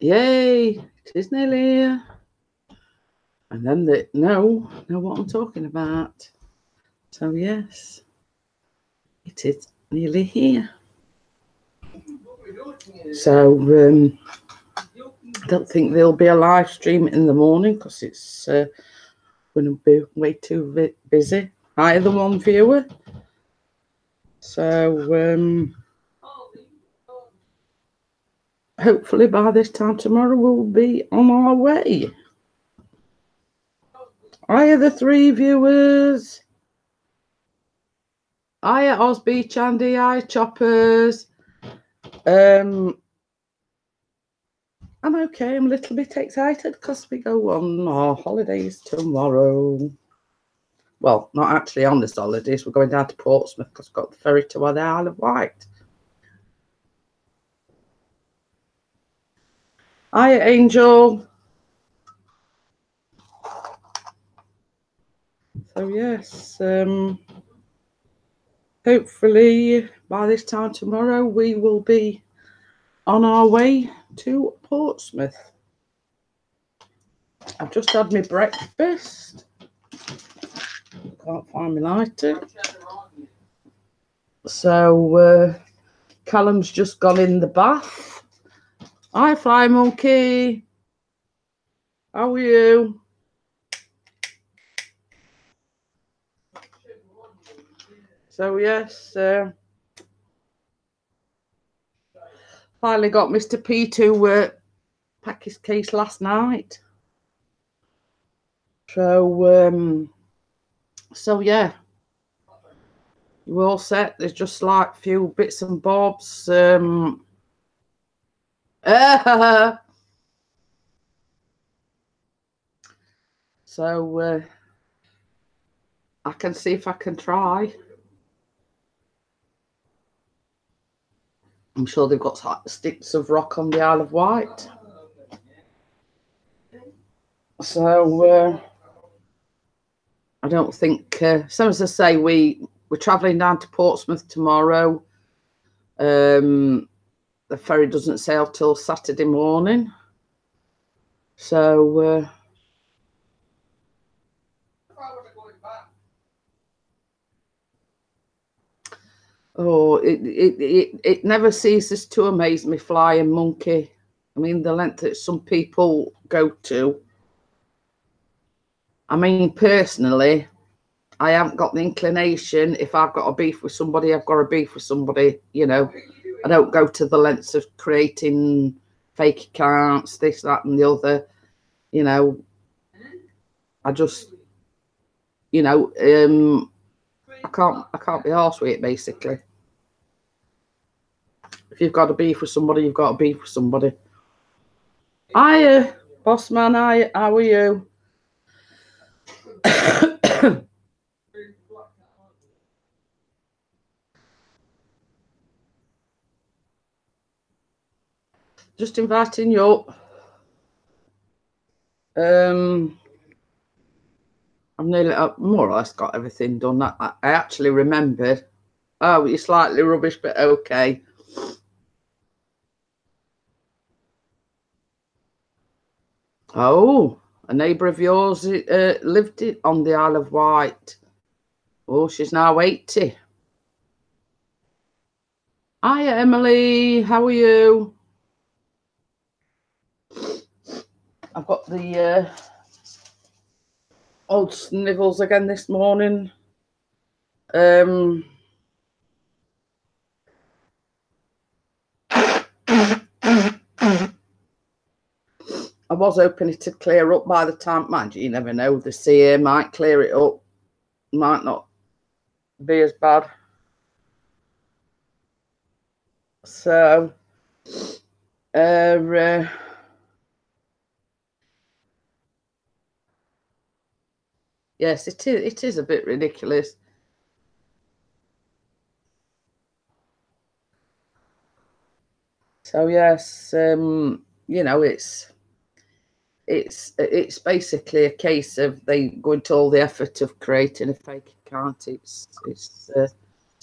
Yay, it is nearly here. And then they know what I'm talking about. So yes, it is nearly here. So I don't think there'll be a live stream in the morning because it's going to be way too busy. Either one viewer. So hopefully by this time tomorrow we'll be on our way. Hiya, the 3 viewers. Hiya, Osby, Chandy, hiya, Choppers. I'm okay. I'm a little bit excited because we go on our holidays tomorrow. Well, not actually on this holidays. We're going down to Portsmouth because we've got the ferry to the Isle of Wight. Hiya, Angel. So yes, hopefully by this time tomorrow we will be on our way to Portsmouth. I've just had my breakfast. Can't find my lighter. So Callum's just gone in the bath. Hi, Fly Monkey. How are you? So yes, finally got Mr. P to pack his case last night. So yeah, we're all set. There's just like a few bits and bobs. So I can see if I can try. I'm sure they've got sticks of rock on the Isle of Wight. So I don't think, so as I say, we're travelling down to Portsmouth tomorrow. The ferry doesn't sail till Saturday morning. So it never ceases to amaze me, Fly and Monkey. I mean, the length that some people go to. I mean, personally, I haven't got the inclination. If I've got a beef with somebody, I've got a beef with somebody, you know. I don't go to the lengths of creating fake accounts, this, that, and the other. You know, I just, you know, I can't be arsed with it, basically. If you've got a beef with somebody, you've got a beef with somebody. Hiya, boss man. Hiya, how are you? Just inviting you up. I've nearly more or less got everything done. I actually remembered. Oh, you're slightly rubbish, but okay. Oh, a neighbour of yours lived on the Isle of Wight. Oh, she's now 80. Hiya, Emily. How are you? I've got the old snivels again this morning. I was hoping it would clear up by the time, mind you never know, the sea air might clear it up, might not be as bad. So, yes, it is a bit ridiculous. So yes, you know, it's basically a case of they go into all the effort of creating a fake account. It's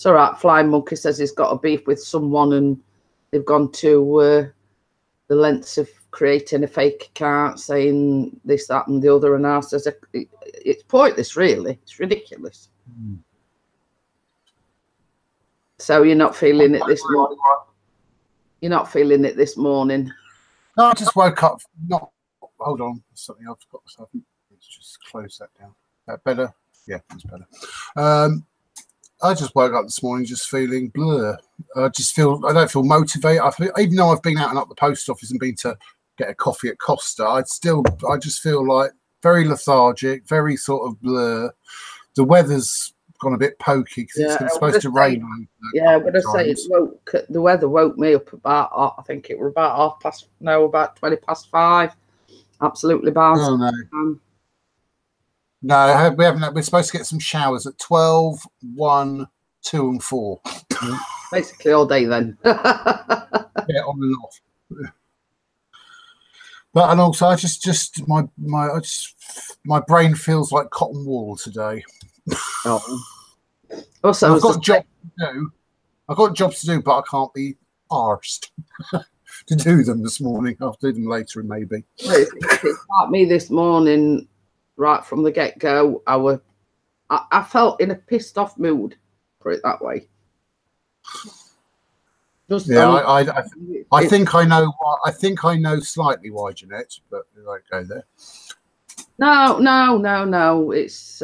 all right. Flying Monkey says he's got a beef with someone and they've gone to the lengths of creating a fake account, saying this, that, and the other, and I says it's pointless, really. It's ridiculous. Mm. So you're not feeling it this morning? You're not feeling it this morning? No, I just woke up. Not. Hold on, something I've got. So let's just close that down. That better? Yeah, that's better. I just woke up this morning just feeling blur. I don't feel motivated. Even though I've been out and up the post office and been to get a coffee at Costa, I just feel like very lethargic, very sort of blur. The weather's gone a bit pokey because it's supposed to rain. Yeah, but I say the weather woke me up about, I think it was about about 5:20. Absolutely bad. Oh no. No, we haven't. We're supposed to get some showers at 12, 1, 2, and 4. Basically all day then. Yeah, on and off. But and also, my brain feels like cotton wool today. Oh. Also, I've got jobs to do. I've got jobs to do, but I can't be arsed to do them this morning. I'll do them later, maybe. It's like me this morning. Right from the get-go, I felt in a pissed off mood, put it that way. Just, yeah, I think I know. I think I know slightly why, Jeanette, but we won't go there. No. It's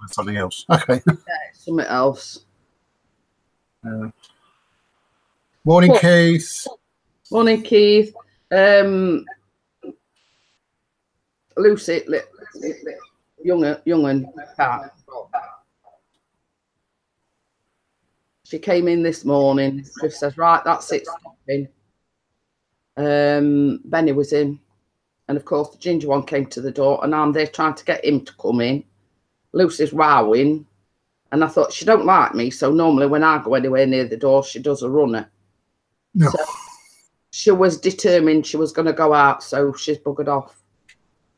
something else. Okay. Yeah, it's something else. Morning, Keith. Morning, Keith. Lucy, young cat. She came in this morning. Chris says, right, that's it, stopping. Benny was in. And, of course, the ginger one came to the door, and I'm there trying to get him to come in. Lucy's rowing. And I thought, she don't like me, so normally when I go anywhere near the door, she does a runner. No. So she was determined she was going to go out, so she's buggered off.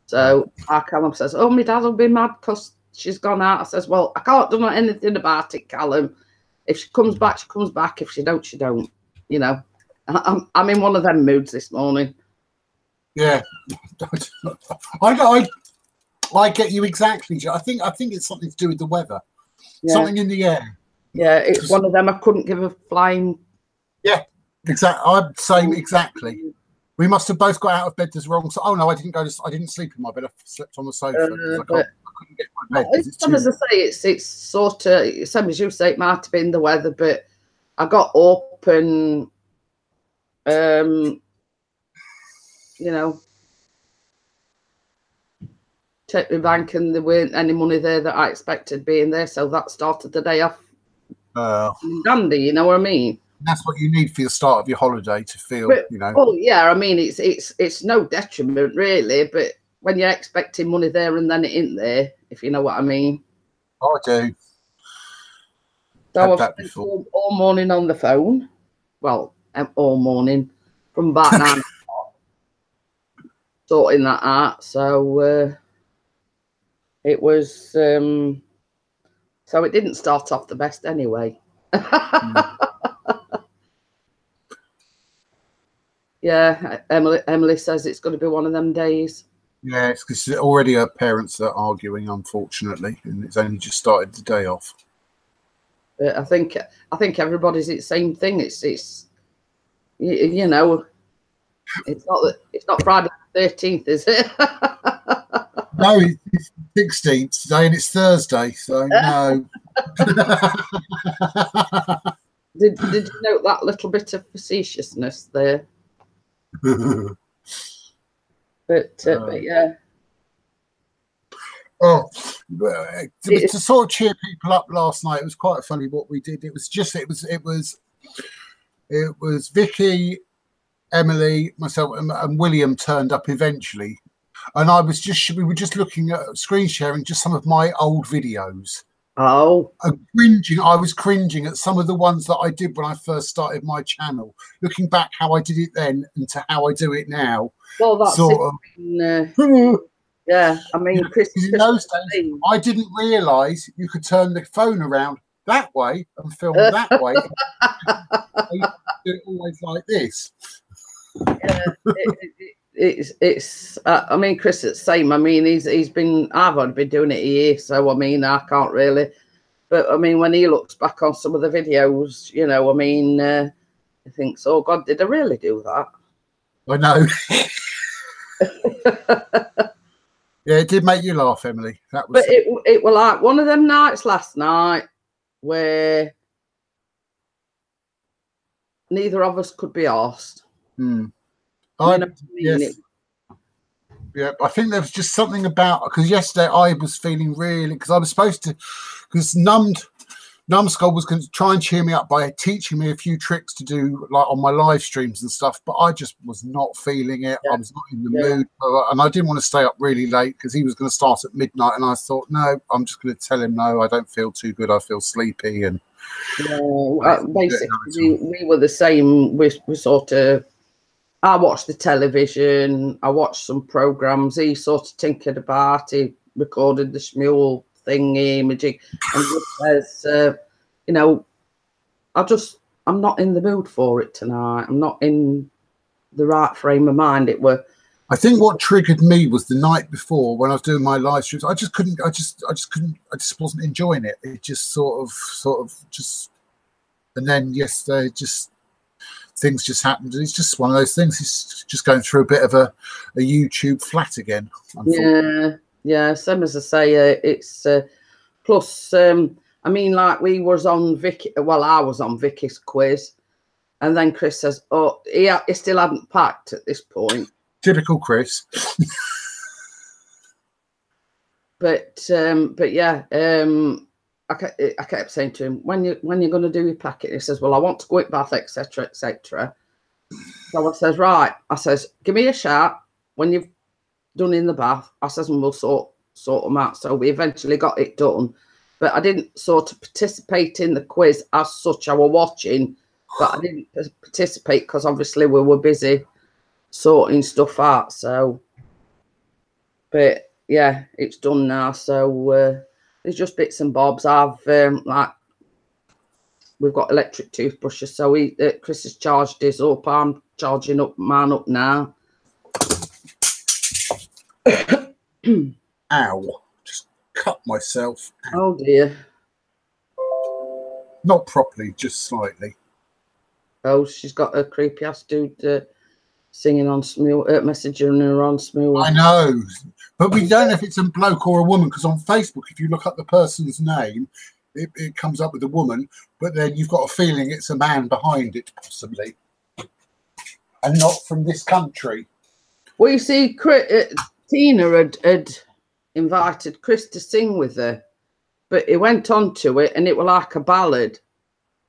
So Callum says, oh, my dad will be mad because she's gone out. I says, well, I can't do anything about it, Callum. If she comes back, she comes back. If she don't, she don't. You know, I'm in one of them moods this morning. Yeah. I get you exactly. I think it's something to do with the weather. Yeah. Something in the air. Yeah, it's one of them. I couldn't give a flying. Yeah, exactly. I'm saying exactly. We must have both got out of bed this wrong. So, oh no, I didn't sleep in my bed. I slept on the sofa because I couldn't get my bed. As I say, it's sort of same as you say. It might have been the weather, but I got up and you know, checked my bank, and there weren't any money there that I expected being there. So that started the day off dandy. You know what I mean? That's what you need for the start of your holiday to feel, you know. Oh yeah, I mean it's no detriment really, but when you're expecting money there and then it ain't there, if you know what I mean. I do. So I've spent all morning on the phone. Well, all morning from about 9 o'clock, sorting that out. So it was. So it didn't start off the best anyway. Yeah, Emily says it's going to be one of them days. Yeah, it's because already her parents are arguing, unfortunately, and it's only just started the day off. But I think everybody's the same thing. It's you know, it's not Friday the 13th, is it? No, it's 16th today, and it's Thursday, so no. Did you note that little bit of facetiousness there? But yeah. Oh, to sort of cheer people up last night, it was quite funny what we did. It was Vicky, Emily, myself, and William turned up eventually, and we were just looking at screen sharing just some of my old videos. Oh, I was cringing at some of the ones that I did when I first started my channel. Looking back, how I did it then and to how I do it now. Well, that's sort of. Yeah, I mean, Chris, in those days, I didn't realise you could turn the phone around that way and film that way. Do it always like this. Yeah, It's. I mean, Chris, it's the same. I mean, I've only been doing it a year, so I mean, I can't really. But I mean, when he looks back on some of the videos, you know, I mean, he thinks, "Oh God, did I really do that?" I know. Yeah, it did make you laugh, Emily. That was. But it was like one of them nights last night where neither of us could be asked. Yes. Yeah, I think there was just something about, because yesterday I was feeling really, because I was supposed to, because Numbskull was going to try and cheer me up by teaching me a few tricks to do like on my live streams and stuff, but I just was not feeling it. I was not in the mood, and I didn't want to stay up really late because he was going to start at midnight, and I thought, no, I'm just going to tell him no, I don't feel too good, I feel sleepy. And basically we were the same. We sort of, I watched the television, I watched some programs, he sort of tinkered about, he recorded the Shmuel thingy imaging, and he says, you know, I'm not in the mood for it tonight. I'm not in the right frame of mind. I think what triggered me was the night before when I was doing my live streams. I just wasn't enjoying it. It just sort of just, and then yesterday things just happened. It's just one of those things. It's just going through a bit of a YouTube flat again. Yeah. Same as I say, it's plus. I mean, like we was on Vicky. Well, I was on Vicky's quiz, and then Chris says, "Oh, he still hadn't packed at this point." Typical Chris. But yeah. I kept saying to him, when you're going to do your packet, he says, well, I want to go at bath, etc., etc. So I says, right. I says, give me a shout when you've done in the bath. I says, and we'll sort them out. So we eventually got it done, but I didn't sort of participate in the quiz as such. I was watching, but I didn't participate because obviously we were busy sorting stuff out. So, but yeah, it's done now. So there's just bits and bobs. I've we've got electric toothbrushes, so Chris has charged his up. I'm charging up mine up now. Ow! Just cut myself. Oh dear. Not properly, just slightly. Oh, she's got a creepy ass dude singing on Smule, messaging her on Smule. I know, but we don't know if it's a bloke or a woman, because on Facebook, if you look up the person's name, it comes up with a woman, but then you've got a feeling it's a man behind it, possibly, and not from this country. Well, you see, Tina had invited Chris to sing with her, but he went on to it, and it was like a ballad.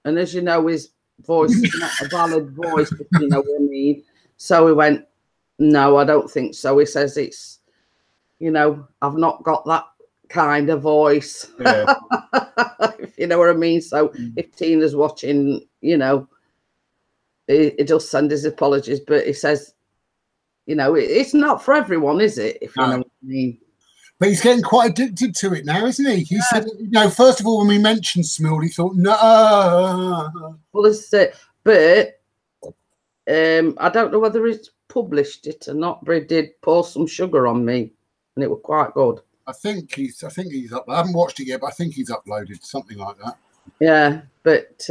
And as you know, his voice is not a ballad voice, if you know what I mean. So he went, no, I don't think so. He says it's, you know, I've not got that kind of voice, yeah. If you know what I mean. So if Tina's watching, you know, he does send his apologies, but he says, you know, it's not for everyone, is it? If you know what I mean. But he's getting quite addicted to it now, isn't he? He said, you know, first of all, when we mentioned Smule, he thought, no. Well, this is it. But I don't know whether he's published it or not, but he did pour some sugar on me, and it was quite good. I think he's up. I haven't watched it yet, but I think he's uploaded something like that. Yeah, but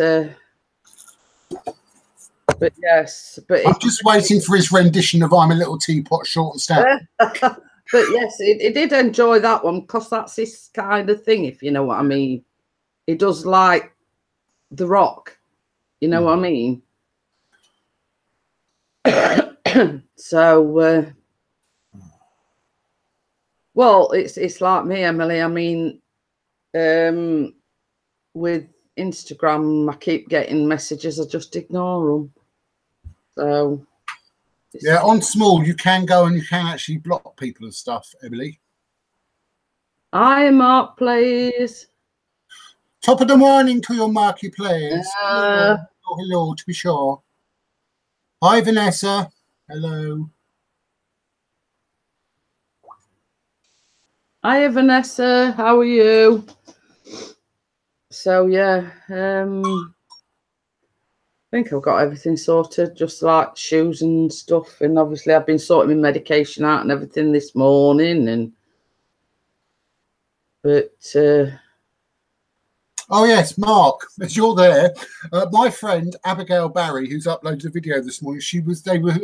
yes, but I'm just waiting for his rendition of "I'm a Little Teapot, Short and Stout." But yes, he did enjoy that one because that's his kind of thing, if you know what I mean. He does like The Rock, you know what I mean. So, well, it's like me, Emily. I mean, with Instagram, I keep getting messages. I just ignore them. So, yeah, on Smule, you can go and you can actually block people and stuff, Emily. Hi, Mark, please. Top of the morning to your Marky, please. Hello, to be sure. Hi, Vanessa. Hello. Hi, Vanessa. How are you? So, yeah. think I've got everything sorted, just like shoes and stuff. And obviously I've been sorting my medication out and everything this morning. But oh yes, Mark, as you're there, my friend Abigail Barry, who's uploaded a video this morning,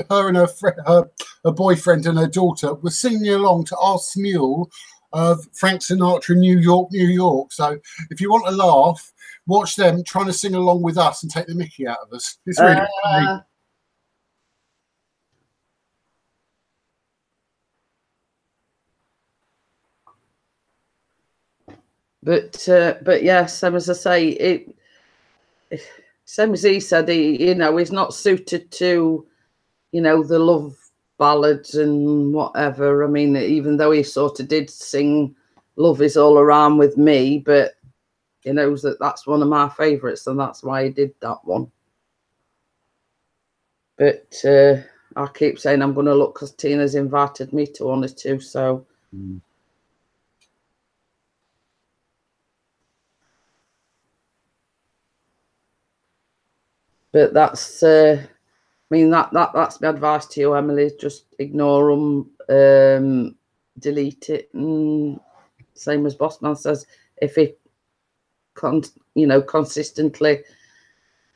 her and her boyfriend and her daughter were singing along to our Smule of Frank Sinatra, New York, New York. So if you want to laugh, watch them trying to sing along with us and take the mickey out of us. It's really funny. But yeah, same as I say, same as he said, he's not suited to, the love ballads and whatever. I mean, even though he sort of did sing "Love Is All Around with Me," but he knows that that's one of my favourites, and that's why he did that one. But I keep saying I'm going to look because Tina's invited me to one or two, so. But that's, that's my advice to you, Emily. Just ignore them, delete it, and same as Bossman says, if he, consistently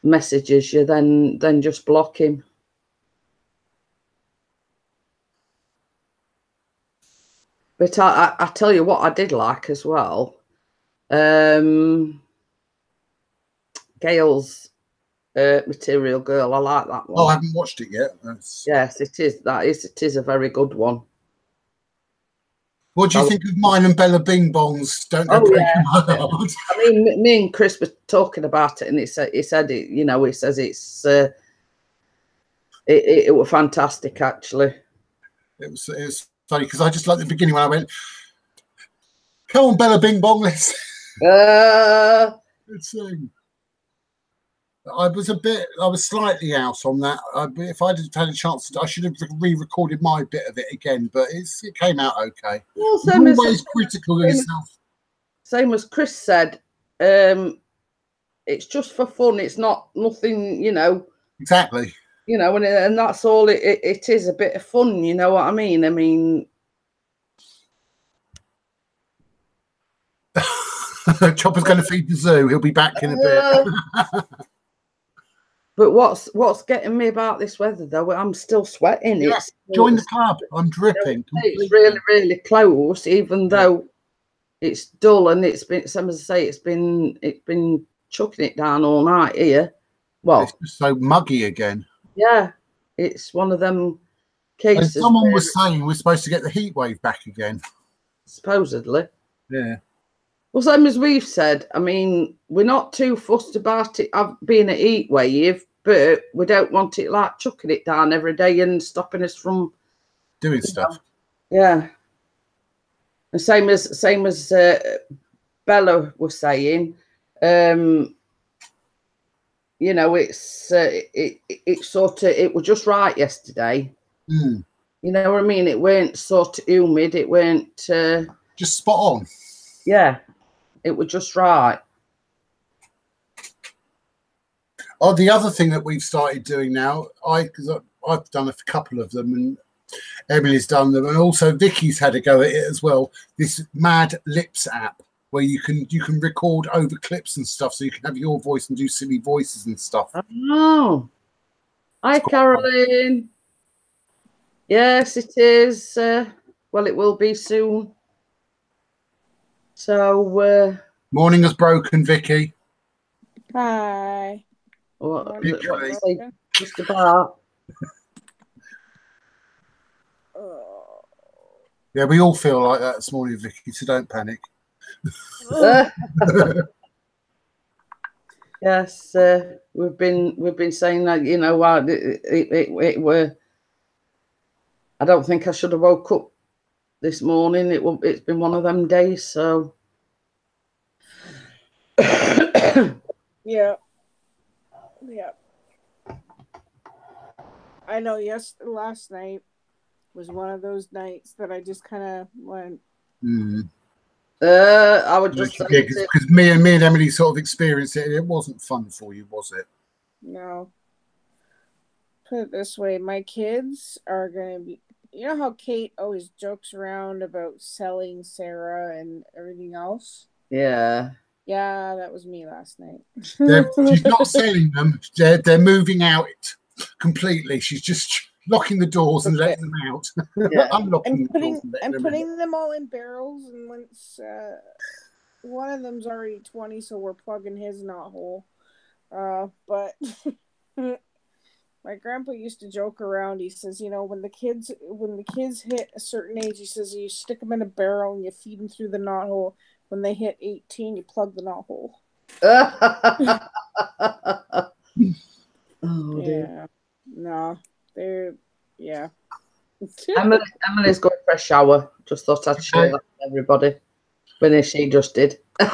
messages you, then just block him. But I tell you what, I did like as well. Gail's Material Girl. I like that one. Oh, I haven't watched it yet. Yes, it is. It is a very good one. What do you think of mine and Bella Bing Bong's Don't Go Breaking My Heart? I mean, me and Chris were talking about it, and he said it. He says it was fantastic. Actually, it was funny because I just like the beginning when I went, "Come on, Bella Bing Bong, let's sing." I was slightly out on that. If I'd had a chance, I should have re-recorded my bit of it again, but it came out okay. Well, always critical of yourself. Same as Chris said, it's just for fun. It's nothing, Exactly. And that's all it is, a bit of fun. You know what I mean? I mean, Chopper's going to feed the zoo. He'll be back in a bit. But what's getting me about this weather, though, I'm still sweating. Yeah, join the club. I'm dripping. It's really, really close, even though it's dull, and it's been, some as I say, it's been chucking it down all night here. Well, it's just so muggy again. Yeah, it's one of them cases. And someone was saying we're supposed to get the heat wave back again. Supposedly. Yeah. Well, same as we've said, I mean, we're not too fussed about it being a heat wave, but we don't want it like chucking it down every day and stopping us from doing stuff. Yeah. And same as Bella was saying, it's it sort of, it was just right yesterday. Mm. You know what I mean? It weren't sort of humid. It weren't just spot on. Yeah. It was just right. Oh, the other thing that we've started doing now, because I've done a couple of them, and Emily's done them, and also Vicky's had a go at it as well. This Mad Lips app where you can record over clips and stuff, so you can have your voice and do silly voices and stuff. Oh, hi, Caroline. Yes, it is. Well, it will be soon. So, morning has broken, Vicky. Hi. What just about. Yeah, we all feel like that this morning, Vicky, so don't panic. Yes, we've been saying that, it were. I don't think I should have woke up this morning. It's been one of them days, so. Yeah. I know. Last night was one of those nights that I just kind of went. I would just say because me and Emily sort of experienced it, and it wasn't fun for you, was it? No. put it this way. My kids are going to be, you know how Kate always jokes around about selling Sarah and everything else? Yeah. Yeah, that was me last night. She's not selling them. They're moving out completely. She's just locking the doors and letting them out. Yeah. Unlocking I'm the doors and putting them all in barrels, and once one of them's already 20, so we're plugging his knot hole. But my grandpa used to joke around. He says, you know, when the kids hit a certain age, he says you stick them in a barrel and you feed them through the knot hole. When they hit 18, you plug the knot hole. Oh, dear. Yeah. No, they're, yeah. Emily's going for a shower. Just thought I'd share that with everybody. When she just did. Have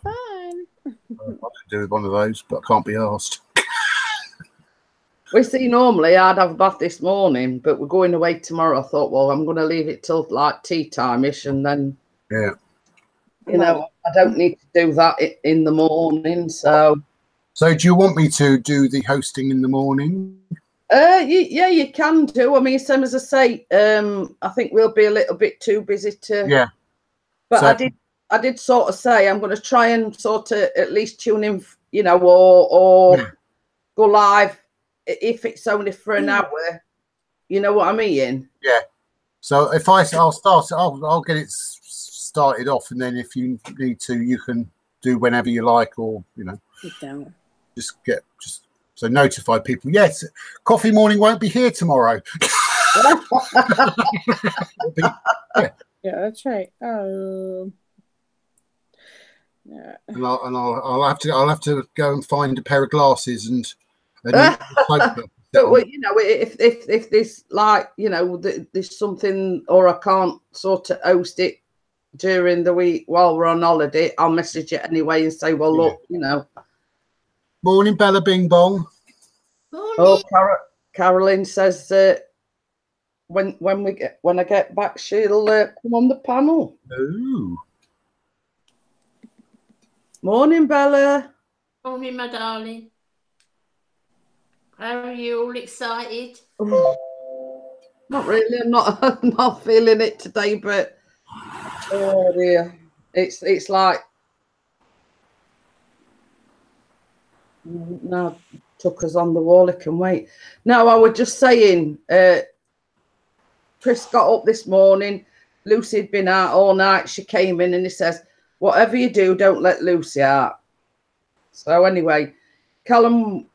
fun. I could do with one of those, but I can't be asked. We see normally I'd have a bath this morning, but we're going away tomorrow. I thought, well, I'm going to leave it till like tea time-ish, and then, yeah, you know, I don't need to do that in the morning. So do you want me to do the hosting in the morning? Yeah, you can do. I mean, same as I say, I think we'll be a little bit too busy to. Yeah, but I did sort of say I'm going to try and sort of at least tune in, you know, or go live if it's only for an hour. You know what I mean? Yeah. So if I'll get it started off, and then if you need to, you can do whenever you like, or you know, just so notify people. Yes, coffee morning won't be here tomorrow. Yeah, that's right. Yeah. And I'll have to go and find a pair of glasses and but well, you know, if there's like, you know, there's something, or I can't sort of host it during the week while we're on holiday, I'll message it anyway and say, well, look, you know. Morning, Bella Bing Bong. Morning. Oh, Carolyn says when I get back, she'll come on the panel. Ooh. Morning, Bella. Morning, my darling. How are you? All excited? Not really. I'm not feeling it today, but oh dear, it's like no, Tucker's on the wall. It can wait. No, I was just saying. Chris got up this morning. Lucy had been out all night. She came in and he says, "Whatever you do, don't let Lucy out." So anyway, Callum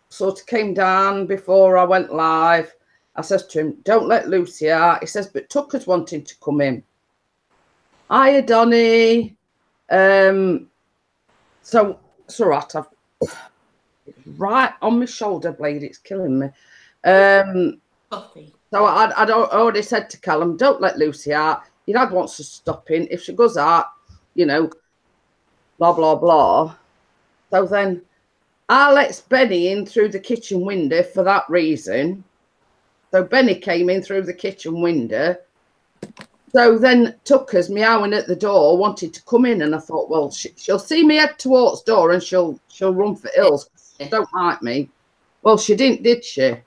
sort of came down before I went live. I says to him, "Don't let Lucy out." He says, "But Tucker's wanting to come in." Hiya, Donny. So it's all right. I've right on my shoulder blade. It's killing me. Coffee. So I'd already said to Callum, "Don't let Lucy out. Your dad wants to stop in. If she goes out, you know, blah, blah, blah." So then I let Benny in through the kitchen window for that reason. So Benny came in through the kitchen window. So then Tucker's meowing at the door, wanted to come in, and I thought, well, she'll see me head towards the door and she'll run for hills. She don't like me. Well, she didn't, did she?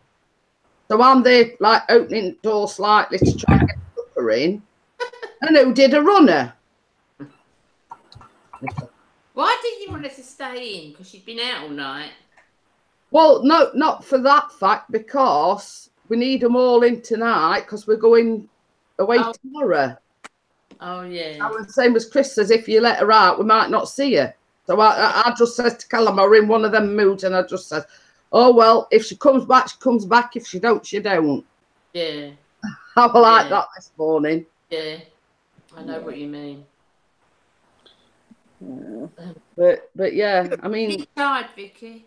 So I'm there, like, opening the door slightly to try and get Tucker in. And who did a runner? Why did you want her to stay in? Because she'd been out all night. Well, no, not for that fact, because we need them all in tonight because we're going away tomorrow. Oh, yeah. I was the same as Chris says, if you let her out, we might not see her. So I just said to Callum, I'm in one of them moods, and I just said, oh, well, if she comes back, she comes back. If she don't, she don't. Yeah. I was like that this morning. Yeah. I know what you mean. But yeah, I mean... You tired, Vicky?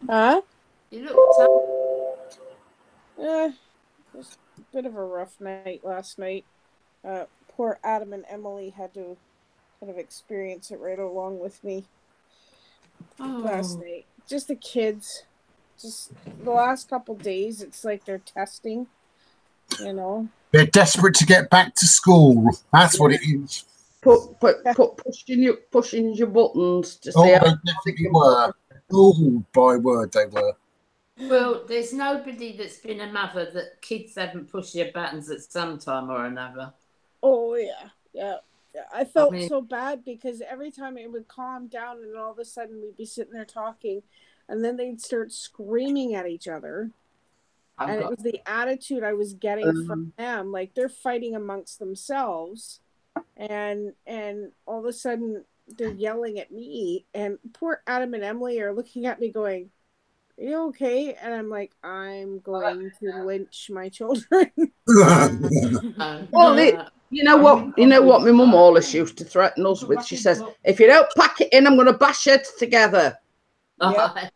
Huh? You look tired. It was a bit of a rough night last night. Poor Adam and Emily had to kind of experience it right along with me last night. Just the kids. Just the last couple days, it's like they're testing, you know. They're desperate to get back to school. That's what it is. Pushing your buttons to see they definitely were. Oh, by word, they were. Well, there's nobody that's been a mother that kids haven't pushed their buttons at some time or another. Oh yeah. I felt mean- so bad because every time it would calm down and all of a sudden we'd be sitting there talking and then they'd start screaming at each other. And it was the attitude I was getting from them. Like they're fighting amongst themselves and all of a sudden they're yelling at me and poor Adam and Emily are looking at me going, "Are you okay?" And I'm like, "I'm going to lynch my children." Well, you know what my mum always used to threaten us with? She says, if you don't pack it in, I'm going to bash it together. Yep.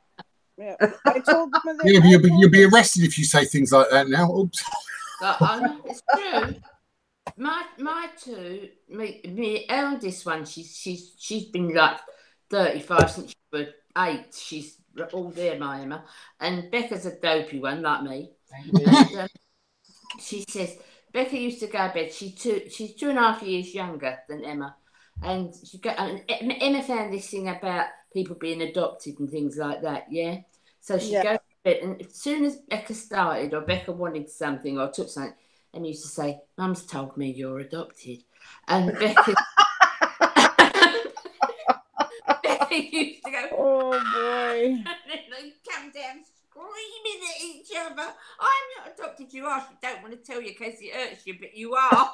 Yeah. I told them that you'll be arrested if you say things like that now. Oops. It's true. My two, me eldest one, she's been like 35 since she was 8. She's all there, my Emma. And Becca's a dopey one, like me. And, she says Becca used to go to bed. She's 2.5 years younger than Emma, and Emma found this thing about people being adopted and things like that. Yeah, so she'd go to bed, and as soon as Becca started or Becca wanted something or took something, Emma used to say, "Mum's told me you're adopted," and Becca. Becca used to go, "Oh boy!" And then they come down screaming at each other. "I'm not adopted, you are. She don't want to tell you because it hurts you, but you are."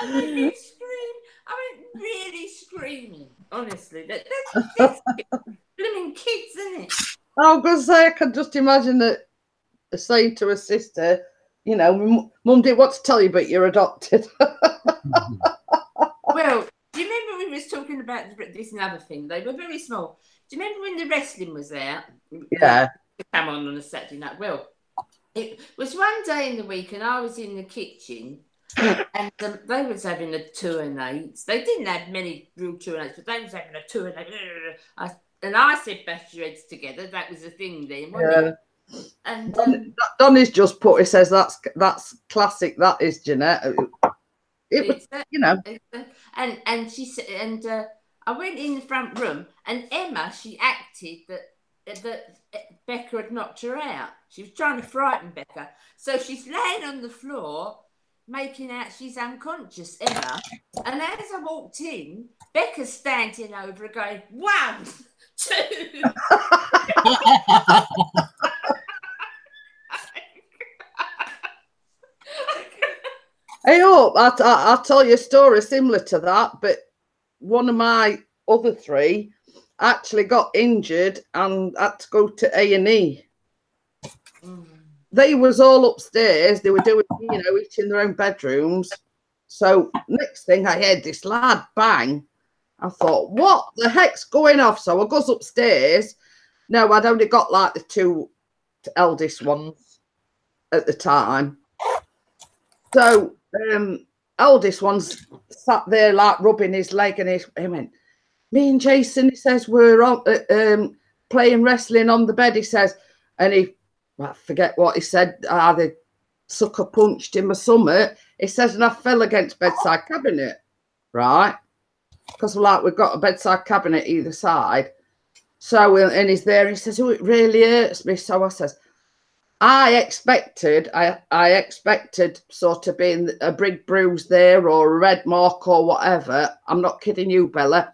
And then you scream. I mean, really screaming. Honestly, that's blooming kids, isn't it? I was going to say, I can just imagine that saying to a sister, you know, Mum didn't want to tell you, but you're adopted. Well, do you remember we was talking about this and other thing? They were very small. Do you remember when the wrestling was out? Yeah. Come on a Saturday night. Well, it was one day in the week and I was in the kitchen and they was having a 2 and 8. They didn't have many real 2 and 8s, but they was having a 2 and 8. And I said, "Bash your heads together." That was the thing then, wasn't it? And Donny's just put, he says, that's classic, that is, Jeanette. It was, you know. And she said, and I went in the front room, and Emma, she acted that Becca had knocked her out. She was trying to frighten Becca, so she's laying on the floor, making out she's unconscious, Emma. And as I walked in, Becca's standing over her, going, 1, 2. Hey, hope I'll tell you a story similar to that, but one of my other 3 actually got injured and had to go to A&E. They was all upstairs. They were doing, you know, each in their own bedrooms. So next thing I heard this lad bang. I thought, what the heck's going off? So I goes upstairs. No, I'd only got like the 2 eldest ones at the time. So eldest one's sat there like rubbing his leg, and he went, "Me and Jason," he says, "we're on, playing wrestling on the bed," he says, and I forget what he said, either sucker punched him or something. He says, and I fell against bedside cabinet, right? Because we've got a bedside cabinet either side. So, and he's there, and he says, "Oh, it really hurts me." So I says, I expected sort of being a big bruise there or a red mark or whatever. I'm not kidding you, Bella.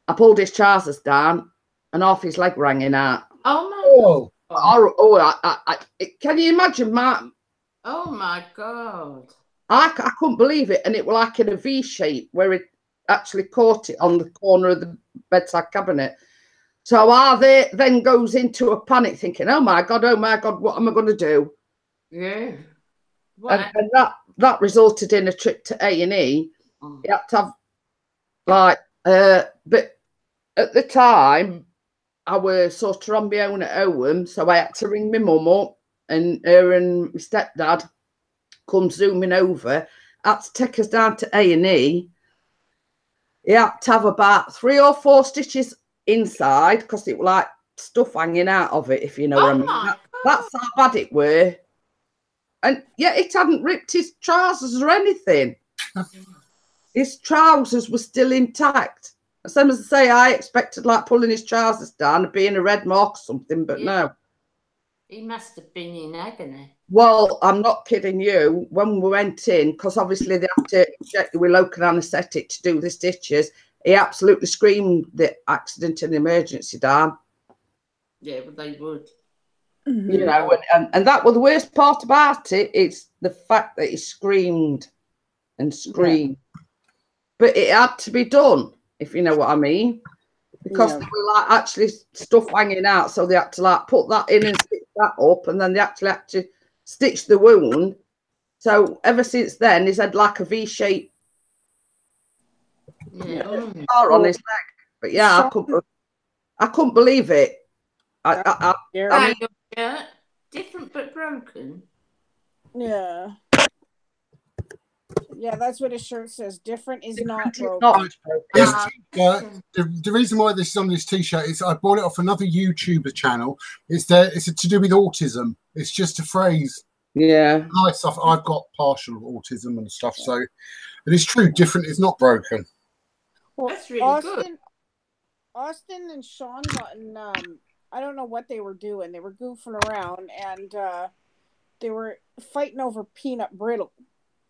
I pulled his trousers down and half his leg rang out. Oh my God. Can you imagine, Mark? Oh my God. I couldn't believe it. And it was like in a V shape where it actually caught it on the corner of the bedside cabinet. So I then goes into a panic thinking, oh my God, what am I going to do? Yeah. And that resulted in a trip to A&E. You had to have but at the time I was sort of on my own at home, so I had to ring my mum up, and her and my stepdad come zooming over. I had to take us down to A&E. He had to have about 3 or 4 stitches inside because it was like stuff hanging out of it, if you know what I mean. That's how bad it were. And yet it hadn't ripped his trousers or anything. his trousers were still intact. Same as I say, I expected like pulling his trousers down and being a red mark or something, but no. He must have been in agony. Well, I'm not kidding you. When we went in, because obviously they have to inject you with local anaesthetic to do the stitches, he absolutely screamed the accident and emergency down. Yeah, but they would. You know, and that was the worst part about it. It's the fact that he screamed and screamed. Yeah. But it had to be done, if you know what I mean. Because there were like actually stuff hanging out, so they had to like put that in and stitch that up, and then they actually had to stitch the wound. So ever since then, he's had like a V-shape scar on his leg. But yeah, I couldn't believe it. I mean, different but broken. Yeah. Yeah, that's what his shirt says. Different is not broken. The reason why this is on this T-shirt is I bought it off another YouTuber channel. It's to do with autism. It's just a phrase. Yeah. Nice stuff. I've got partial autism and stuff, so it is true. Different is not broken. Well, that's really good. Austin and Sean got in, I don't know what they were doing. They were goofing around, and they were fighting over peanut brittle.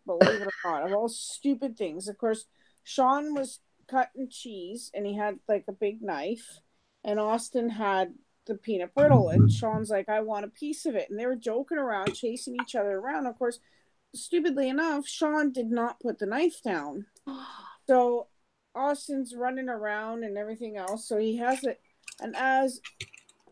Believe it or not, of all stupid things. Of course, Sean was cutting cheese, and he had like a big knife, and Austin had the peanut brittle, and Sean's like, I want a piece of it. And they were joking around, chasing each other around. Of course, stupidly enough, Sean did not put the knife down. So Austin's running around and everything else, so he has it. And as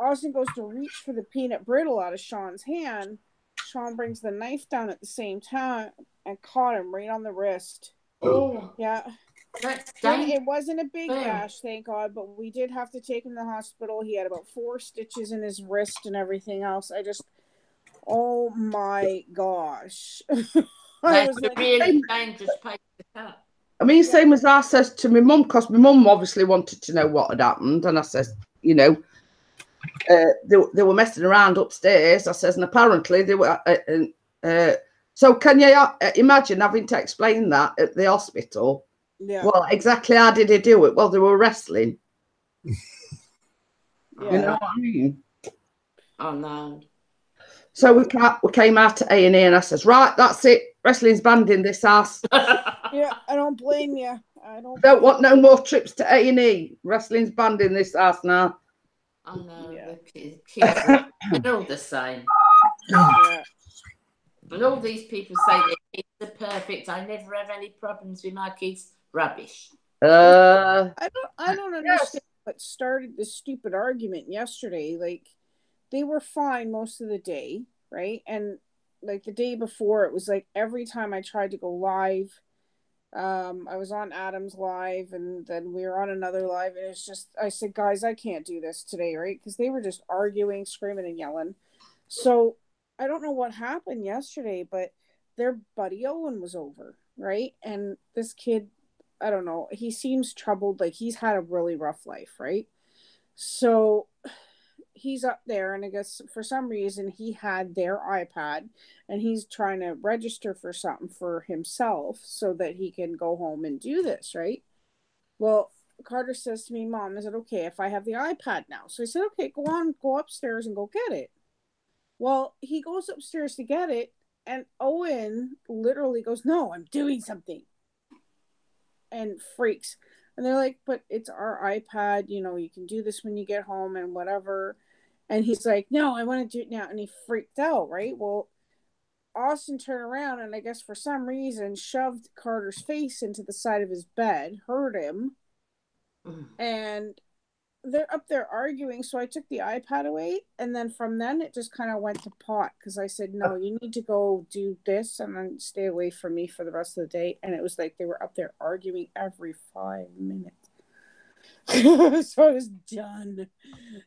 Austin goes to reach for the peanut brittle out of Sean's hand, Sean brings the knife down at the same time and caught him right on the wrist. Oh. Yeah. It wasn't a big gash, thank God, but we did have to take him to the hospital. He had about 4 stitches in his wrist and everything else. Oh my gosh. That's a really dangerous place to cut. I mean, same as I says to my mum, because my mum obviously wanted to know what had happened, and I says, you know, they were messing around upstairs. I says, and apparently they were. So can you imagine having to explain that at the hospital? Yeah. Well, exactly how did he do it? Well, they were wrestling. Yeah. You know what I mean? Oh no. So we came out to A&E, and I says, right, that's it. Wrestling's banned in this house. Yeah, I don't blame you. I don't want no more trips to A&E. Wrestling's banned in this house now. Oh no, the kids are all the same. Yeah. But all these people say their kids are perfect. I never have any problems with my kids. Rubbish. I don't understand what started this stupid argument yesterday. Like, they were fine most of the day, right? And like the day before, it was like every time I tried to go live, I was on Adam's live, and then we were on another live, and it's just, I said, guys, I can't do this today, right? Because they were just arguing, screaming, and yelling. So I don't know what happened yesterday, but their buddy Owen was over, right? And this kid, I don't know, he seems troubled, like he's had a really rough life, right? So he's up there, and I guess for some reason he had their iPad, and he's trying to register for something for himself so that he can go home and do this, right? Well, Carter says to me, Mom, is it okay if I have the iPad now? So I said, okay, go upstairs and go get it. Well, he goes upstairs to get it, and Owen literally goes, no, I'm doing something, and freaks. And they're like, but it's our iPad, you know, you can do this when you get home and whatever. And he's like, no, I want to do it now. And he freaked out, right? Well, Austin turned around and I guess for some reason shoved Carter's face into the side of his bed, hurt him. And they're up there arguing. So I took the iPad away. And then from then it just kind of went to pot, because I said, no, you need to go do this and then stay away from me for the rest of the day. And it was like they were up there arguing every 5 minutes. So I was done.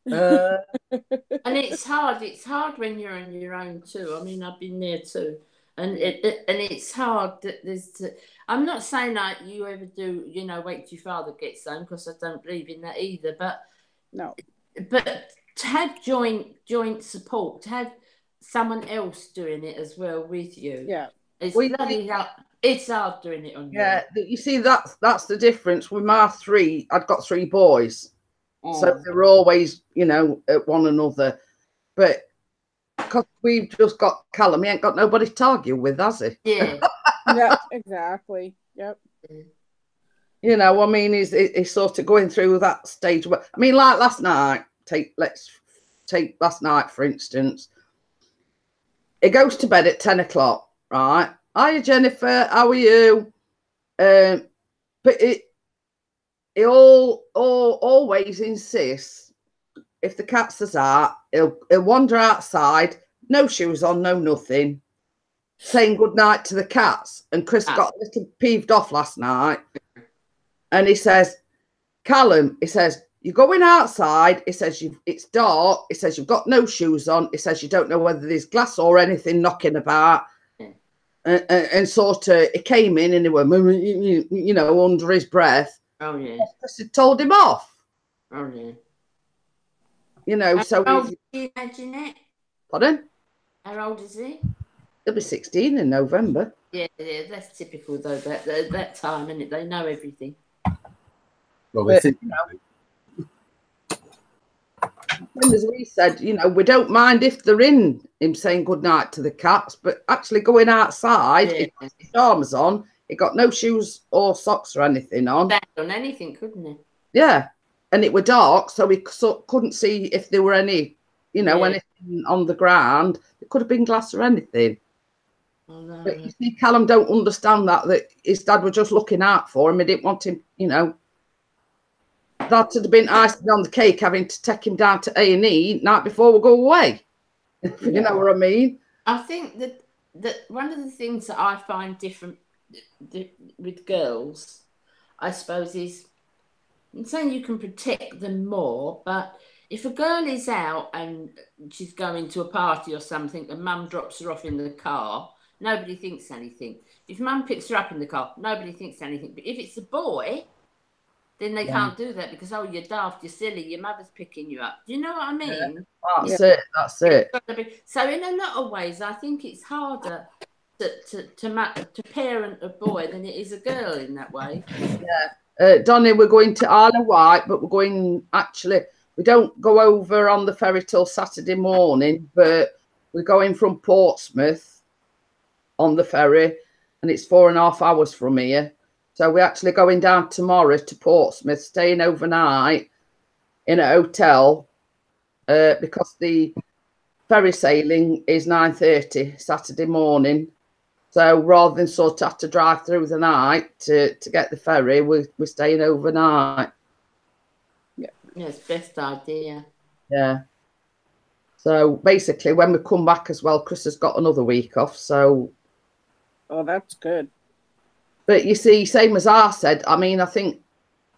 And it's hard when you're on your own too. I mean, I've been there too, and it's hard that I'm not saying that you ever do, you know, wait till your father gets home, because I don't believe in that either. But to have joint support, to have someone else doing it as well with you, yeah, it's bloody hard. It's hard doing it on Yeah, you see, that's the difference with my three. I'd got three boys, so they were always, you know, at one another. But because we've just got Callum, he ain't got nobody to argue with, has he? Yeah. Yeah, exactly. Yep. You know, I mean, he's sort of going through that stage where, I mean, like last night, let's take last night, for instance. He goes to bed at 10 o'clock, right? Hiya, Jennifer, how are you? But he always insists, if the cat's is out, he'll wander outside, no shoes on, no nothing, saying good night to the cats. And Chris got a little peeved off last night. And he says, Callum, he says, you're going outside. He says, it's dark. He says, you've got no shoes on. He says, you don't know whether there's glass or anything knocking about. And sort of, he came in and he went, you know, under his breath. Oh, yeah. Chris had told him off. Oh, yeah. You know, so. How old is he, Jeanette? Pardon? How old is he? He'll be 16 in November. Yeah, that's typical, though, that time, isn't it? They know everything. Well, they think, as we said, you know, we don't mind if they're in him saying good night to the cats, but actually going outside, he got his arms on, he got no shoes or socks or anything on. Stand on anything, couldn't he? Yeah, and it were dark, so we couldn't see if there were any, you know, anything on the ground. It could have been glass or anything. Oh, no. But you see, Callum don't understand that his dad was just looking out for him. He didn't want him, you know. That would have been icing on the cake, having to take him down to A&E night before we go away. You know what I mean? I think that one of the things that I find different with girls, I suppose, is, I'm saying you can protect them more, but if a girl is out and she's going to a party or something and mum drops her off in the car, nobody thinks anything. If mum picks her up in the car, nobody thinks anything. But if it's a boy, then they can't do that because, oh, you're daft, you're silly, your mother's picking you up. Do you know what I mean? Yeah. That's it. So in a lot of ways, I think it's harder to parent a boy than it is a girl in that way. Yeah. Donnie, we're going to Isle of Wight, but we're going, actually, we don't go over on the ferry till Saturday morning, but we're going from Portsmouth on the ferry, and it's 4.5 hours from here. So we're actually going down tomorrow to Portsmouth, staying overnight in a hotel because the ferry sailing is 9:30 Saturday morning. So rather than sort of have to drive through the night to get the ferry, we're staying overnight. Yeah, it's best idea. Yeah. So basically, when we come back as well, Chris has got another week off. So. Oh, that's good. But you see, same as I said, I mean, I think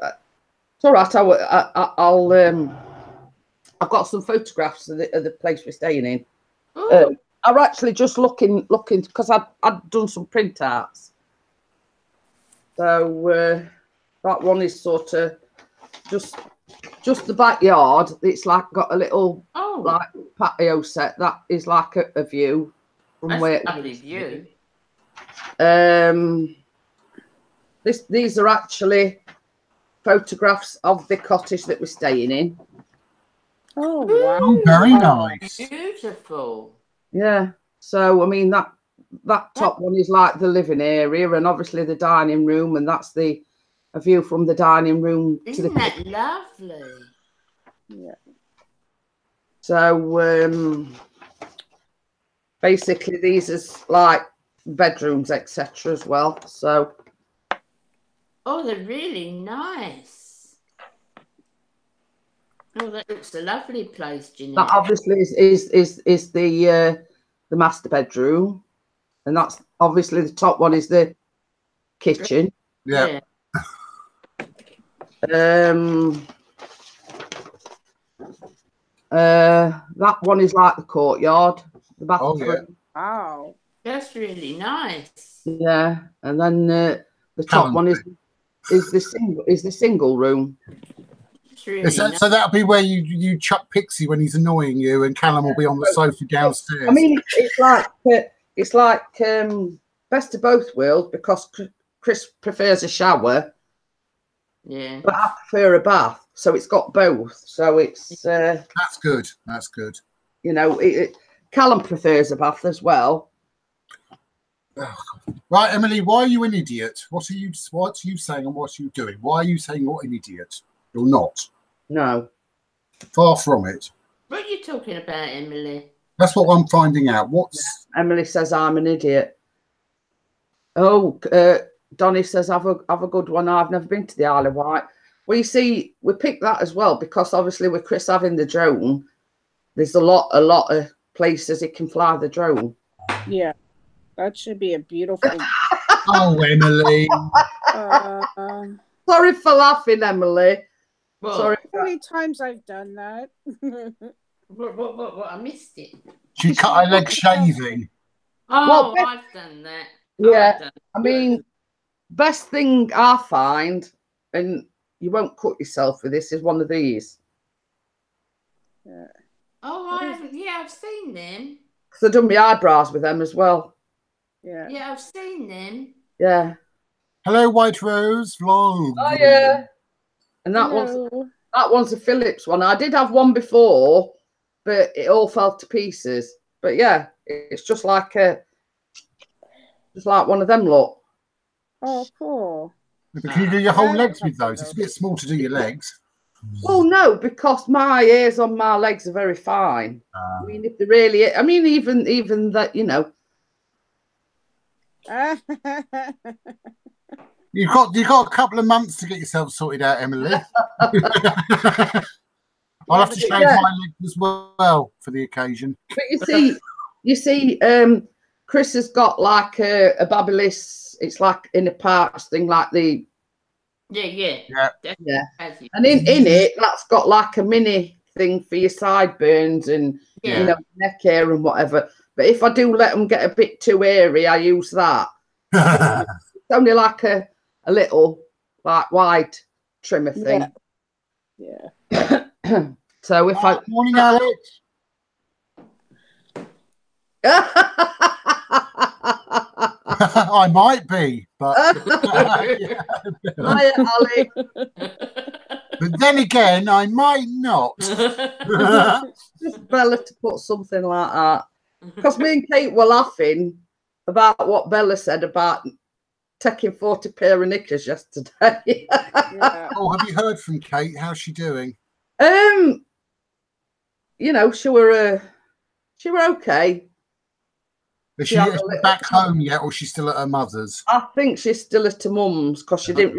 it's all right. I've got some photographs of the place we're staying in. I'm actually just looking because I'd done some printouts. So that one is sort of just the backyard. It's like got a little like patio set. That is like a view from That's where. A lovely view. These are actually photographs of the cottage that we're staying in. Oh, wow. Oh, very nice. Beautiful. Yeah. So, I mean, that top one is like the living area and obviously the dining room, and that's a view from the dining room to the kitchen. Isn't that lovely? Yeah. So, basically, these is like bedrooms, etc. as well. So. Oh, they're really nice. Oh, that looks a lovely place, Jeanette. That obviously is the master bedroom, and that's obviously the top one is the kitchen. Yeah. That one is like the courtyard, the bathroom. Oh, yeah. Wow. That's really nice. Yeah, and then the top one is the single room. Really so that'll be where you chuck Pixie when he's annoying you, and Callum will be on the sofa downstairs. I mean, it's like best of both worlds because Chris prefers a shower, Yeah. but I prefer a bath. So it's got both. So it's That's good. That's good. you know, Callum prefers a bath as well. Right, Emily, why are you an idiot? What are you saying and what are you doing? Why are you saying you're an idiot? You're not. No. Far from it. What are you talking about, Emily? That's what I'm finding out. Emily says I'm an idiot. Oh, Donny says have a good one. I've never been to the Isle of Wight. Well, you see, we picked that as well because obviously with Chris having the drone, there's a lot of places it can fly the drone. Yeah, that should be a beautiful. Oh, Emily. Sorry for laughing, Emily. Well, Sorry. How many times I've done that? What? I missed it. She cut her leg shaving. Oh, Well, I've done that. Yeah, I mean, best thing I find, and you won't cut yourself with this, is one of these. Yeah. Oh, I haven't. Yeah, I've seen them. Because I've done my eyebrows with them as well. Yeah. Yeah, I've seen them. Yeah. Hello, White Rose. Long. Oh yeah. And that one's a Philips one. I did have one before, but it all fell to pieces. But yeah, it's just like one of them lot. Oh, cool. But can you do your whole legs with those? It's a bit small to do your legs. Well, no, because my ears on my legs are very fine. I mean, if they really, I mean, even that, you know. You've got a couple of months to get yourself sorted out, Emily. I'll have to shave my legs as well for the occasion. But you see, Chris has got like a Babyliss. It's like in a parts thing, like the yeah. And in it, that's got like a mini thing for your sideburns and you know neck hair and whatever. But if I do let them get a bit too hairy, I use that. It's only like a little like wide trimmer thing. Yeah. So if Morning, Alex. I might be, but Hiya, Ali. But then again, I might not. Just Bella to put something like that. Because me and Kate were laughing about what Bella said about taking 40 pair of knickers yesterday. Yeah. Oh, have you heard from Kate? How's she doing? You know, she were okay. Is she back home yet, or is she still at her mother's? I think she's still at her mum's because she didn't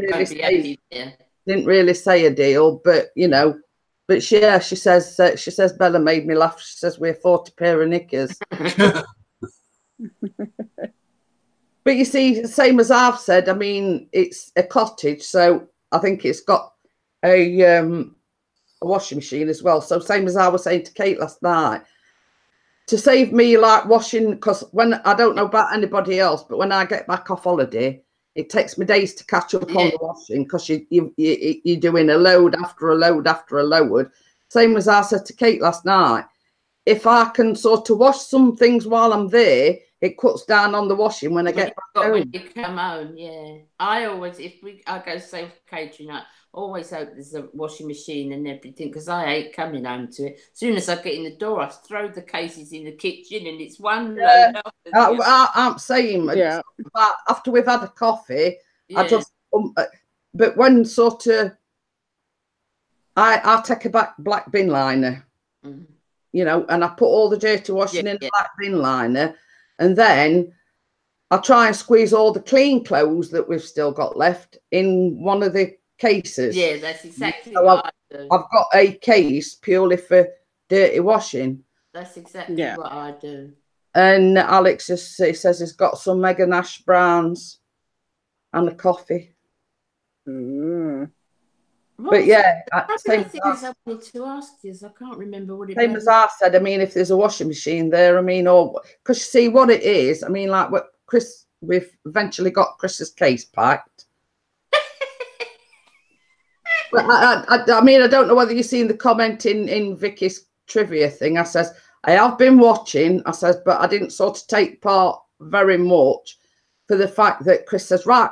really say a deal, but you know, but she says Bella made me laugh. She says we're 40 pair of knickers. But you see, same as I've said, I mean, it's a cottage, so I think it's got a washing machine as well. So same as I was saying to Kate last night, to save me like washing, because when I don't know about anybody else, but when I get back off holiday, it takes me days to catch up on the washing because you're doing a load after a load after a load. Same as I said to Kate last night, if I can sort of wash some things while I'm there, it cuts down on the washing when I get back home. When you come home, yeah. I always, I go safe catering, I always hope there's a washing machine and everything because I hate coming home to it. As soon as I get in the door, I throw the cases in the kitchen and it's one load after I'm saying, yeah. After we've had a coffee, I just, but when sort of, I take a black bin liner, you know, and I put all the dirty washing in the black bin liner, and then I try and squeeze all the clean clothes that we've still got left in one of the cases. Yeah, that's exactly so what I do. I've got a case purely for dirty washing. That's exactly what I do. And Alex just says he's got some Mega Nash Browns and a coffee. But yeah, same as I wanted to ask you, I can't remember what it was. Same as I said, I mean, if there's a washing machine there, I mean, or because you see what it is, I mean, like what Chris, we've eventually got Chris's case packed. But I mean, I don't know whether you've seen the comment in Vicky's trivia thing. I says, I have been watching, I says, but I didn't sort of take part very much. for the fact that Chris says, right,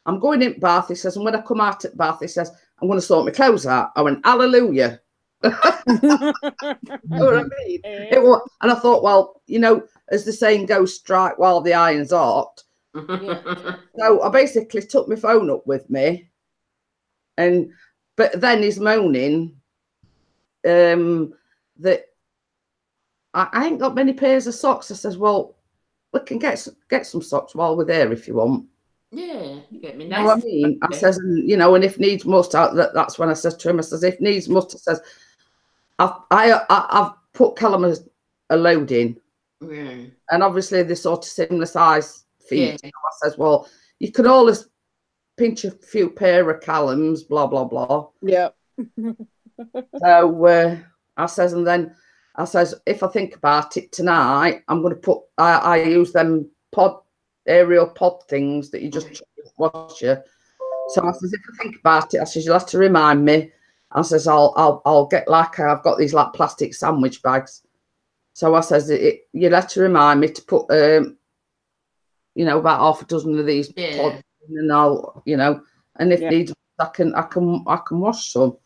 I'm going in Bath. He says, and when I come out at Bath, he says, I'm going to sort my clothes out. I went, hallelujah. You know what I mean? It was, and I thought, well, you know, as the saying goes, strike while the iron's hot. So I basically took my phone up with me, but then he's moaning that I ain't got many pairs of socks. I says, well, we can get some socks while we're there if you want. Yeah, get me nice. You know what I mean? I says, you know, and if needs must, that's when I says to him, I says, if needs must, I says, I've put Callum a load in, and obviously they're sort of similar size feet. Yeah. So I says, well, you could always pinch a few pair of Callums, blah blah blah. Yeah. So I says, and then I says, if I think about it tonight, I'm going to put. I use them aerial pod things that you just wash you. So I says, if I think about it, I says, you'll have to remind me. I says, I'll get like I've got these like plastic sandwich bags. So I says, you'll have to remind me to put you know, about half a dozen of these pods in, and I'll, you know, and if needs, I can wash some.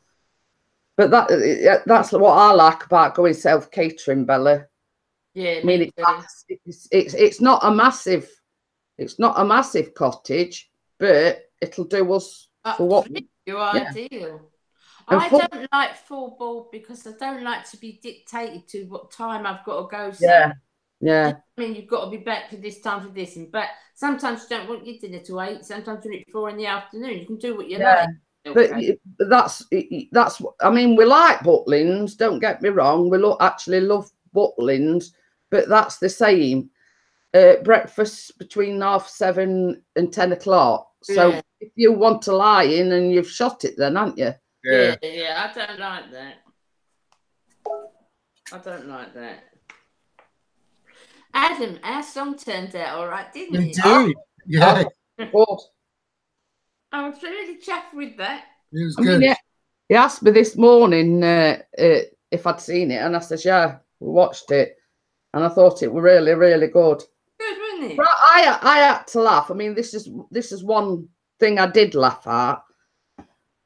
But that's what I like about going self catering, Bella. Yeah, I mean, it's not a massive cottage, but it'll do us for what you're ideal. I don't like full board because I don't like to be dictated to what time I've got to go. Yeah. I mean, you've got to be back for this time for this, and back. Sometimes you don't want your dinner to 8. Sometimes you want it 4 in the afternoon. You can do what you like. Okay. But that's. I mean, we like Butlins. Don't get me wrong. We actually love Butlins, but that's the same. Breakfast between 7:30 and 10 o'clock. So if you want to lie in, and you've shot it, then, haven't you? Yeah. I don't like that. Adam, our song turned out all right, didn't it? Indeed. Yeah. Good. I was really chuffed with that. It was good. Mean, he asked me this morning if I'd seen it, and I said, yeah, we watched it, and I thought it was really, really good. Good, wasn't it? But I had to laugh. I mean, this is one thing I did laugh at.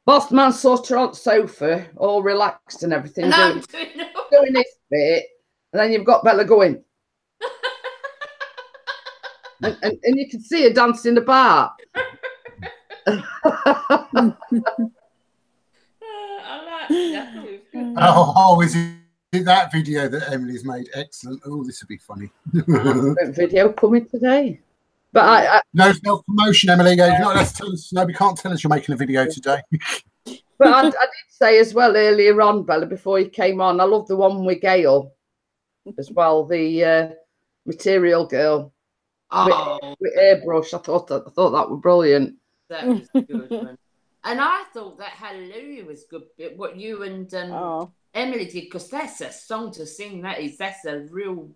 Boss man sort of on sofa, all relaxed and everything, doing this bit, and then you've got Bella going. and you can see her dancing about. I like that. Oh, is it that video that Emily's made? Excellent. Oh, this would be funny. Video coming today. But no self-promotion, Emily. You're not allowed to tell us. Nobody can't tell us you're making a video today. But I did say as well earlier on, Bella, before you came on, I love the one with Gail as well, the Material Girl with airbrush. I thought that was brilliant. That was a good one. And I thought that Hallelujah was good. What you and Emily did, because that's a song to sing. That's a real.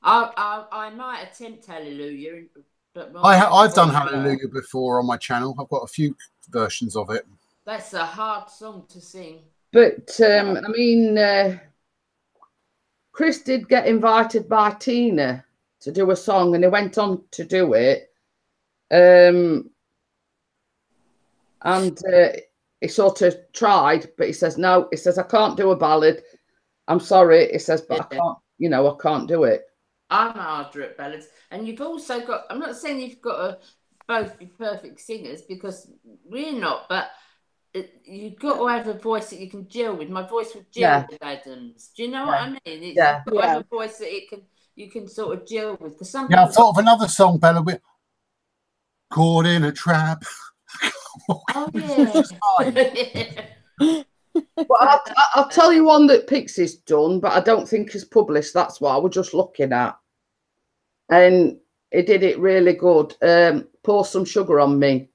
I might attempt Hallelujah. But I've done Hallelujah before on my channel. I've got a few versions of it. That's a hard song to sing. But I mean, Chris did get invited by Tina to do a song, and he went on to do it. And he sort of tried, but he says no. He says, I can't do a ballad. I'm sorry. He says, but I can't. You know, I can't do it. I'm harder at ballads, and you've also got. I'm not saying you've got to both be perfect singers, because we're not. But you've got to have a voice that you can gel with. My voice would gel with Adam's. Do you know what I mean? You've got to have a voice that you can sort of gel with. Because I've thought of another song, Bella, with "Caught in a Trap." Oh yeah. Well, I'll tell you one that Pixie's done, but I don't think it's published. That's what I was just looking at, and he did it really good. Pour Some Sugar on Me.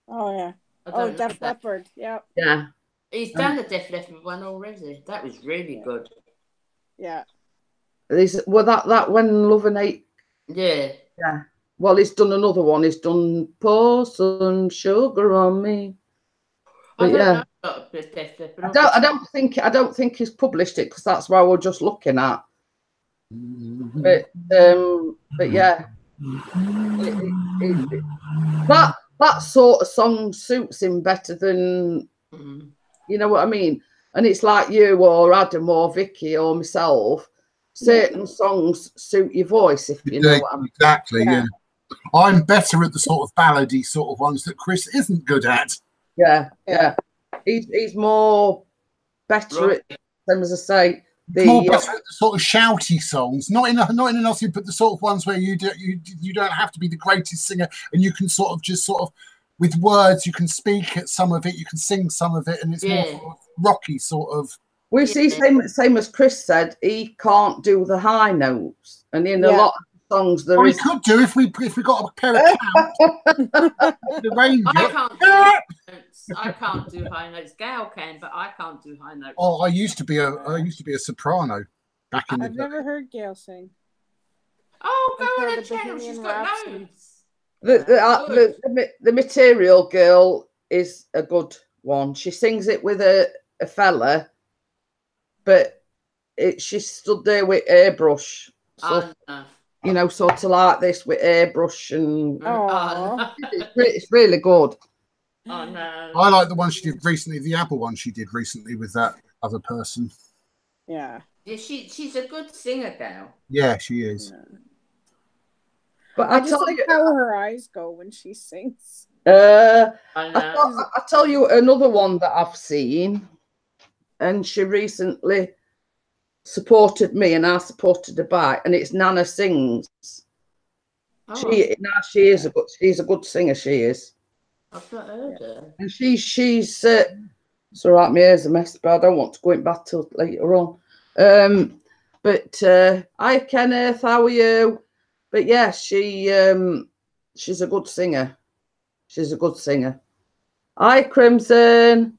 Oh yeah. Def Leppard. Yeah. He's done the Def Leppard one already. That was really good. Yeah. That when Love and Hate. Yeah. Well, he's done another one. He's done Pour Some Sugar on Me. But I don't think he's published it, because that's why we're just looking at. But yeah. That sort of song suits him better than, you know what I mean? And it's like you or Adam or Vicky or myself. Certain songs suit your voice, if you know what I mean. Exactly, yeah. I'm better at the sort of ballady sort of ones that Chris isn't good at. Yeah. He's more better at, as I say, more better at the sort of shouty songs, not in a nasty, but the sort of ones where you don't have to be the greatest singer, and you can sort of with words you can speak at some of it, you can sing some of it, and it's more sort of rocky sort of. We see same as Chris said, he can't do the high notes, and in a lot of songs there is. We could do if we got a pair of clouds. The range. I can't do high notes. Gail can, but I can't do high notes. Oh, I used to be a soprano back in the day. I've never heard Gail sing. Oh, go on the channel. She's got loads. The Material Girl is a good one. She sings it with a fella, but she stood there with airbrush. So, you know, sort of like this with airbrush, and it's really good. Oh no! I like the one she did recently, the Apple one she did recently with that other person. Yeah. Yeah, she's a good singer, Gail. Yeah, she is. Yeah. But I just like how her eyes go when she sings. I tell you another one that I've seen, and she recently supported me, and I supported her back, and it's Nana Sings. Oh. She's a good singer. She is. I've not heard her. And she's it's all right, my hair's a mess, but I don't want to go in back till later on. But hi Kenneth, how are you? But yeah, she's a good singer. She's a good singer. Hi Crimson.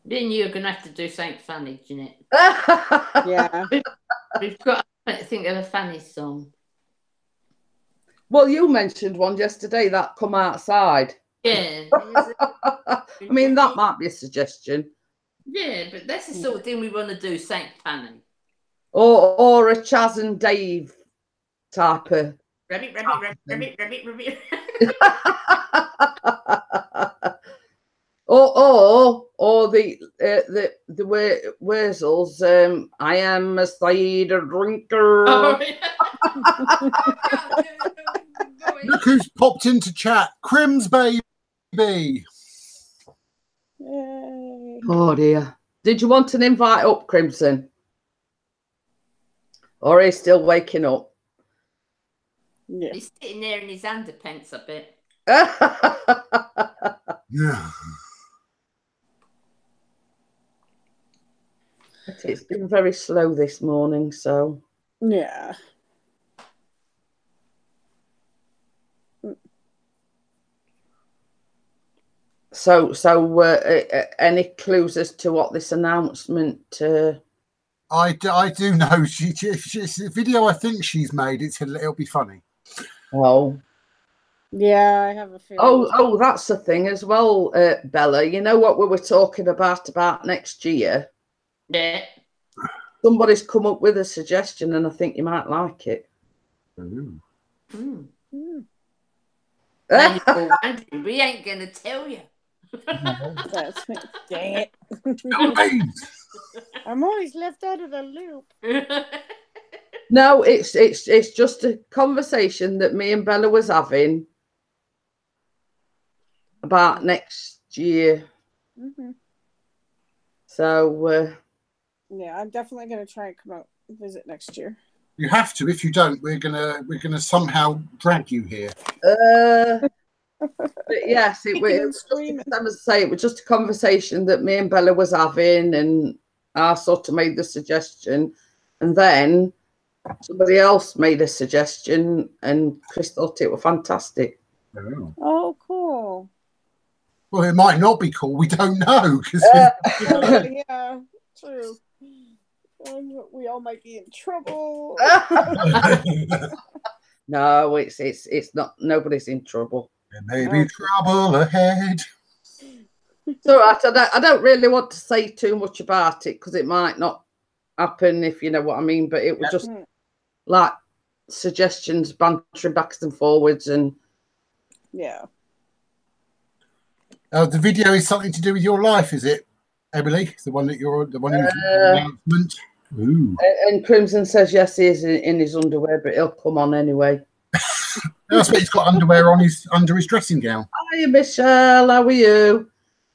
Then you're going to have to do Saint Fanny, Jeanette. Yeah. We've got to think of a Fanny song. Well, you mentioned one yesterday, that Come Outside. Yeah. I mean, that might be a suggestion. Yeah, but that's the sort of thing we want to do, Saint Fanny. Or a Chaz and Dave type of... Rabbit. Or the Wurzels. I am a cider drinker. Oh, yeah. Look who's popped into chat, Crims baby. Yay. Oh dear! Did you want an invite up, Crimson? Or he's still waking up? Yeah. He's sitting there in his underpants a bit. Yeah. It's been very slow this morning, so yeah. So, any clues as to what this announcement? I do know. She's a video I think she's made. It'll be funny. Oh. Yeah, I have a feeling. Oh, that's the thing as well, Bella. You know what we were talking about next year? Yeah. Somebody's come up with a suggestion, and I think you might like it. Ooh. We ain't gonna tell you. Dang it. I'm always left out of the loop. No, it's just a conversation that me and Bella was having about next year. Mm-hmm. So yeah, I'm definitely gonna try and come out and visit next year. You have to. If you don't, we're gonna somehow drag you here. But yes, it was just a conversation that me and Bella was having, and I sort of made the suggestion, and then somebody else made a suggestion, and Chris thought it was fantastic. Oh, cool. Well, it might not be cool. We don't know. Yeah, true. We all might be in trouble. No, it's not. Nobody's in trouble. There may be trouble ahead. So I don't really want to say too much about it because it might not happen, if you know what I mean. But it was just like suggestions, bantering backwards and forwards, and yeah. The video is something to do with your life, is it, Emily? The one that you're the one who's announcement. Ooh. And Crimson says yes, he is in his underwear, but he'll come on anyway. That's what he's got underwear on under his dressing gown. Hi, Michelle. How are you?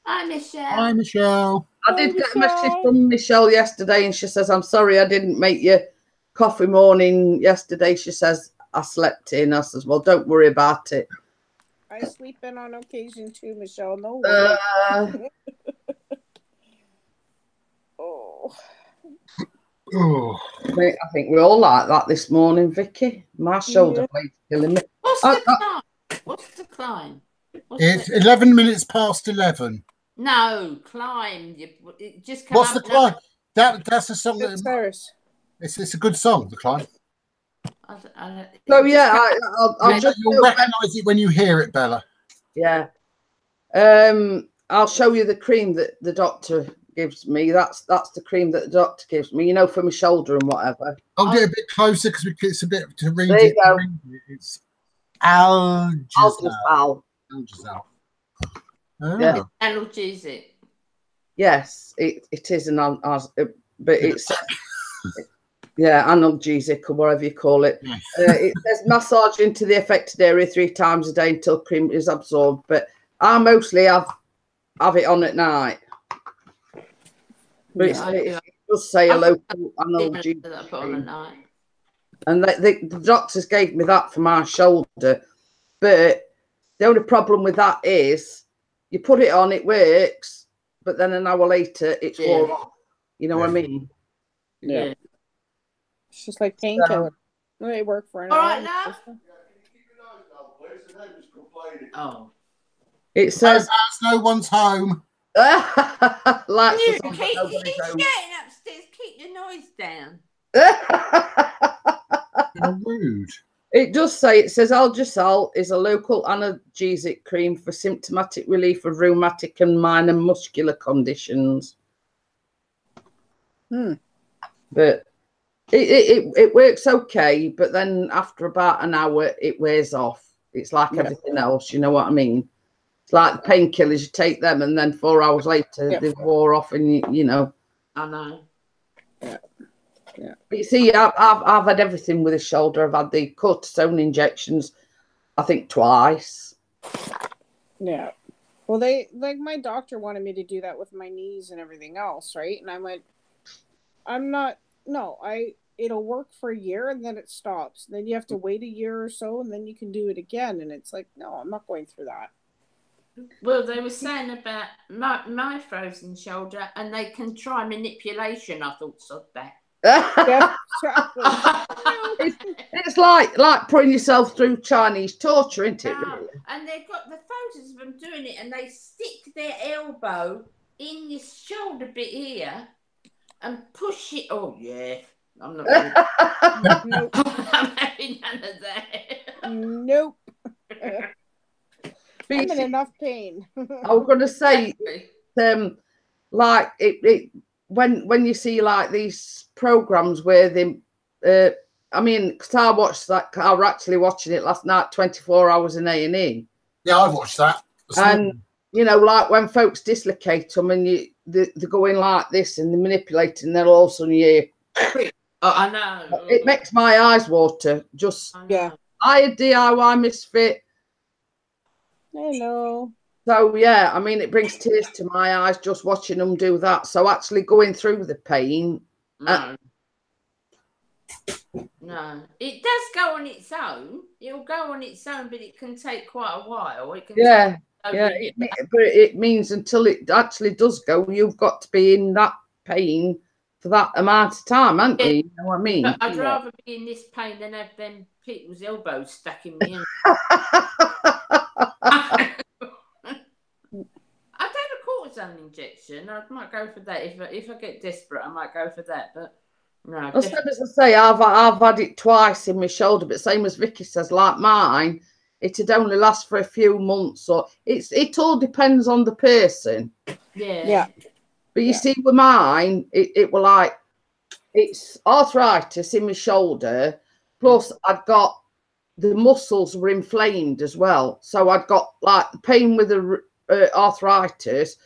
Hi, Michelle. Hi, Michelle. I did get a message from Michelle yesterday, and she says, "I'm sorry I didn't make you coffee morning yesterday." She says, "I slept in." I says, "Well, don't worry about it." I sleep in on occasion too, Michelle. No worries. Oh. I think we're all like that this morning, Vicky. My shoulder blade's killing me. What's the climb? What's the climb? It's 11 minutes past 11. No, climb. It just What's the climb? That's a song. It's a good song, The Climb. So yeah, I'll just you'll recognise it when you hear it, Bella. Yeah. I'll show you the cream that the doctor gives me. That's the cream that the doctor gives me, you know, for my shoulder and whatever. I'll get a bit closer because it's a bit to read there it. You go. It's Algezal. Algezal. Oh. Yeah. Analgesic. Yes, it is but it's analgesic or whatever you call it. It says massage into the affected area 3 times a day until cream is absorbed. But I mostly have it on at night. But it does say a local analgesic. And the doctors gave me that for my shoulder. But the only problem with that is you put it on, it works, but then an hour later it's wore off. You know what I mean? Yeah. It's just like painkiller. They work for an hour. All right, now. Oh. It says no one's home. Like he's getting upstairs. Keep the noise down. How rude. It does say, it says Algezal is a local analgesic cream for symptomatic relief of rheumatic and minor muscular conditions. But it works okay, but then after about an hour it wears off. It's like everything else, you know what I mean? It's like painkillers, you take them and then 4 hours later they've wore off, and you know. I know. Yeah. But you see, I've had everything with the shoulder. I've had the cortisone injections, I think twice. Yeah. Well, my doctor wanted me to do that with my knees and everything else, right? And I went, it'll work for a year and then it stops. Then you have to wait a year or so and then you can do it again. And it's like, no, I'm not going through that. Well, they were saying about my frozen shoulder, and they can try manipulation. I thought so that. Yeah, it's like putting yourself through Chinese torture, isn't it? Really? And they've got the photos of them doing it, and they stick their elbow in your shoulder bit here and push it. Oh yeah, I'm not. Nope. I'm having none of that. Nope. I'm in enough pain. I was going to say, like it when you see like these programs where they, I mean, because I watched that, I was actually watching it last night, 24 hours in A&E. Yeah, I watched that. And you know, like when folks dislocate them and they're going like this and they're manipulating, then all of a sudden you. Oh, I know. It makes my eyes water. Just I a DIY misfit. Hello. So yeah, I mean, it brings tears to my eyes just watching them do that. So actually going through the pain. No, it does go on its own. It'll go on its own, but it can take quite a while. It can but it means until it actually does go, you've got to be in that pain for that amount of time, haven't you? You know what I mean? But I'd rather be in this pain than have them people's elbows stuck in me. I've had a cortisone injection. I might go for that if I get desperate. I might go for that, but no. As I say, I've had it twice in my shoulder, but same as Vicky says, like mine, it'd only last for a few months, or it all depends on the person. Yeah. But you Yeah. see, with mine, it were like, it's arthritis in my shoulder, plus I'd got the muscles were inflamed as well. So I'd got like pain with the arthritis,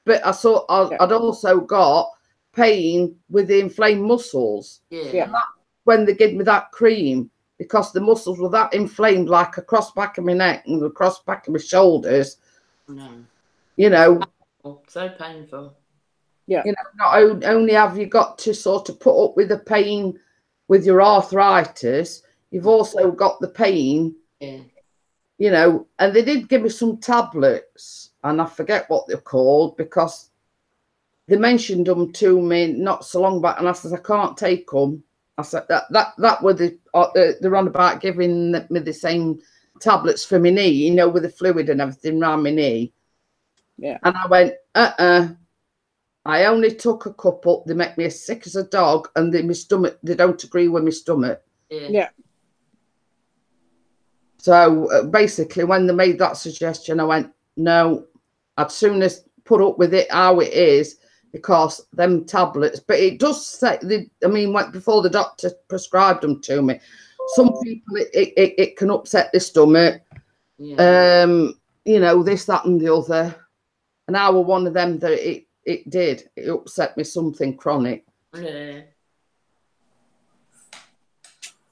but I'd also got pain with the inflamed muscles. Yeah. When they gave me that cream, because the muscles were that inflamed, like across the back of my neck and across the back of my shoulders. No. You know, So painful. Yeah. You know, not only have you got to sort of put up with the pain with your arthritis, you've also got the pain. Yeah. You know, and they did give me some tablets, and I forget what they're called because they mentioned them to me not so long back, and I said I can't take them. I said that were they're on about giving me the same tablets for my knee, you know, with the fluid and everything around my knee. Yeah. And I went, I only took a couple. They make me as sick as a dog, and my stomach, they don't agree with my stomach. Yeah. So basically, when they made that suggestion, I went, no, I'd soon as put up with it how it is, because them tablets, but it does say, before the doctor prescribed them to me, some people, it can upset the stomach, Yeah. You know, this, that, and the other. And I was one of them that it did. It upset me something chronic. Yeah.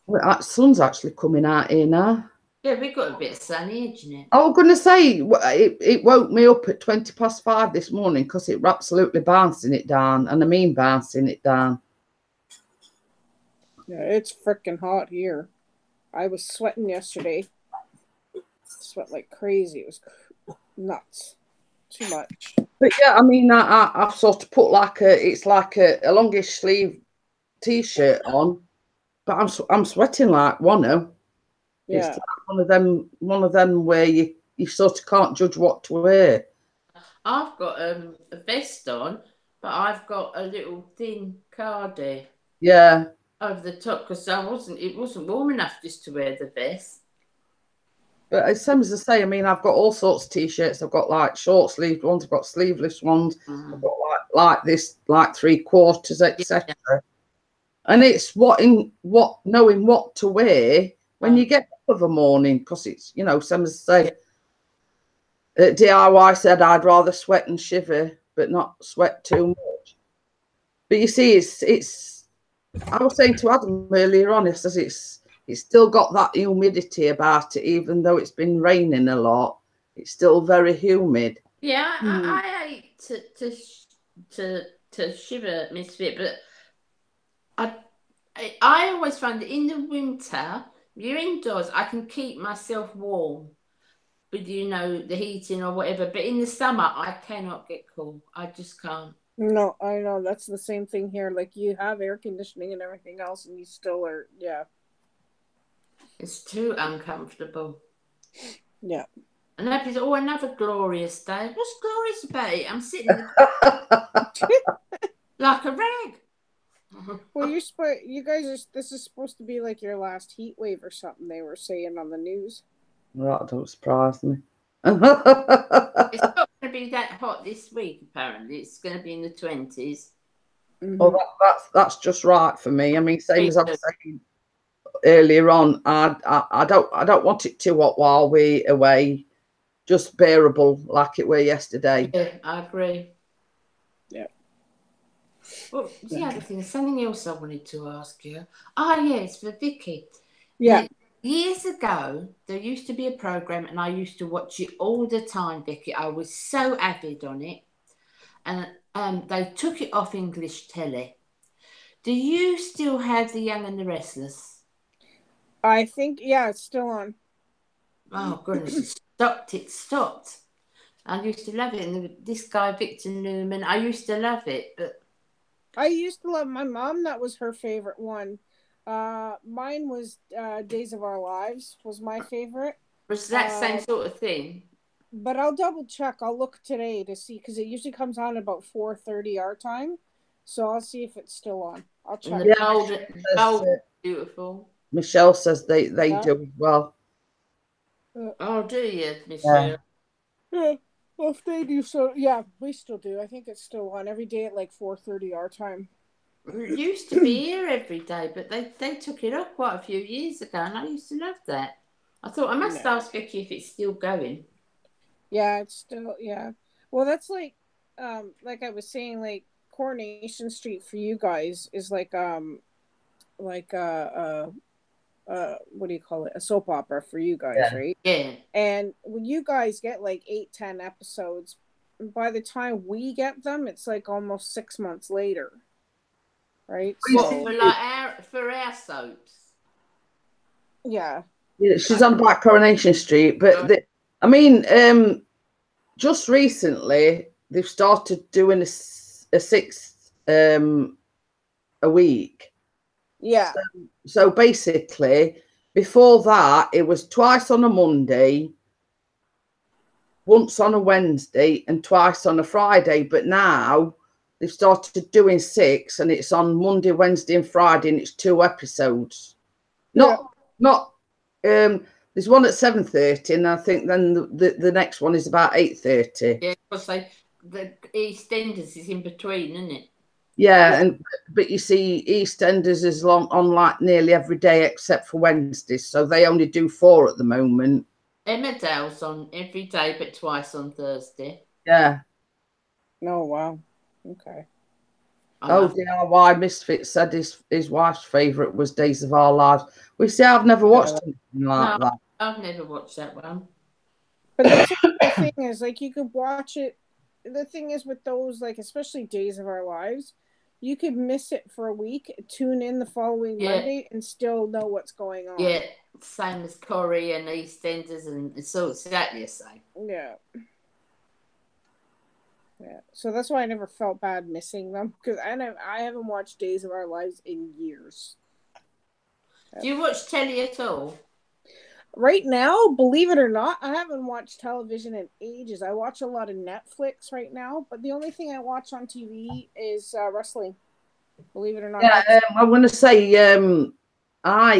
Well, that sun's actually coming out here now. Yeah, we got a bit of sun here, isn't it? I was going to say, it woke me up at 5:20 this morning because it were absolutely bouncing it down. And I mean bouncing it down. Yeah, it's freaking hot here. I was sweating yesterday. Sweat like crazy. It was nuts. Too much. But yeah, I mean, I've sort of put it's like a longish sleeve t-shirt on, but I'm sweating like one. Yeah. It's like one of them where you sort of can't judge what to wear. I've got a vest on, but I've got a little thin cardi. Yeah. Over the top, because it wasn't warm enough just to wear the vest. But it's same as I say, I mean, I've got all sorts of t-shirts. I've got like short sleeved ones, I've got sleeveless ones, I've got like this, like 3/4, etc. Yeah. And it's knowing what to wear when you get up of a morning, because it's, you know, same as I say, DIY said I'd rather sweat and shiver, but not sweat too much. But you see, it's I was saying to Adam earlier on, I says it's still got that humidity about it, even though it's been raining a lot. It's still very humid. Yeah, I hate to shiver, Miss Fit, but I always find that in the winter, you're indoors, I can keep myself warm with, you know, the heating or whatever. But in the summer, I cannot get cool. I just can't. No, I know. That's the same thing here. Like, you have air conditioning and everything else, and you still are, yeah. It's too uncomfortable. Yeah. And everybody's, another glorious day. What's glorious about it? I'm sitting like a rag. Well, you guys this is supposed to be like your last heat wave or something, they were saying on the news. Well, that don't surprise me. It's not going to be that hot this week, apparently. It's going to be in the 20s. Mm-hmm. Well, that's just right for me. I mean, same as I was saying earlier on, I don't want it too hot while we're away. Just bearable like it were yesterday. Yeah, I agree. Yeah. Well, the other thing, something else I wanted to ask you. Yes, for Vicky. Yeah. Now, years ago, there used to be a program, and I used to watch it all the time, Vicky. I was so avid on it, and they took it off English telly. Do you still have The Young and the Restless? I think, it's still on. Oh, goodness, it stopped. I used to love it. And this guy, Victor Newman, I used to love it. But I used to love my mom. That was her favorite one. Mine was Days of Our Lives was my favorite. Was that same sort of thing? But I'll double check. I'll look today to see, because it usually comes on about 4:30 our time. So I'll see if it's still on. I'll check. Yeah, beautiful. Michelle says they do as well. Oh, do you, Michelle? Yeah. Well, if they do so, yeah, we still do. I think it's still on every day at like 4:30 our time. It used to be here every day, but they took it off quite a few years ago, and I used to love that. I thought I must No. ask Vicky if it's still going. Yeah, it's still Well, that's like I was saying, like Coronation Street for you guys is like what do you call it? A soap opera for you guys, Yeah. right? Yeah. And when you guys get like 8-10 episodes, by the time we get them, it's like almost 6 months later. Right? What, So for our soaps? yeah. Yeah, she's on about Coronation Street, but I mean, just recently they've started doing a sixth a week. Yeah. So basically, before that, it was twice on a Monday, once on a Wednesday, and twice on a Friday. But now they've started doing 6, and it's on Monday, Wednesday, and Friday, and it's 2 episodes. Not there's one at 7:30, and I think then the next one is about 8:30. Yeah, because the EastEnders is in between, isn't it? Yeah, but you see, EastEnders is on like nearly every day except for Wednesdays, so they only do 4 at the moment. Emmerdale's on every day, but twice on Thursday. Yeah. Oh wow. Okay. DIY Misfit said his wife's favourite was Days of Our Lives. We see, I've never watched anything like that. I've never watched that one. But the thing is, like, you could watch it. The thing is with those, like, especially Days of Our Lives, you could miss it for a week, tune in the following Monday, and still know what's going on. Yeah, same as Corrie and EastEnders, and it's all exactly the same. Yeah. Yeah. So that's why I never felt bad missing them, because I haven't watched Days of Our Lives in years. Do you watch telly at all? Right now, believe it or not, I haven't watched television in ages. I watch a lot of Netflix right now, but the only thing I watch on TV is wrestling. Believe it or not. Yeah, I want to say I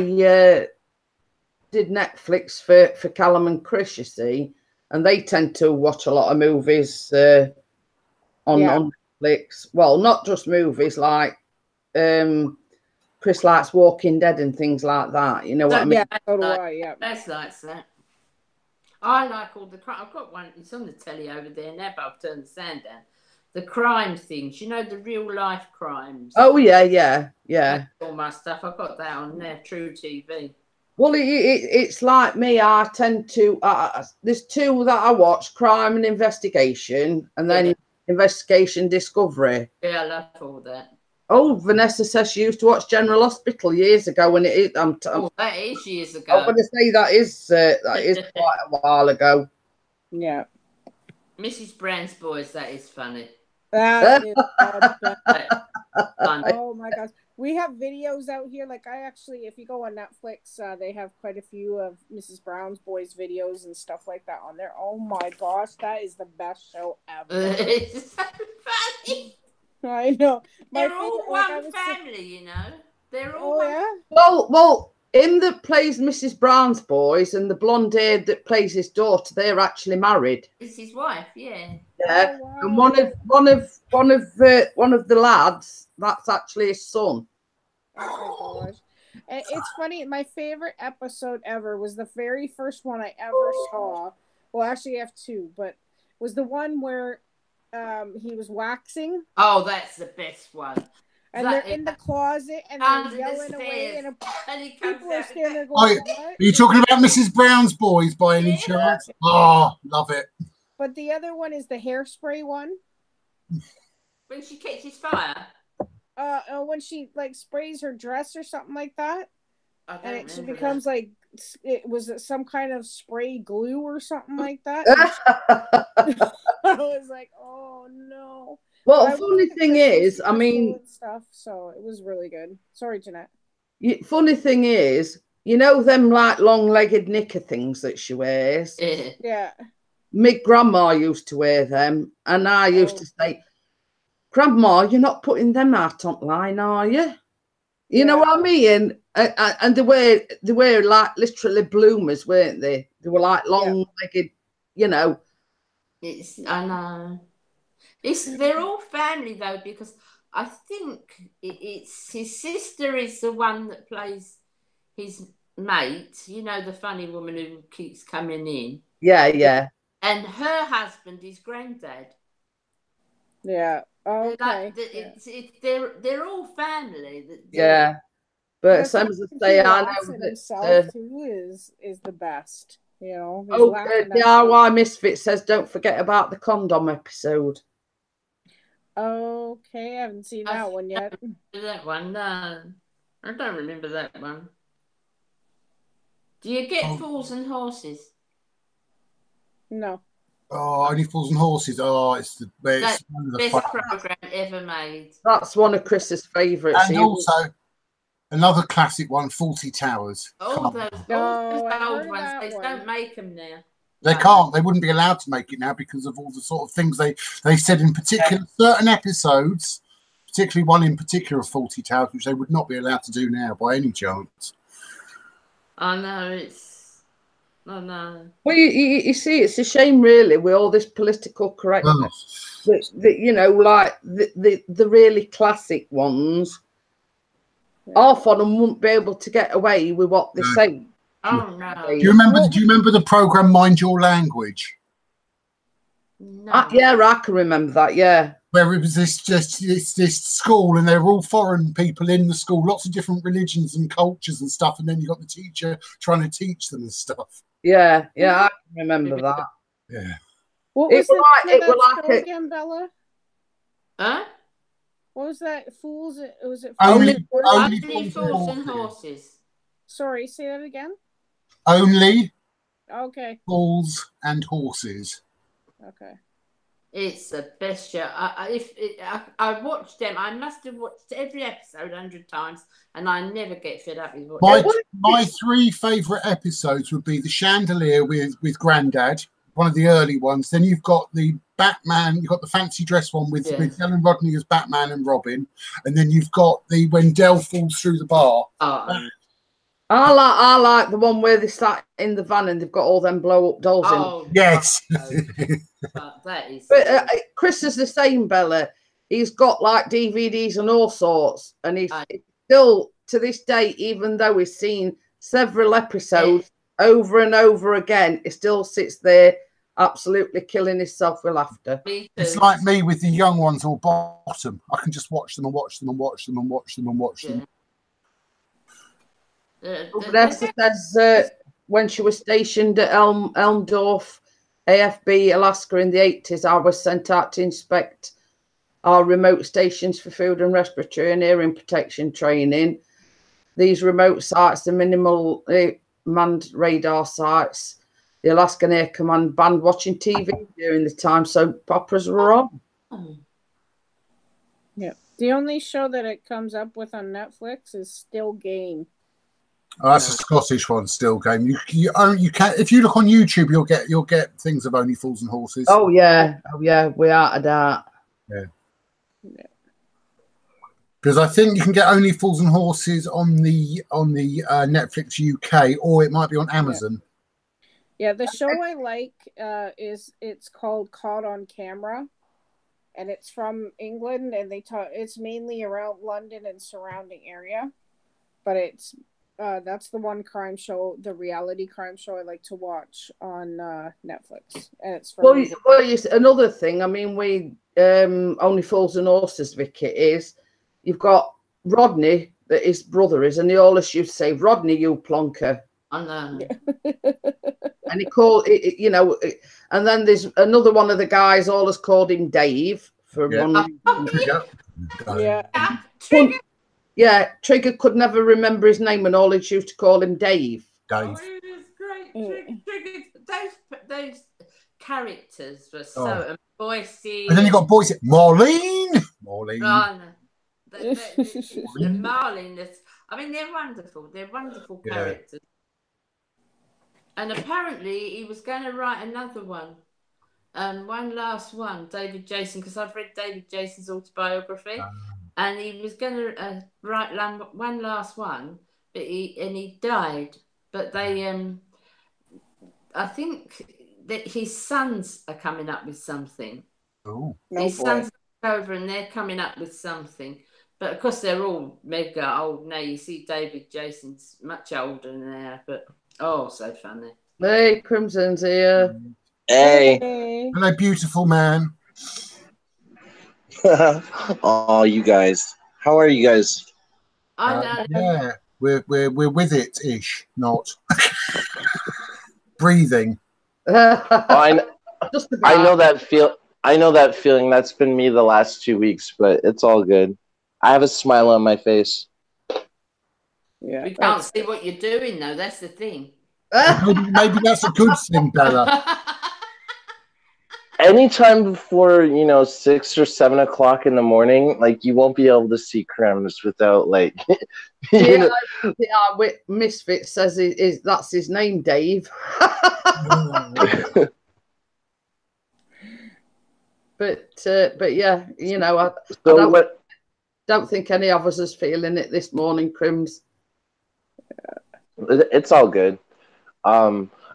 did Netflix for Callum and Chris, you see, and they tend to watch a lot of movies on Netflix. Well, not just movies, like Chris likes Walking Dead and things like that. You know what I mean? Yeah, so do I. Yeah, that's like that. I like all the crime. I've got one. It's on the telly over there now, but I've turned the sound down. The crime things, you know, the real life crimes. Oh yeah. That's all my stuff. I've got that on there, True TV. Well, it's like me. I tend to. There's 2 that I watch: crime and investigation, and then investigation discovery. Yeah, I love all that. Oh, Vanessa says she used to watch General Hospital years ago, and that is years ago. I'm going to say that is quite a while ago. Yeah. Mrs. Brown's Boys, that is funny. That is funny. Oh my gosh. We have videos out here. Like, I actually, if you go on Netflix, they have quite a few of Mrs. Brown's Boys videos and stuff like that on there. Oh my gosh, that is the best show ever. It's so funny. I know. They're all one family, you know. They're all Well, him that plays Mrs. Brown's Boys and the blonde-haired that plays his daughter, they're actually married. It's his wife, yeah. Yeah, oh, wow. And one of the lads, that's actually his son. Oh my gosh. And it's funny, my favorite episode ever was the very first one I ever saw. Well, actually I have 2, but was the one where he was waxing. Oh, that's the best one. And they're in the closet and they're yelling away, and people are standing there going, what? Are you talking about Mrs. Brown's Boys by any chance? Oh, love it. But the other one is the hairspray one. When she catches fire? When she like sprays her dress or something like that. And she becomes that. like, it was some kind of spray glue or something like that. I was like, oh no. Well, the funny thing is, I mean, stuff. So it was really good. Sorry, Jeanette. Funny thing is, you know them like long-legged knicker things that she wears. Yeah. My grandma used to wear them, and I used to say, "Grandma, you're not putting them out online, are you?" You know what I mean? And they were like literally bloomers, weren't they? They were like long-legged, you know. I know. They're all family though, because I think it's his sister is the one that plays his mate. You know, the funny woman who keeps coming in. Yeah, yeah. And her husband is granddad. Yeah. Okay. They're all family. Yeah. But same as I say, I know that himself too is the best. You know. DIY Misfit says don't forget about the condom episode. Okay, I haven't seen that one yet. That one, no. I don't remember that one. Do you get Fools and Horses? No. Oh, Only Fools and Horses. Oh, it's one of the best program ever made. That's one of Chris's favourites. And also another classic one, Fawlty Towers. All those old ones. They don't make them now. They can't. They wouldn't be allowed to make it now because of all the sort of things they said in particular certain episodes, particularly one in particular of Fawlty Towers, which they would not be allowed to do now by any chance. I know no. Well, you see, it's a shame, really, with all this political correctness. That you know, like the really classic ones, half of them wouldn't be able to get away with what they say. Oh no! Do you remember the program Mind Your Language? No. Yeah, I can remember that. Yeah, where it was this school, and they're all foreign people in the school, lots of different religions and cultures and stuff, and then you got the teacher trying to teach them and stuff. Yeah, I can remember that. Yeah. What was it again, Bella? Huh? What was that? Fools? Was it Only Fools and Horses? Sorry, say that again. Only. Okay. Fools and Horses. Okay. It's the best show. I watched them. I must have watched every episode 100 times, and I never get fed up with watching. My three favourite episodes would be the Chandelier with Grandad, one of the early ones. Then you've got the Batman. You've got the fancy dress one with Del and Rodney as Batman and Robin, and then you've got the when Del falls through the bar. I like the one where they sat in the van and they've got all them blow up dolls in. Yes. That is. But Chris is the same, Bella. He's got like DVDs and all sorts, and he's still to this day, even though he's seen several episodes over and over again, he still sits there absolutely killing himself with laughter. It's like me with the young ones or bottom. I can just watch them and watch them and watch them and watch them and watch them. Vanessa says when she was stationed at Elmdorf, AFB, Alaska in the 80s, I was sent out to inspect our remote stations for food and respiratory and hearing protection training. These remote sites, the minimal manned radar sites, the Alaskan Air Command banned watching TV during the time soap operas were on. Yeah. The only show that it comes up with on Netflix is Still Game. Oh, that's a Scottish one, Still Game. You can if you look on YouTube, you'll get things of Only Fools and Horses. Oh yeah, without a doubt. Yeah. Because I think you can get Only Fools and Horses on the Netflix UK, or it might be on Amazon. Yeah, the show I like it's called Caught on Camera, and it's from England, and it's mainly around London and surrounding area, but it's. That's the one crime show, the reality crime show I like to watch on Netflix, and it's from another thing. I mean, we Only Fools and Horses, Vicky, is you've got Rodney that his brother is, and they always used to say, "Rodney, you plonker." I know. And he called it, you know, and then there's another one of the guys always called him Dave for one. Trigger. Yeah, Trigger could never remember his name, and all he used to call him Dave. Oh, it was great. Trigger, those characters were so voicey. And then you got Boyce, Marlene. Oh, no. The Marlene. I mean, they're wonderful. They're wonderful characters. And apparently, he was going to write another one. One last one, David Jason, because I've read David Jason's autobiography. And he was going to write one last one, but he died. But they, I think that his sons are coming up with something. Oh, No His boy. sons are over and they're coming up with something. But of course, they're all mega old now. You see, David Jason's much older now, but oh, so funny. Hey, Crimson's here. Hey. Hey. hello, beautiful man. Oh, you guys. How are you guys? I know. Yeah, we're with it ish, not breathing. Oh, Just I about. know that feel. I know that feeling. That's been me the last 2 weeks, but it's all good. I have a smile on my face. Yeah. We can't see what you're doing, though. That's the thing. Maybe that's a good thing, Bella. Anytime before 6 or 7 o'clock in the morning, like you won't be able to see Krems without like. Yeah, Misfit says that's his name, Dave. But yeah, I don't think any of us is feeling it this morning, Crims. It's all good.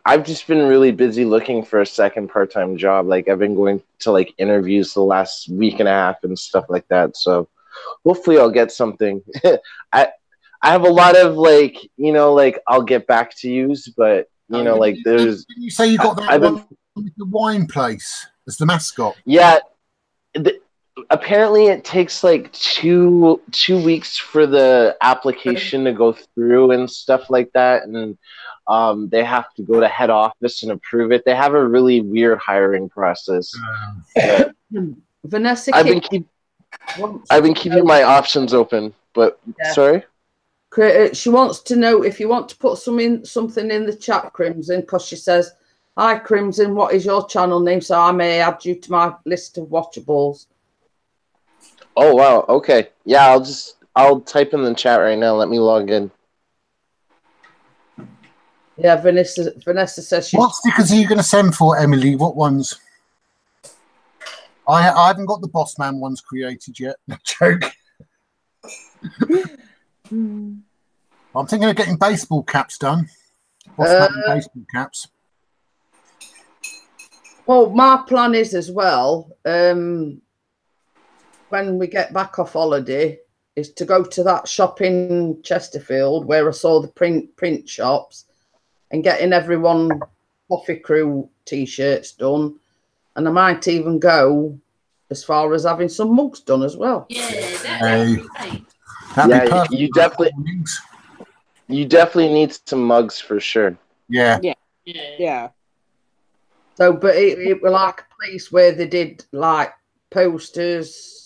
I've just been really busy looking for a second part-time job. Like I've been going to like interviews the last week and a half and stuff like that. So hopefully I'll get something. I have a lot of like I'll get back to yous, but there's. Didn't you say you got that one with the wine place as the mascot? Yeah. Apparently it takes like two weeks for the application to go through and stuff like that, and they have to go to head office and approve it. They have a really weird hiring process. Vanessa, I've been keeping my options open, but sorry. She wants to know if you want to put something in the chat, Crimson, because she says, "Hi, Crimson, what is your channel name? So I may add you to my list of watchables." Oh wow, okay. Yeah, I'll type in the chat right now. Let me log in. Yeah, Vanessa says she's... What stickers are you going to send for, Emily? What ones? I haven't got the Boss Man ones created yet. No joke. I'm thinking of getting baseball caps done. Boss Man baseball caps. Well, my plan is as well, when we get back off holiday, is to go to that shop in Chesterfield where I saw the print shops and getting everyone Coffee Crew t-shirts done. And I might even go as far as having some mugs done as well. Yeah, that'd be great. That'd be perfect. You definitely need some mugs for sure. Yeah. Yeah. So, but it was like a place where they did like posters,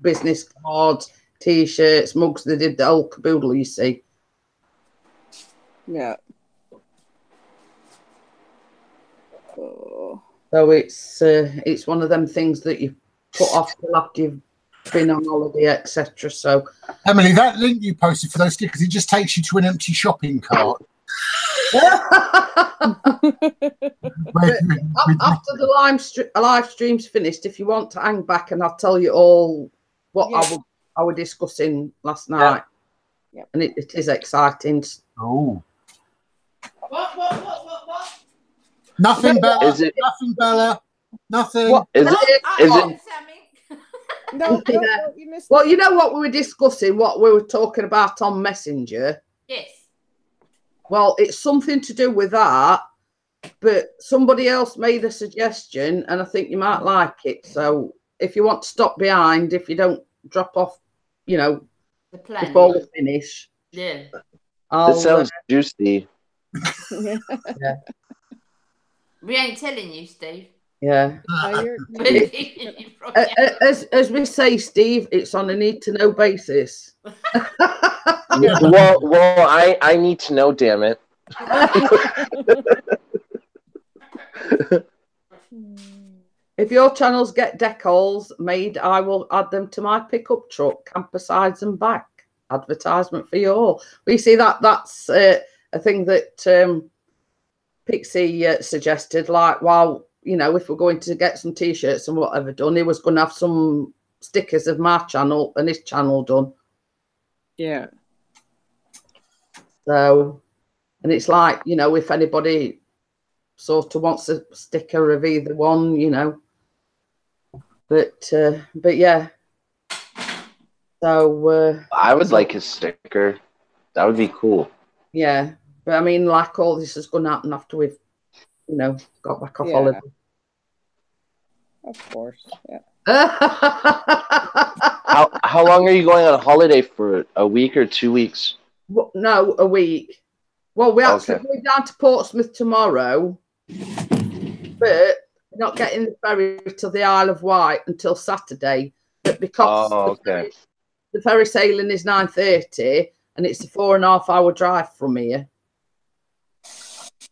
business cards, t-shirts, mugs. They did the whole caboodle, you see. Yeah. Oh. So it's one of them things that you put off till after you've been on holiday, etc. So, Emily, that link you posted for those stickers, it just takes you to an empty shopping cart. after the live stream's finished, if you want to hang back and I'll tell you all what I were discussing last night. Yeah. And it is exciting. Oh. What? Nothing, Bella. Nothing, Bella. Nothing. What? Is it? No, you missed Well, you know what we were discussing, what we were talking about on Messenger? Yes. Well, it's something to do with that, but somebody else made a suggestion and I think you might like it. So if you want to stop behind, if you don't drop off, the plan before we finish. Yeah. It sounds juicy. Yeah. We ain't telling you, Steve. Yeah. As we say, Steve, it's on a need-to-know basis. well, I need to know, damn it. If your channels get decals made, I will add them to my pickup truck, camper sides and back. Advertisement for you all. We see that's a thing that Pixie suggested, like, well, if we're going to get some t-shirts and whatever done, he was going to have some stickers of my channel and his channel done. Yeah. So, and it's like, if anybody sort of wants a sticker of either one, you know. But yeah. So I would like his sticker. That would be cool. Yeah, but I mean, like, all this is going to happen after we've, you know, got back off holiday. Of course, yeah. How long are you going on holiday for? A week or 2 weeks? No, a week. Well, we actually going down to Portsmouth tomorrow, but we're not getting the ferry to the Isle of Wight until Saturday. But because the ferry sailing is 9:30 and it's a 4.5 hour drive from here.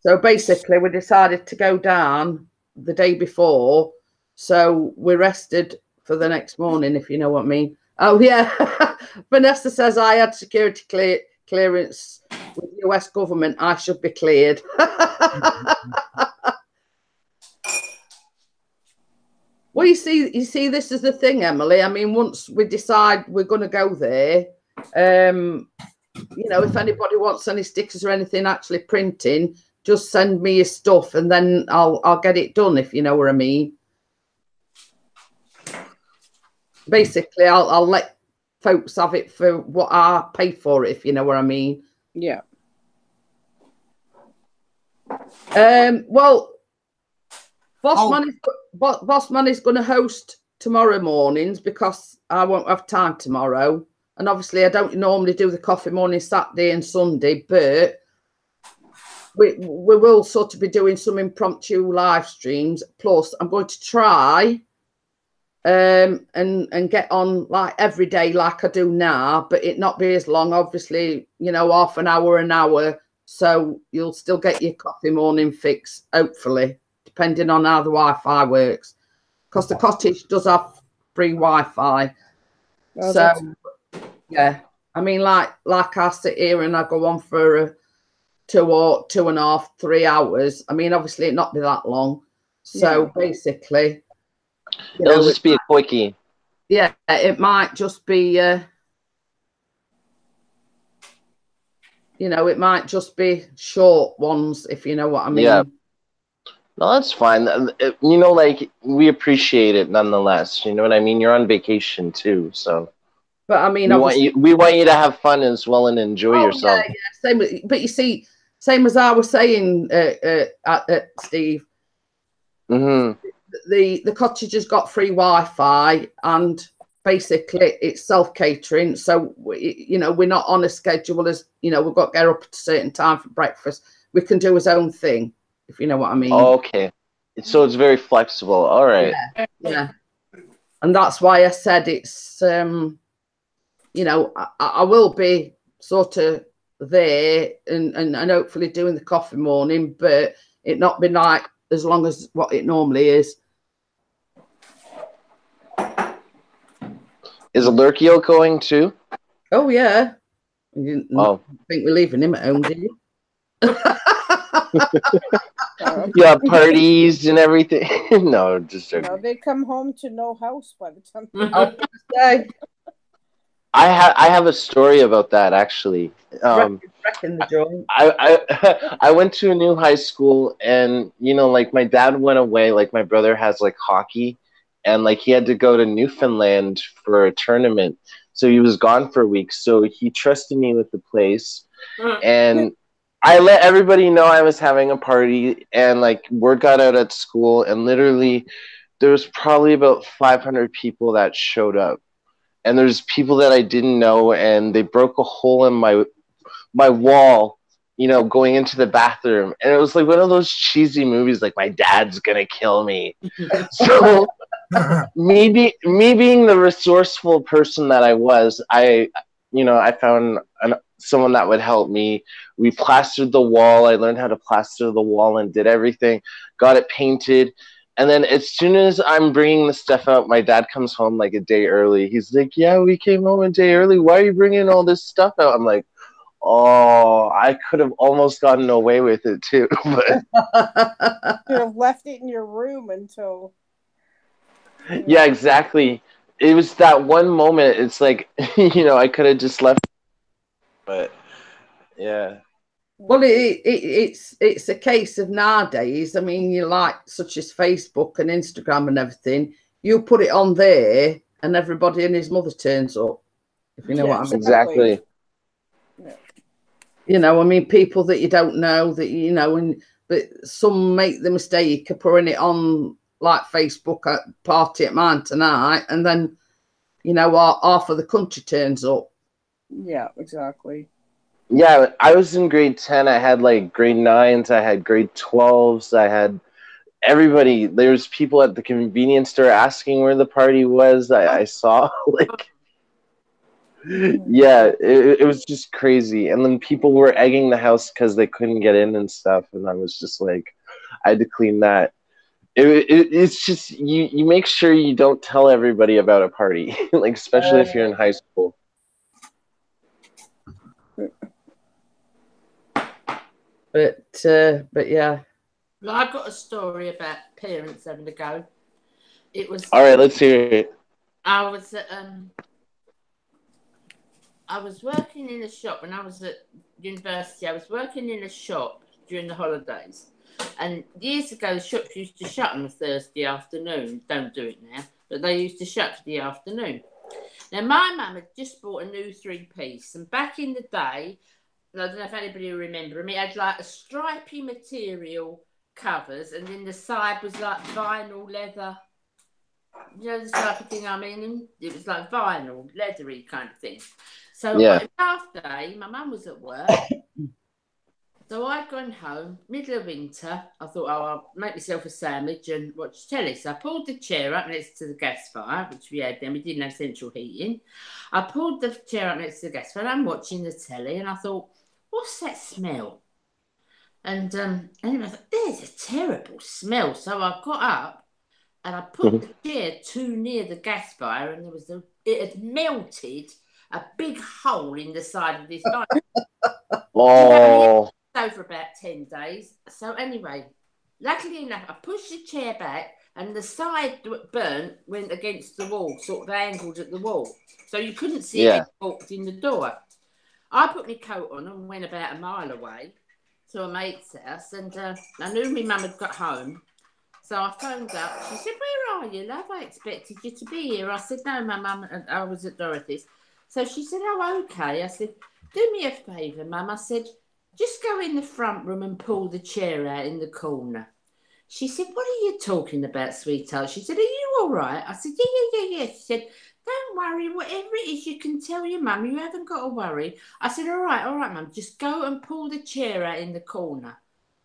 So basically, we decided to go down the day before. So we rested for the next morning, if you know what I mean. Oh, yeah. Vanessa says I had security clearance with the US government. I should be cleared. Well, you see, this is the thing, Emily. I mean, once we decide we're going to go there, you know, if anybody wants any stickers or anything actually printing, just send me your stuff and then I'll get it done, if you know what I mean. Basically, I'll let folks have it for what I pay for it, if you know what I mean. Yeah. Well, Bossman is going to host tomorrow mornings because I won't have time tomorrow. And obviously, I don't normally do the coffee morning Saturday and Sunday, but we will sort of be doing some impromptu live streams. Plus, I'm going to try and get on like every day like I do now, but it not be as long. Obviously, you know, half an hour. So you'll still get your coffee morning fix, hopefully, depending on how the Wi-Fi works. Because the cottage does have free Wi-Fi. Oh, so, yeah. I mean, like I sit here and I go on for 2 or 2.5, 3 hours. I mean, obviously, it not be that long. So basically, it'll just be a quickie. Yeah, it might just be, you know, it might just be short ones, if you know what I mean. Yeah. No, that's fine. You know, like, we appreciate it nonetheless. You know what I mean? You're on vacation too, so. But I mean, we want you to have fun as well and enjoy yourself. Yeah. But you see, same as I was saying, Steve. Mm-hmm. The cottage has got free Wi-Fi and basically it's self-catering. So, you know, we're not on a schedule as, you know, we've got to get up at a certain time for breakfast. We can do his own thing, if you know what I mean. Okay. So it's very flexible. All right. Yeah. And that's why I said it's, you know, I will be sort of there and hopefully doing the coffee morning, but it not be like as long as what it normally is. Is Lurkio going too? Oh, yeah. Oh. I think we're leaving him at home, did you? Yeah, parties and everything. No, just joking. No, they come home to no house by the time. I have a story about that, actually. Wrecking the joint. I went to a new high school, and, you know, like, my dad went away. Like, my brother has, like, hockey, and, like, he had to go to Newfoundland for a tournament. So he was gone for a week. So he trusted me with the place. And I let everybody know I was having a party. And, like, word got out at school. And literally, there was probably about 500 people that showed up. And there's people that I didn't know. And they broke a hole in my wall, you know, going into the bathroom. And it was like one of those cheesy movies, like, my dad's going to kill me. So... me being the resourceful person that I was, I found someone that would help me. We plastered the wall. I learned how to plaster the wall and did everything, got it painted. And then as soon as I'm bringing the stuff out, my dad comes home like a day early. He's like, yeah, we came home a day early. Why are you bringing all this stuff out? I'm like, oh, I could have almost gotten away with it too. But you have left it in your room until... Yeah, exactly. It was that one moment. It's like, you know, I could have just left. But, yeah. Well, it's a case of nowadays. I mean, you like such as Facebook and Instagram and everything. You put it on there, and everybody and his mother turns up. If you know what I mean. Exactly. You know, I mean, people that you don't know, that you know, but some make the mistake of putting it on like Facebook at party at mine tonight, and then you know, half of the country turns up. Yeah, exactly. Yeah, I was in grade 10. I had like grade 9s. I had grade 12s. I had everybody. There was people at the convenience store asking where the party was. I saw like, yeah, it was just crazy. And then people were egging the house because they couldn't get in and stuff. And I was just like, I had to clean that. It's just you make sure you don't tell everybody about a party, like especially if you're in high school. But yeah. Well, I've got a story about parents having a go. It was all right. Let's hear it. I was working in a shop when I was at university. I was working in a shop during the holidays. And years ago, the shops used to shut on a Thursday afternoon. Don't do it now. But they used to shut for the afternoon. Now, my mum had just bought a new 3-piece. And back in the day, I don't know if anybody will remember them, it had like a stripy material covers. And then the side was like vinyl leather. You know the type of thing I mean? It was like vinyl, leathery kind of thing. So yeah. half day, my mum was at work. So I'd gone home, middle of winter. I thought, oh, I'll make myself a sandwich and watch telly. So I pulled the chair up next to the gas fire, which we had then. We didn't have central heating. I pulled the chair up next to the gas fire. And I'm watching the telly, and I thought, what's that smell? And anyway, I thought, there's a terrible smell. So I got up, and I put the chair too near the gas fire, and it had melted a big hole in the side of this fire. Oh. For about 10 days. So anyway, luckily enough, I pushed the chair back and the side that burnt went against the wall, sort of angled at the wall. So you couldn't see it when you walked in the door. I put my coat on and went about a mile away to a mate's house, and I knew my mum had got home. So I phoned up. She said, where are you, love? I expected you to be here. I said, no, my mum, I was at Dorothy's. So she said, oh, okay. I said, do me a favour, mum. I said, just go in the front room and pull the chair out in the corner. She said, what are you talking about, sweetheart? She said, are you all right? I said, yeah. She said, don't worry, whatever it is, you can tell your mum. You haven't got to worry. I said, all right, mum, just go and pull the chair out in the corner.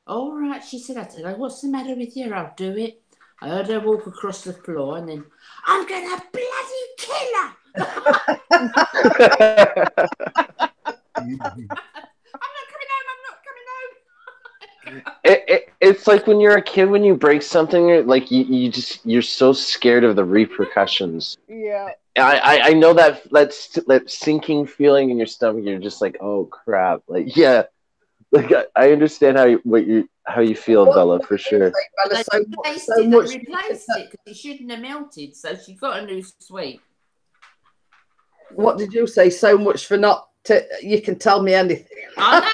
All right, she said. I said, oh, what's the matter with you? I'll do it. I heard her walk across the floor, and then, I'm going to bloody kill her. It's like when you're a kid, when you break something, like you're so scared of the repercussions. Yeah. I know that sinking feeling in your stomach. You're just like, oh crap, like yeah, like I understand how you feel, Bella, for sure. They replaced it because it shouldn't have melted, so she got a new suite. What did you say? So much for not. You can tell me anything. I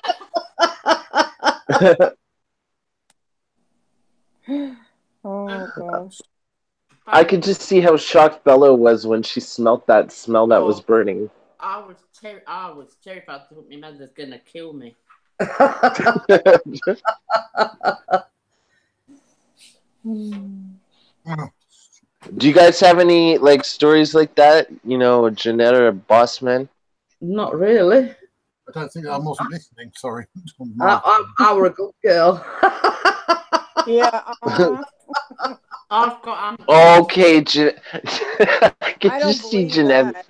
know. Oh gosh. I could just see how shocked Bella was when she smelt that smell that was burning. I was terrified. I thought my mother's gonna kill me. Do you guys have any like stories like that? You know, Jeanette or Bossman? Not really. I don't think I wasn't listening. Sorry. I were a good girl. Yeah. I've got. Okay, I can just see Jeanette.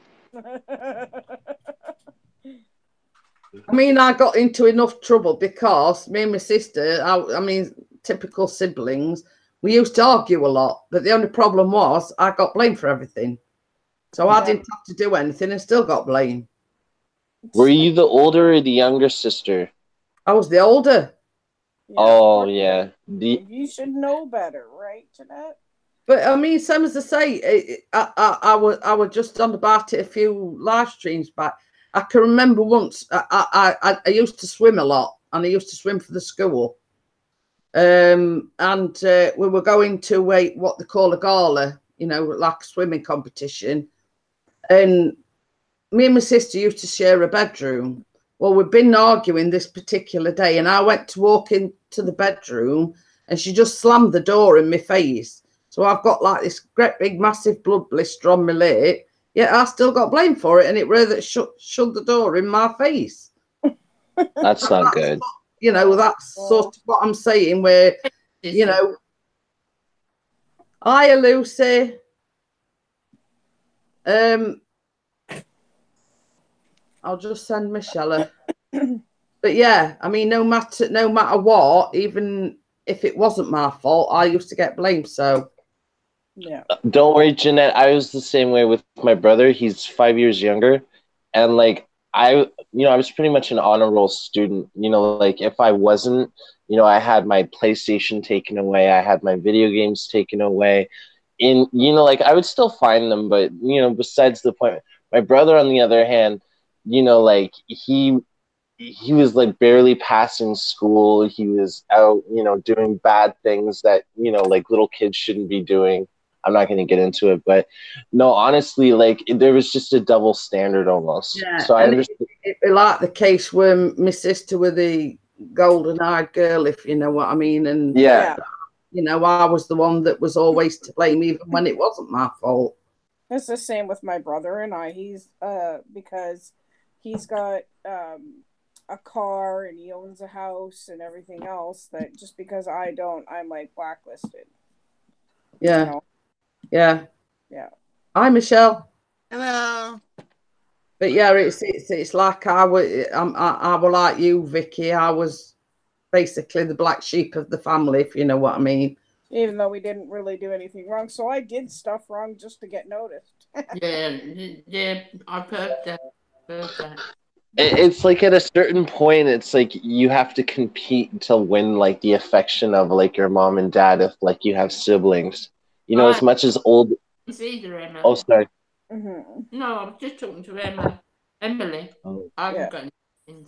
I mean, I got into enough trouble because me and my sister, I mean, typical siblings, we used to argue a lot. But the only problem was I got blamed for everything. So I didn't have to do anything and still got blamed. Were you the older or the younger sister? I was the older. Yeah, oh, yeah. You should know better, right, Jeanette? But I mean, same as I say, I was just on about it a few live streams back. I can remember once I used to swim a lot, and I used to swim for the school. And we were going to what they call a gala, you know, like a swimming competition. And me and my sister used to share a bedroom. Well, we've been arguing this particular day, and I went to walk into the bedroom, and she just slammed the door in my face. So I've got like this great big massive blood blister on my lip. Yet I still got blamed for it, and it really shut the door in my face. That's not good. You know, that's sort of what I'm saying, where, you know, hiya, Lucy. I'll just send Michelle. But yeah, I mean, no matter what, even if it wasn't my fault, I used to get blamed. So yeah. Don't worry, Jeanette. I was the same way with my brother. He's 5 years younger, and like I was pretty much an honor roll student. You know, like if I wasn't, you know, I had my PlayStation taken away, I had my video games taken away. You know, like I would still find them, but you know, besides the point, my brother, on the other hand, you know, like he was like barely passing school. He was out, you know, doing bad things that, you know, like little kids shouldn't be doing. I'm not going to get into it, but no, honestly, like there was just a double standard almost. yeah, So I understand. It like the case where my sister was the golden-eyed girl, if you know what I mean, and Yeah. you know, I was the one that was always to blame, even when it wasn't my fault. It's the same with my brother and I. He's because he's got a car and he owns a house and everything else, that just because I don't, I'm like blacklisted. Yeah. You know? Yeah. Hi, Michelle. Hello. But yeah, it's like I was like you, Vicky. I was basically the black sheep of the family, if you know what I mean. Even though we didn't really do anything wrong, so I did stuff wrong just to get noticed. Yeah, I've heard that. It's like at a certain point, it's like you have to compete to win like the affection of like your mom and dad if like you have siblings. You know, as much as old. It's either Emma. Oh, sorry. Mm-hmm. No, I'm just talking to Emma. Emily. Oh. I haven't got any.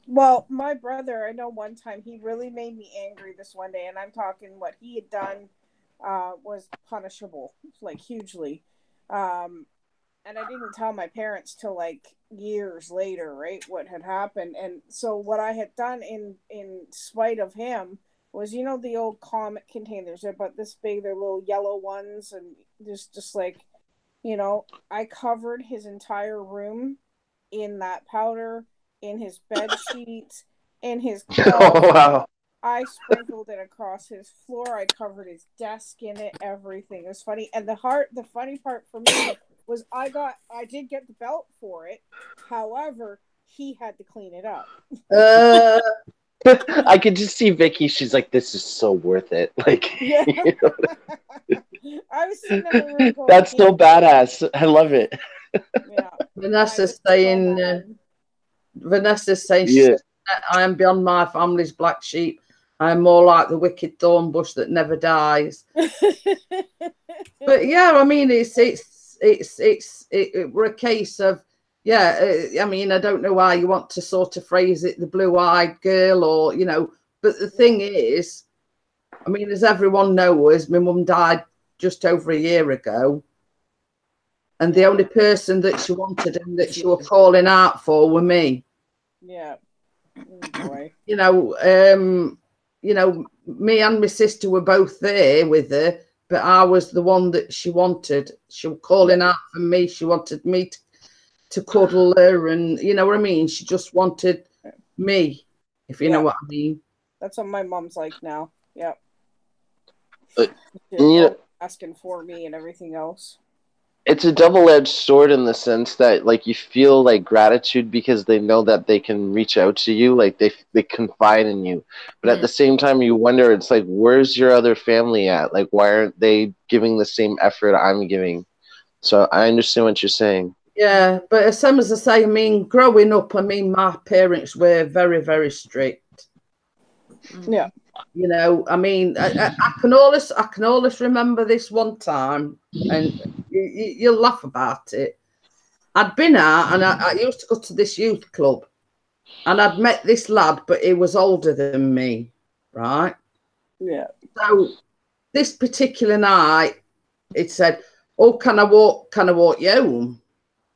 Well, my brother, I know one time he really made me angry this one day, and I'm talking what he had done was punishable, like hugely. And I didn't tell my parents till like years later, right, what had happened. And so what I had done in spite of him was, you know, the old comic containers, they're about this big, they're little yellow ones, and just like, you know, I covered his entire room in that powder, in his bed sheets, in his clothes. Oh, wow. I sprinkled it across his floor. I covered his desk in it, everything. It was funny. And the funny part for me was I did get the belt for it. However, he had to clean it up. I could just see Vicky. She's like, "This is so worth it." Like, Yeah. you know? I was sitting in the room going, That's so badass. I love it. Yeah. Vanessa's saying, Yeah. I am beyond my family's black sheep. I am more like the wicked thorn bush that never dies. But yeah, I mean, it were a case of, I mean, I don't know why you want to sort of phrase it, the blue-eyed girl, or, you know, but the thing is, I mean, as everyone knows, my mum died just over a year ago, and the only person that she wanted and that she was calling out for were me. Yeah. Oh, boy. You know, me and my sister were both there with her, but I was the one that she wanted. She was calling out for me. She wanted me to cuddle her, and you know what I mean? She just wanted me, if you know what I mean. That's what my mom's like now. Yep. Asking for me and everything else. It's a double-edged sword in the sense that, like, you feel like gratitude because they know that they can reach out to you, like they confide in you. But at the same time, you wonder, it's like, where's your other family at? Like, why aren't they giving the same effort I'm giving? So I understand what you're saying. Yeah, but as I say, I mean, growing up, I mean, my parents were very, very strict. Yeah. You know, I mean, I can always remember this one time, and you'll laugh about it. I'd been out, and I used to go to this youth club, and I'd met this lad, but he was older than me, right? Yeah. So this particular night, it said, "Oh, can I walk you home?"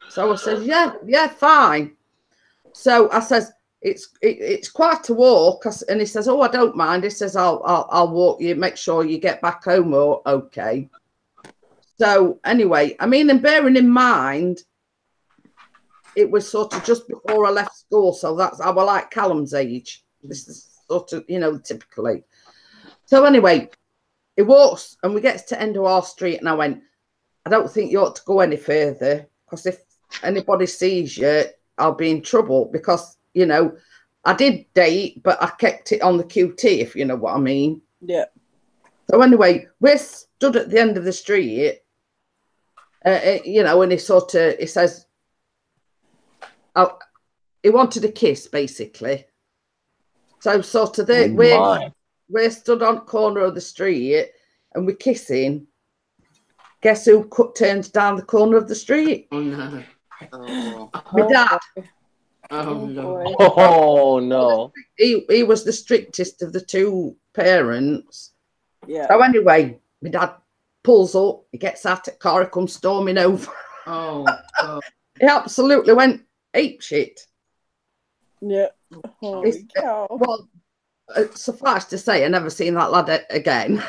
So I said, "Yeah, fine." So I says, "It's quite a walk," and he says, "Oh, I don't mind." He says, "I'll walk you. Make sure you get back home." Or okay. So anyway, I mean, and bearing in mind, it was sort of just before I left school, so that's I was like Callum's age. This is sort of, typically. So anyway, it walks and we get to end of our street, and I went, "I don't think you ought to go any further, because if anybody sees you, I'll be in trouble." Because, I did date, but I kept it on the QT, if you know what I mean. Yeah. So anyway, we're stood at the end of the street, and he says, he wanted a kiss, basically. So sort of we're stood on the corner of the street and we're kissing. Guess who turns down the corner of the street? Oh no. Oh, My dad. oh no. Oh no. He was the strictest of the two parents. Yeah. So anyway, my dad pulls up, he gets out of the car, he comes storming over. Oh, God. He absolutely went apeshit. Yeah. Holy cow. Well, suffice to say, I never seen that lad again.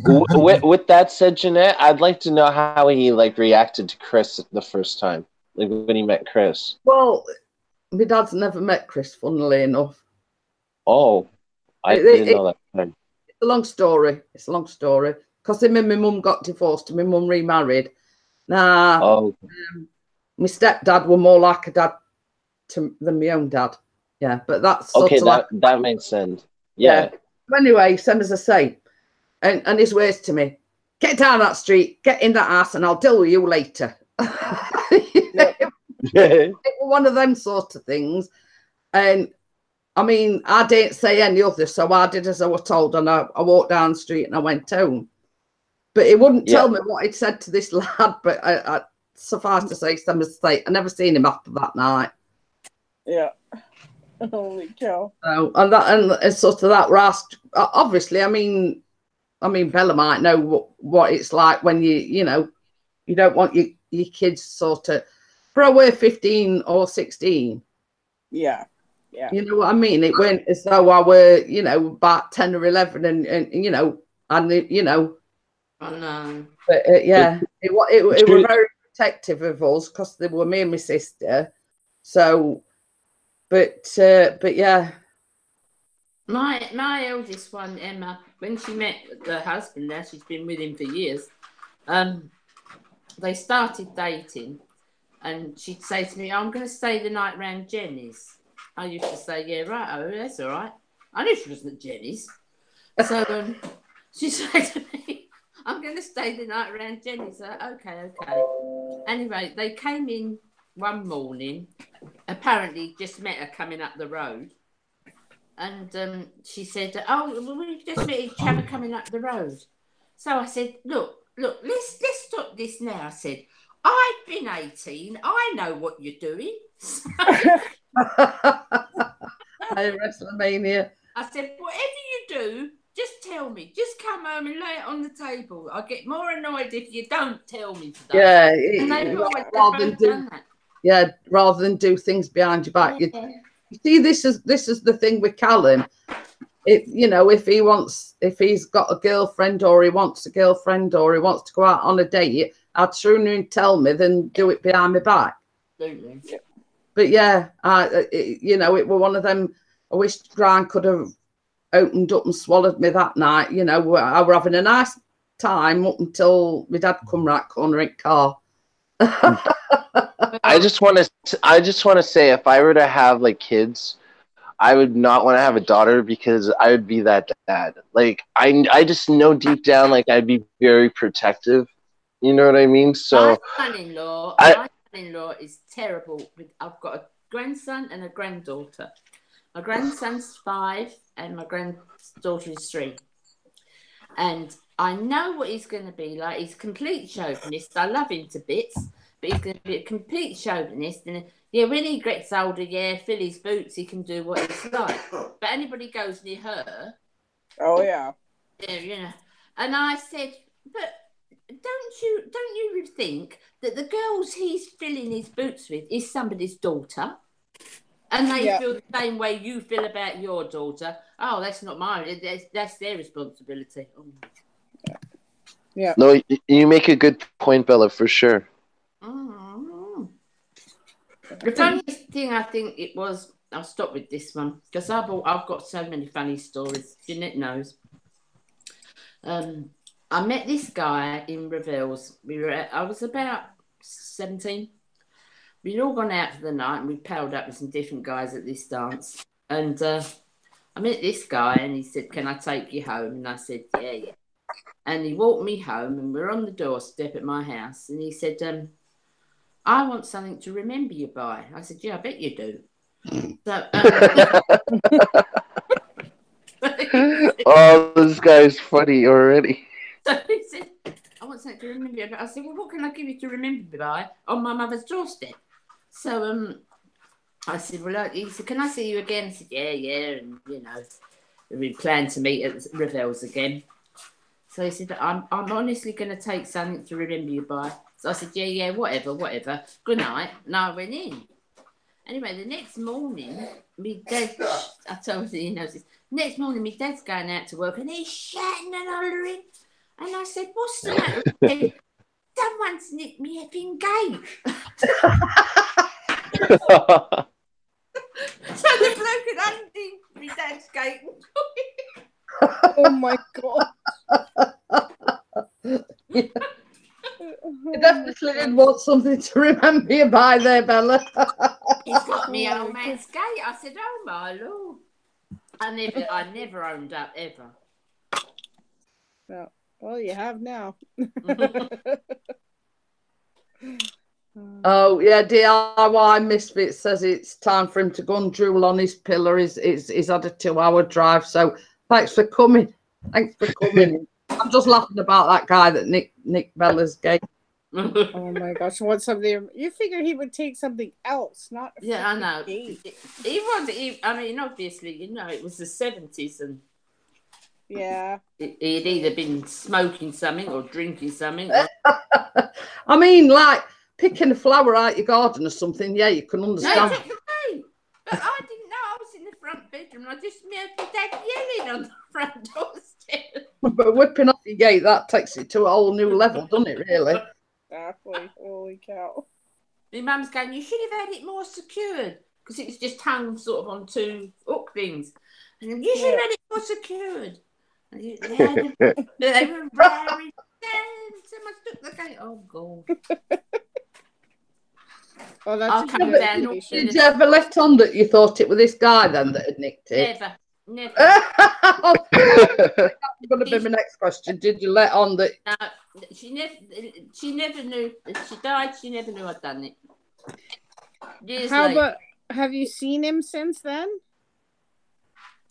With that said, Jeanette, I'd like to know how he reacted to Chris the first time, when he met Chris. Well, my dad's never met Chris, funnily enough. Oh, I didn't know that. It's a long story. Because him and my mum got divorced and my mum remarried. Now, my stepdad were more like a dad than my own dad. Yeah, but that's okay. Sort of that makes sense. Yeah. Anyway, same as I say, and his words to me: "Get down that street, get in that house, and I'll deal with you later." It was one of them sort of things, and I mean, I didn't say any other, so I did as I was told, and I walked down the street and I went home. But he wouldn't tell me what he'd said to this lad. But I suffice to say, some mistake. I never seen him after that night. Yeah. Holy cow. So, and sort of that rast. Obviously, I mean, Bella might know what it's like when you don't want your kids sort of. For we're 15 or 16. Yeah. Yeah. You know what I mean? It went as though I were, about 10 or 11, and Oh no. But it was very protective of us because they were me and my sister. So, but yeah. My eldest one, Emma, when she met her husband, now she's been with him for years. They started dating, and she'd say to me, "I'm going to stay the night round Jenny's." I used to say, "Yeah, right. Oh, that's all right." I knew she wasn't at Jenny's, so she said to me, "I'm going to stay the night around Jenny's." Okay. Anyway, they came in one morning. Apparently, just met her coming up the road, and she said, "Oh, well, we just met each other coming up the road." So I said, "Look, let's stop this now." I said, "I've been 18. I know what you're doing." Hey, WrestleMania. I said, "Whatever you do, just tell me. Just come home and lay it on the table. I get more annoyed if you don't tell me today." Yeah, and they've always done that. Yeah, rather than do things behind your back. Yeah. You see, this is the thing with Callum. If he's got a girlfriend, or he wants a girlfriend, or he wants to go out on a date, I'd sooner tell me than do it behind my back. Absolutely. Yeah. But yeah, it were one of them. I wish Brian could have opened up and swallowed me that night. I were having a nice time up until my dad come right corner in car. I just want to say, if I were to have kids, I would not want to have a daughter, because I would be that dad. I just know deep down, I'd be very protective. You know what I mean? So my son-in-law is terrible. I've got a grandson and a granddaughter. My grandson's 5 and my granddaughter is 3. And I know what he's going to be like. He's a complete chauvinist. I love him to bits. but he's going to be a complete chauvinist. And yeah, when he gets older, yeah, fill his boots, he can do what he's like. But anybody goes near her, Oh yeah. yeah, you know. And I said, but don't you think that the girls he's filling his boots with is somebody's daughter? And they Yeah. feel the same way you feel about your daughter. Oh, that's not mine. That's their responsibility. Oh. Yeah. No, you make a good point, Bella, for sure. Mm. The funniest thing I think it was, I'll stop with this one because I've got so many funny stories. Jeanette knows. I met this guy in Revels. I was about 17. We'd all gone out for the night and we palled up with some different guys at this dance. And I met this guy and he said, "Can I take you home?" And I said, "Yeah, yeah." And he walked me home and we're on the doorstep at my house. And he said, "I want something to remember you by." I said, "Yeah, I bet you do." So, Oh, this guy's funny already. so he said, "I want something to remember you by." I said, "Well, what can I give you to remember me by on my mother's doorstep?" So I said, "Well," he said, "Can I see you again?" I said, "Yeah, yeah." And, you know, we planned to meet at Revels again. So he said, I'm honestly going to take something to remember you by." So I said, "Yeah, yeah, whatever. Good night." And I went in. Anyway, the next morning, my dad, I told you, he knows this. Next morning, my dad's going out to work and he's shouting and hollering. And I said, "What's the matter?" He said, "Someone's nicked me effing gate." So the bloke had undid my dad's gate. Oh my god. You definitely did want something to remember you by there, Bella. He's got me old man's gate. I said, "Oh my lord." I never owned up ever. Yeah. Well, you have now. Oh yeah, DIY Misfit says it's time for him to go and drool on his pillar. He's had a 2-hour drive. So thanks for coming. I'm just laughing about that guy that Nick Bella's gate. Oh my gosh! What something? You figure he would take something else, not a Yeah, I freaking know. gate. He was. I mean, obviously, you know, it was the 70s, and Yeah. he'd either been smoking something or drinking something. Or... I mean, like picking a flower out your garden or something. Yeah, you can No, understand. he took the gate. But I didn't know. I was in the front bedroom. I just heard my dad yelling on the front doorstep. But whipping off your gate, that takes it to a whole new level, doesn't it? Really? Exactly. Holy cow. My mum's going, "You should have had it more secured," because it was just hung sort of on 2 hook things. And then, "You should have had it more secured." And they were raring. Someone took the gate. Oh God! Oh, that's I'll a come good down. indication. Did you ever let on that you thought it was this guy then that had nicked it? Never. That's going to be my next question. Did you let on that? No, she never knew. She died. She never knew I'd done it. How about? Have you seen him since then?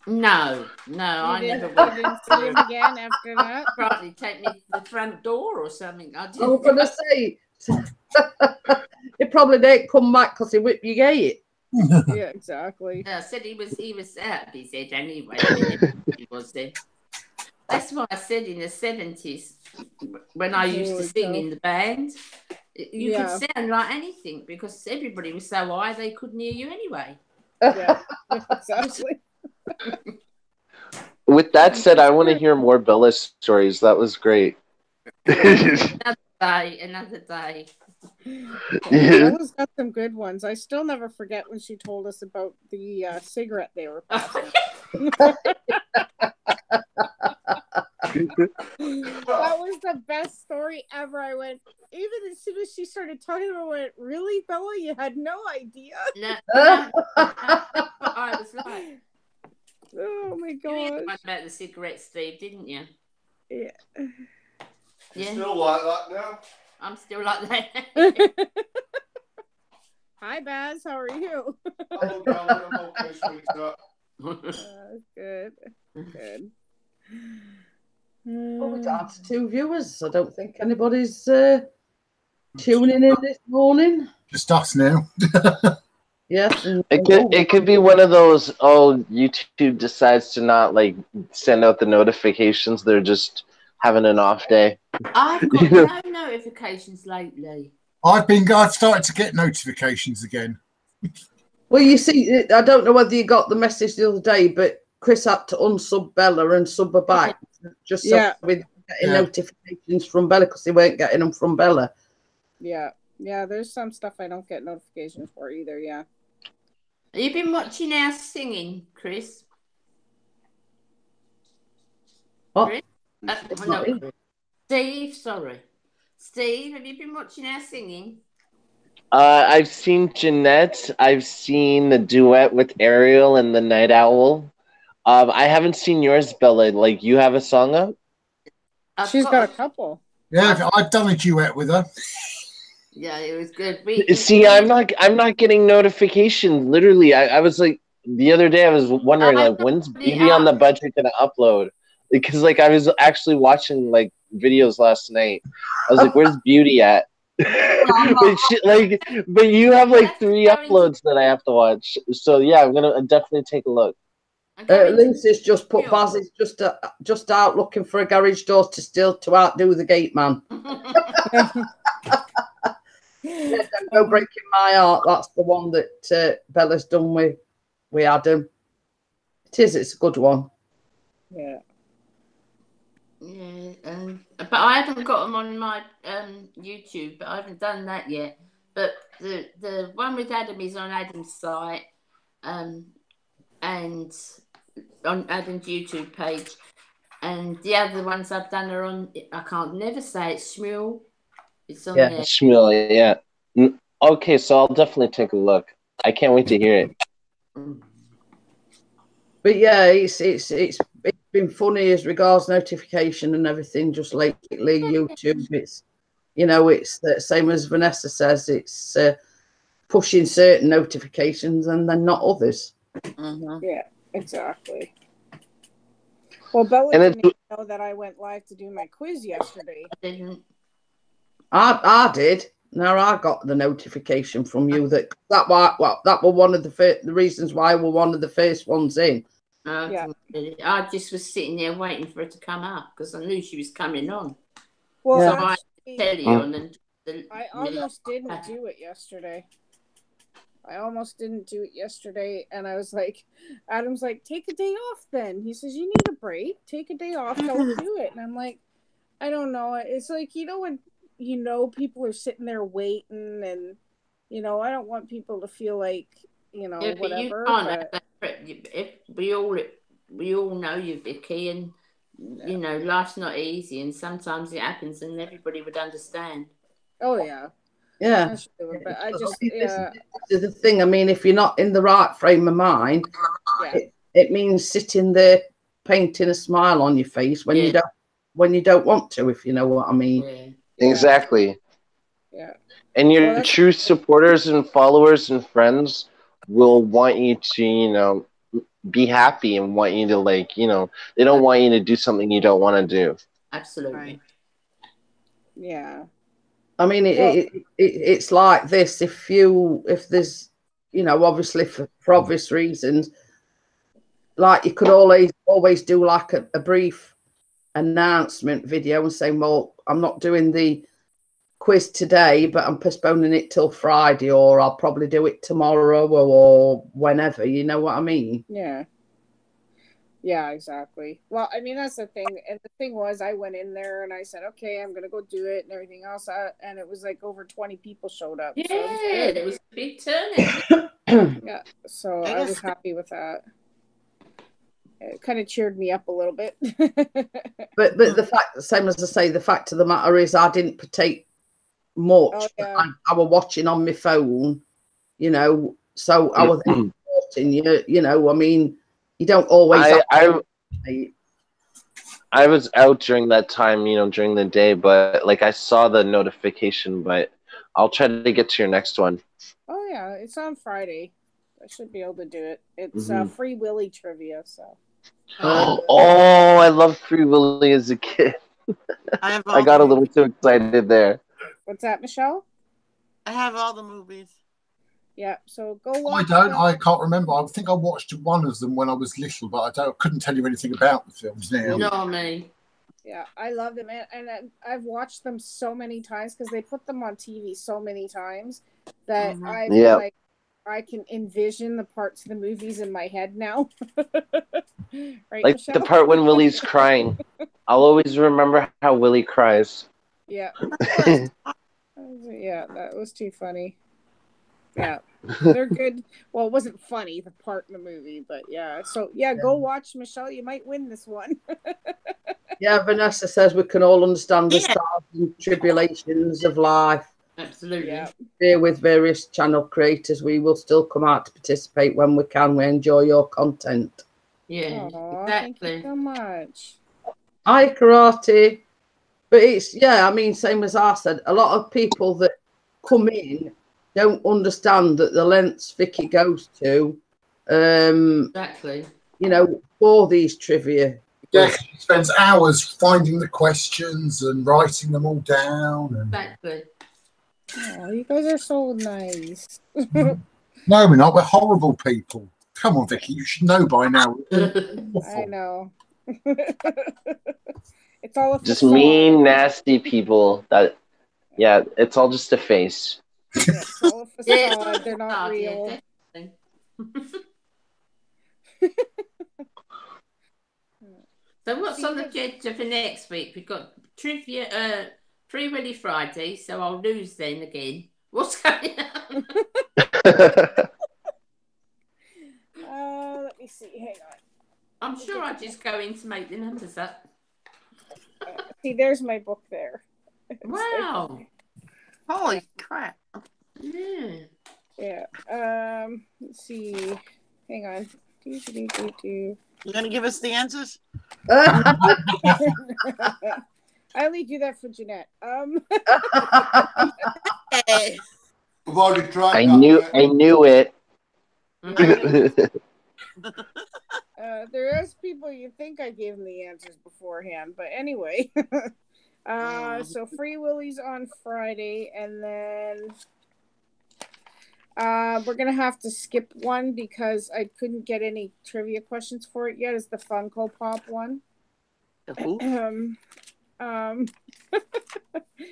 No, I never You went. didn't see him again after that. Probably take me to the front door or something. I I was didn't. going to say, he probably didn't come back because he whipped your gate. Yeah, exactly. I said he was out of his head anyway. He was there. That's why I said in the 70s, when I used to sing in the band, you could sound like anything because everybody was so high they couldn't hear you anyway. Yeah, exactly. With that said, I want to hear more Bella stories. That was great. Another day. Bella's got some good ones. I still never forget when she told us about the cigarette they were passing. That was the best story ever. I went, even as soon as she started talking about it, I went, "Really, Bella? You had no idea?" No, I was like, oh my god! You heard about the cigarette, Steve, didn't you? Yeah. You're still like that now? I'm still like that. Hi, Baz. How are you? Hello, darling. I'm okay, sweetheart. Good. Good. Well, we don't have 2 viewers. I don't think anybody's tuning in this morning. Just us now. Yes. It could be one of those, YouTube decides to not like send out the notifications. They're just having an off day. I've got no notifications lately. I've started to get notifications again. Well, you see, I don't know whether you got the message the other day, but Chris had to unsub Bella and sub her back just so we're getting notifications from Bella because they weren't getting them from Bella. Yeah. There's some stuff I don't get notifications for either. Yeah. Have you been watching our singing, Chris? What? Chris? No. Steve, sorry. Steve, have you been watching our singing? I've seen Jeanette. I've seen the duet with Ariel and the Night Owl. I haven't seen yours, Bella. Like, you have a song up? She's got a couple. Yeah, I've done a duet with her. Yeah, it was good. I'm not getting notifications. Literally, I was like, the other day I was wondering, like, when's Beauty on the Budget gonna upload? Because, like, I was actually watching, like, videos last night. I was like, where's Beauty at? but you have like 3 uploads that I have to watch. So yeah, I'm gonna definitely take a look. Lucy's just put Baz is just out looking for a garage door to outdo the gate man. Don't go breaking my heart. That's the one that Bella's done with Adam. It's a good one. Yeah. Yeah, but I haven't got them on my YouTube, but I haven't done that yet. But the one with Adam is on Adam's site, and on Adam's YouTube page, and the other ones I've done are on. I can't never say it. Shmuel. It's on there. Shmuel. Yeah. Okay, so I'll definitely take a look. I can't wait to hear it. But yeah, it's been funny as regards notification and everything. Just lately, YouTube, it's the same as Vanessa says. It's pushing certain notifications and then not others. Mm-hmm. Yeah, exactly. Well, Bella didn't know that I went live to do my quiz yesterday. I did. Now I got the notification from you that were one of the reasons why we're one of the first ones in. I just was sitting there waiting for her to come up because I knew she was coming on. Well, so I tell you on I almost didn't do it yesterday. And I was like, Adam's like, take a day off then. He says, you need a break. Take a day off. Don't do it. And I'm like, I don't know. It's like, when people are sitting there waiting and, I don't want people to feel like, whatever. If we all know you, Vicky, and life's not easy, and sometimes it happens, and everybody would understand. Oh yeah, but I just the thing. I mean, if you're not in the right frame of mind, it means sitting there painting a smile on your face when you don't want to. If you know what I mean. Yeah. Exactly. Yeah. And your true supporters and followers and friends will want you to, be happy and want you to they don't want you to do something you don't want to do. Absolutely. Right. Yeah. I mean, it's like this. If there's, obviously for obvious reasons, like you could always do like a brief announcement video and say, well, I'm not doing the quiz today, but I'm postponing it till Friday, or I'll probably do it tomorrow or whenever. You know what I mean? Yeah. Yeah, exactly. Well, I mean, that's the thing. And the thing was, I went in there and I said, okay, I'm going to go do it and everything else. And it was like over 20 people showed up. Yeah, so it was a big turnout. Yeah, so I was happy with that. It kind of cheered me up a little bit. but the fact, same as I say, the fact of the matter is I didn't partake much. Oh, yeah. I was watching on my phone, so I was watching you, I mean, you don't always I was out during that time, during the day, but I saw the notification, but I'll try to get to your next one. Oh yeah, it's on Friday. I should be able to do it. It's Free Willy trivia, so. I loved Free Willy as a kid. I got a little too excited there. What's that, Michelle? I have all the movies. Yeah, so go I watch. don't. I can't remember. I think I watched one of them when I was little, but I couldn't tell you anything about the films now. No, me. Yeah, I love them, and I've watched them so many times because they put them on TV so many times that I can envision the parts of the movies in my head now. Right, Like Michelle? the part when Willie's crying. I'll always remember how Willie cries. Yeah. Yeah, that was too funny. Yeah, they're good. Well, it wasn't funny, the part in the movie, but yeah. So, yeah, go watch, Michelle. You might win this one. Yeah, Vanessa says we can all understand the trials and tribulations of life. Absolutely. Yeah. Here with various channel creators, we will still come out to participate when we can. We enjoy your content. Yeah, Aww, exactly. Thank you so much. Hi, Karate. But it's, yeah, I mean, same as I said, a lot of people that come in don't understand that the lengths Vicky goes to, Exactly. you know, for these trivia. Yeah, she spends hours finding the questions and writing them all down. And... Exactly. Oh, you guys are so nice. No, we're not. We're horrible people. Come on, Vicky. You should know by now. I know. It's all a Just facade. mean, nasty people. Yeah, it's all just a face. Yeah, it's all a facade. They're not real. So what's on the agenda for next week? We've got trivia, Free Willy Friday, so I'll lose then again. What's going on? Let me see. Hang on. I'm sure I just go in to make the numbers up. See, there's my book there. Wow. Holy crap. Yeah. Yeah. Let's see. Hang on. You gonna give us the answers? I only do that for Jeanette. Hey. I've already tried. I knew it. There is people you think I gave them the answers beforehand, but anyway. So Free Willy's on Friday, and then we're gonna have to skip one because I couldn't get any trivia questions for it yet. Is the Funko Pop one?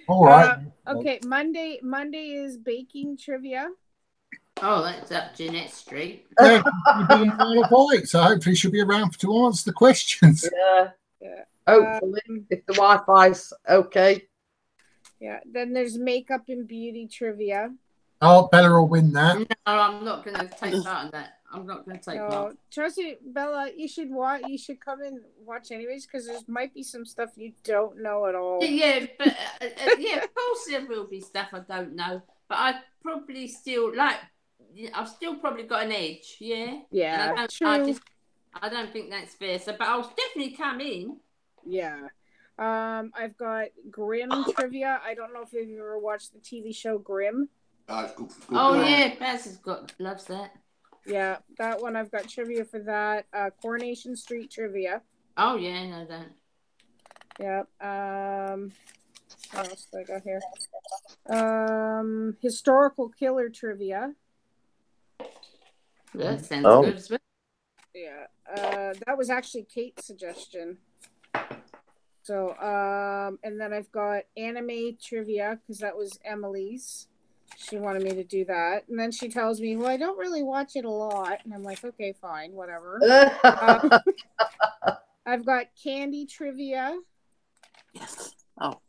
All right. Okay, Monday is baking trivia. Oh, that's up Jeanette Street. Yeah, you'll be in Isle of Wight, so hopefully she'll be around to answer the questions. Yeah. Hopefully, if the Wi-Fi's okay. Yeah. Then there's makeup and beauty trivia. Oh, Bella will win that. No, I'm not going to take part in that. I'm not going to take part. Trust me, Bella. You should watch. You should come and watch anyways, because there might be some stuff you don't know at all. Yeah, but yeah, of course there will be stuff I don't know, but I probably still I've still probably got an edge. Yeah. Yeah. True. I don't think that's fair. So, but I'll definitely come in. Yeah. I've got Grimm trivia. I don't know if you've ever watched the TV show Grimm. Good. Yeah, Baz loves that. Yeah, that one I've got trivia for that. Coronation Street trivia. Oh yeah, I know that. Yep. What else do I got here? Historical killer trivia. That sounds good as well. Yeah. That was actually Kate's suggestion. So, and then I've got anime trivia because that was Emily's. She wanted me to do that. And then she tells me, well, I don't really watch it a lot. And I'm like, okay, fine, whatever. I've got candy trivia. Yes. Oh.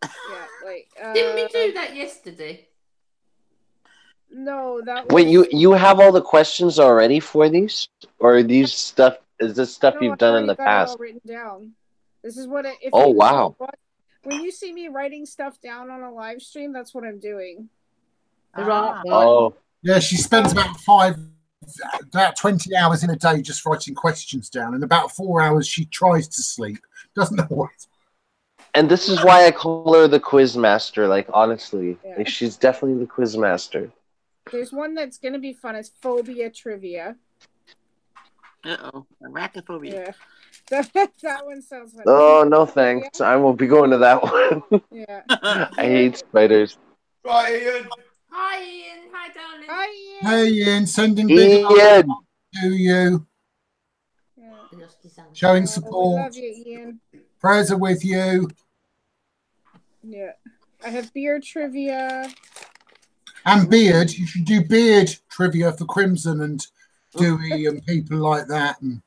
Yeah, Didn't we do that yesterday? No, that was... Wait, you have all the questions already for these? Or are these stuff, is this stuff you've done in the past? It all written down. This is what wow. When you see me writing stuff down on a live stream, that's what I'm doing. Right. Oh. Yeah, she spends about 20 hours in a day just writing questions down, and about 4 hours she tries to sleep. Doesn't always. And this is why I call her the quiz master. Like, honestly, Yeah. she's definitely the quiz master. There's one that's going to be fun. It's phobia trivia. Uh-oh. Arachnophobia. Yeah. That one sounds funny. Oh, no thanks. I won't be going to that one. Yeah. I hate spiders. Right, Ian. Hi, Ian. Hi, darling. Hi, Ian. Hey, Ian, sending big love Ian! to you, Yeah. He lost his answer. showing We support. love you, Ian. Prayers are with you. Yeah. I have beer trivia. And beard, you should do beard trivia for Crimson and Dewey and people like that. And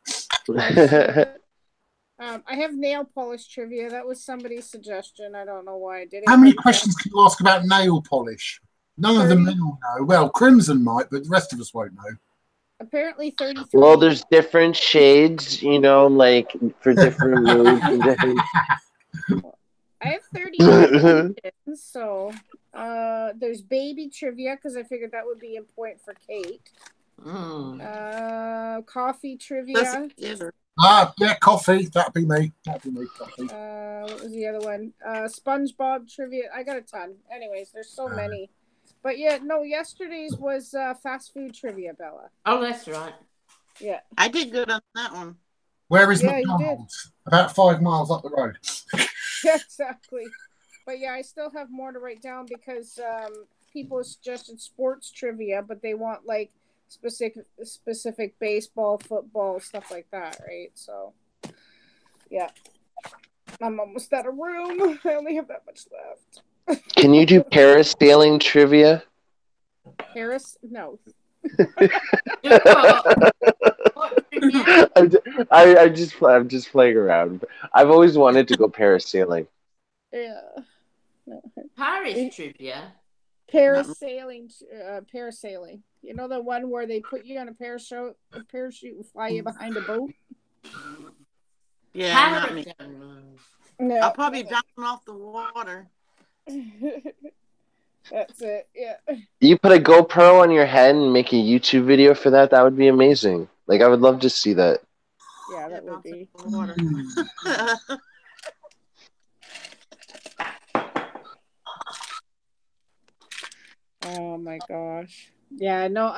I have nail polish trivia. That was somebody's suggestion. I don't know why I did it. how many questions can you ask about nail polish? None of them 30. will know. Well, Crimson might, but the rest of us won't know. Apparently 33. Well, there's different shades, you know, like for different moods and different. I have 30 questions, so there's baby trivia because I figured that would be in point for Kate. Coffee trivia. Yeah, coffee. That'd be me. Coffee. What was the other one? SpongeBob trivia. I got a ton. Anyways, there's so many. But yeah, no, yesterday's was fast food trivia, Bella. Oh, that's right. Yeah. I did good on that one. Where is Yeah, you McDonald's? About 5 miles up the road. Yeah, exactly. But yeah, I still have more to write down because people suggested sports trivia, but they want like specific baseball, football, stuff like that, right? So yeah. I'm almost out of room. I only have that much left. Can you do parasailing trivia? Paris? No. I'm just playing around. I've always wanted to go parasailing. Yeah. Paris trivia. Parasailing. You know the one where they put you on a parachute and fly you behind a boat? Yeah, not me. No. I'll probably bounce off the water. That's it. Yeah. You put a GoPro on your head and make a YouTube video for that? That would be amazing. Like, I would love to see that. Yeah, that would be. Water. Oh my gosh. Yeah, no,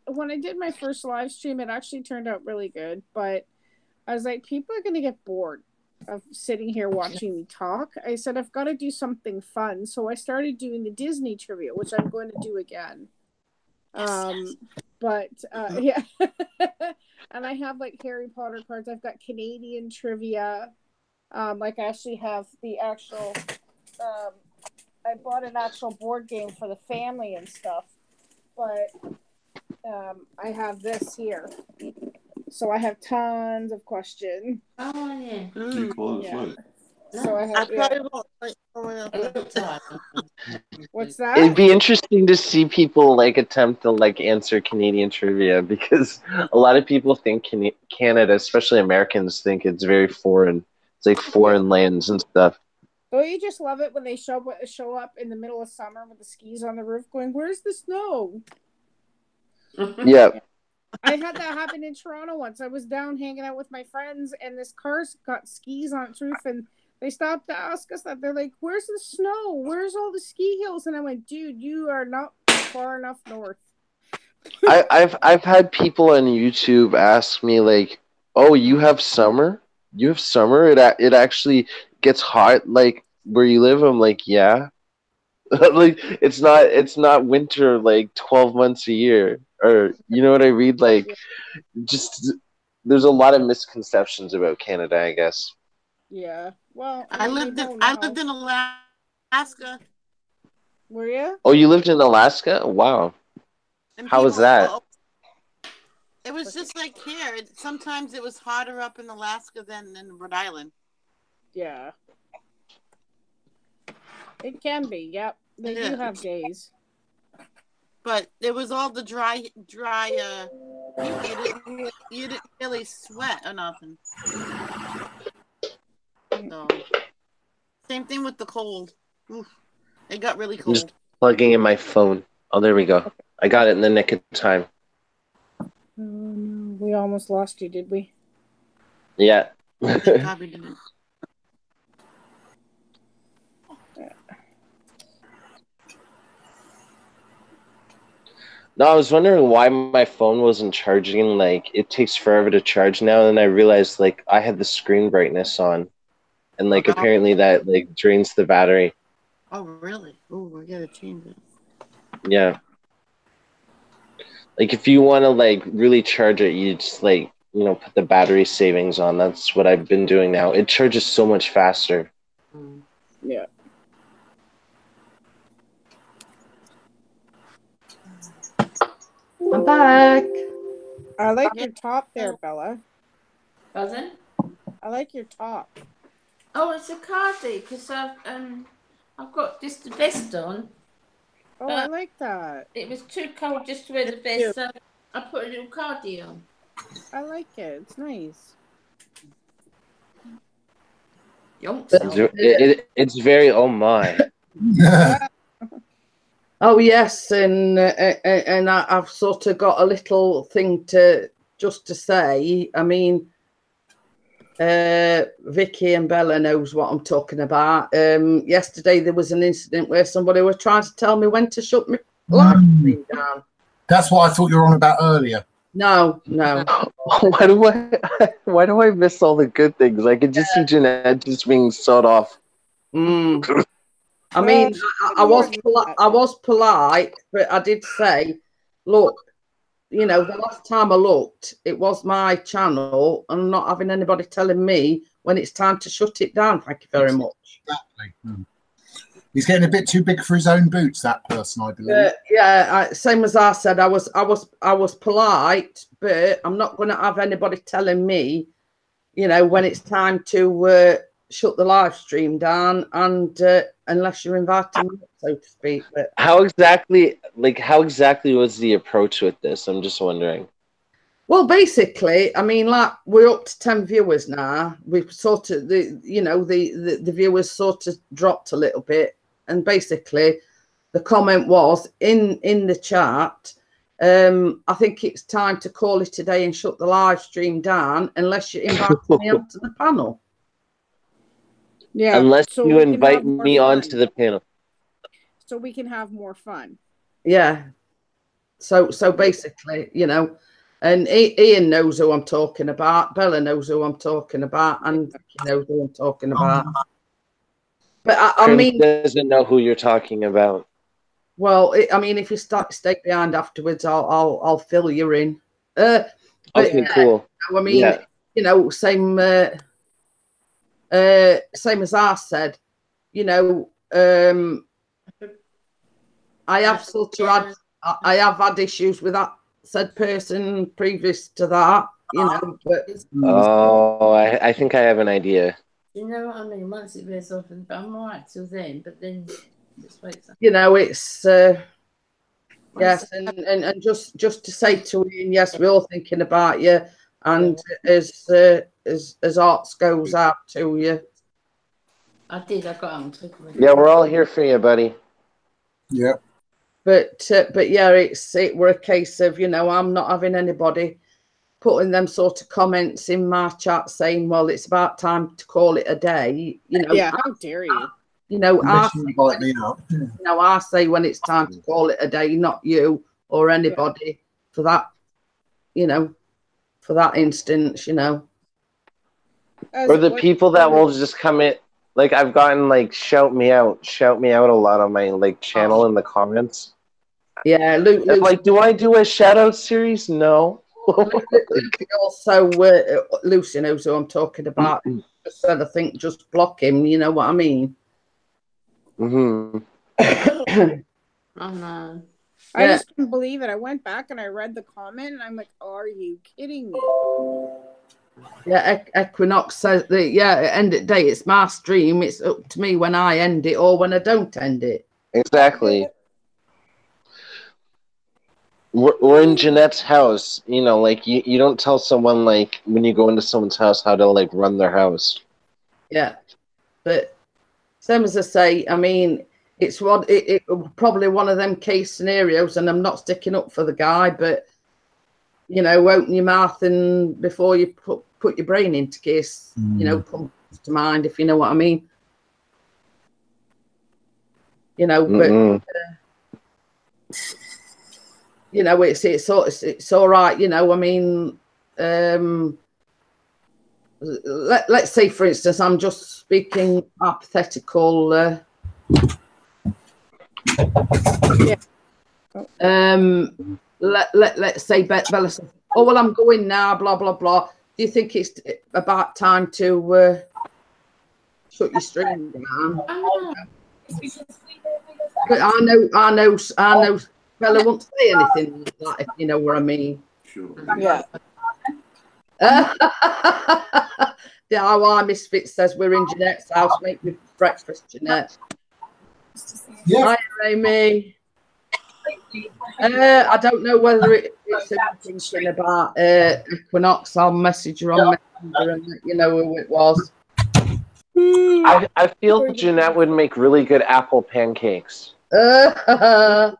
when I did my first live stream, it actually turned out really good, but I was like, people are going to get bored of sitting here watching me talk. I said, I've got to do something fun. So I started doing the Disney trivia, which I'm going to do again. Yeah. And I have like Harry Potter cards. I've got Canadian trivia. Like I actually have the actual, I bought an actual board game for the family and stuff, but I have this here. So I have tons of questions. Oh, yeah. Yeah. So I have. What's that? It'd be interesting to see people like attempt to like answer Canadian trivia because a lot of people think Canada, especially Americans, think it's very foreign. It's like foreign lands and stuff. Don't you just love it when they show up in the middle of summer with the skis on the roof going, where's the snow? Yeah. I had that happen in Toronto once. I was down hanging out with my friends and this car's got skis on its roof and they stopped to ask us that. They're like, where's the snow? Where's all the ski hills? And I went, dude, you are not far enough north. I've had people on YouTube ask me like, "Oh, you have summer? You have summer? It actually gets hot like where you live?" I'm like, "Yeah." Like it's not winter like 12 months a year, or you know what I mean? Like, just there's a lot of misconceptions about Canada, I guess. Yeah. Well, I lived in Alaska. Were you? Oh, you lived in Alaska? Wow. And How was that? It was just like here. Sometimes it was hotter up in Alaska than in Rhode Island. Yeah. It can be, yep. They do have days. But it was all the dry you didn't really sweat or nothing. So, same thing with the cold. Oof, it got really cold. Just plugging in my phone. Oh, there we go. I got it in the nick of time. Oh, no. We almost lost you, did we? Yeah. Probably didn't. No, I was wondering why my phone wasn't charging. Like, it takes forever to charge now, and I realized like I had the screen brightness on, and like Oh. apparently that like drains the battery. Oh, really? Oh, we gotta change it. Yeah. Like if you want to like really charge it, you just like put the battery savings on. That's what I've been doing now. It charges so much faster. Yeah. I'm back. I like your top there, Bella. Pardon? I like your top. Oh, it's a cardi because I've got just the vest on. Oh, I like that. It was too cold just to wear the vest, so I put a little cardi on. I like it. It's nice. It's very oh my. Oh yes, and I've sort of got a little thing to say. I mean, Vicky and Bella knows what I'm talking about. Yesterday there was an incident where somebody was trying to tell me when to shut my live stream down. That's what I thought you were on about earlier. No. Why do I miss all the good things? I could just see Jeanette just being sawed off. I mean, I was polite, but I did say, look, the last time I looked, it was my channel, and I'm not having anybody telling me when it's time to shut it down. Thank you very much. Exactly. He's getting a bit too big for his own boots, that person, I believe. Same as I said, I was polite, but I'm not going to have anybody telling me, when it's time to shut the live stream down, and unless you're inviting me, so to speak. But how exactly was the approach with this? I'm just wondering. Well, basically, I mean, like we're up to 10 viewers now. We've sort of the viewers sort of dropped a little bit, and basically, the comment was in the chat. I think it's time to call it a day and shut the live stream down, unless you invite me onto the panel. Yeah, unless you invite me onto the panel. So we can have more fun. Yeah. So basically, and Ian knows who I'm talking about. Bella knows who I'm talking about, and Vicky knows who I'm talking about. But I mean, doesn't know who you're talking about. Well, I mean, if you stay behind afterwards, I'll fill you in. Okay, cool. I mean, same as I said. I have sort of had I have had issues with that said person previous to that, But I think I have an idea. You know what I mean? Once it wears off, and I'm all right till then, but then it's yes, and just to say to Ian, yes, we're all thinking about you, and as arts goes out to you. I got on. Yeah, we're all here for you, buddy. Yeah. But yeah, we're a case of, I'm not having anybody putting them sort of comments in my chat saying, well, it's about time to call it a day. Yeah, how dare you? I say when it's time to call it a day, not you or anybody for that, for that instance, Or the people that will just come in. Like, I've gotten shout me out a lot on my channel in the comments. Yeah, Luke, do I do a shout out series? No. Also, Lucy knows who I'm talking about. So I think just block him. You know what I mean? Oh no! I just couldn't believe it. I went back and I read the comment, and I'm like, "Are you kidding me?" Yeah, Equinox says that. Yeah, at end of the day, it's my stream. It's up to me when I end it or when I don't end it. Exactly. We're in Jeanette's house. You don't tell someone when you go into someone's house how to run their house. Yeah, but same as I say, I mean, it's probably one of them case scenarios, and I'm not sticking up for the guy, but open your mouth and before you put your brain into case, comes to mind, if you know what I mean. you know, it's all right. You know, I mean, let's say, for instance, I'm just speaking hypothetical. Let's say Bella says, "Oh well, I'm going now." Blah blah blah. Do you think it's about time to shut your stream down? But I know. Bella won't say anything like that, if you know what I mean. Sure. Yeah. DIY Misfit says we're in Jeanette's house. Make me breakfast, Jeanette. Yeah. Hi, Amy. I don't know whether it's thinking about Equinox. I'll message her on Messenger and let you know who it was. I feel Jeanette would make really good apple pancakes. But,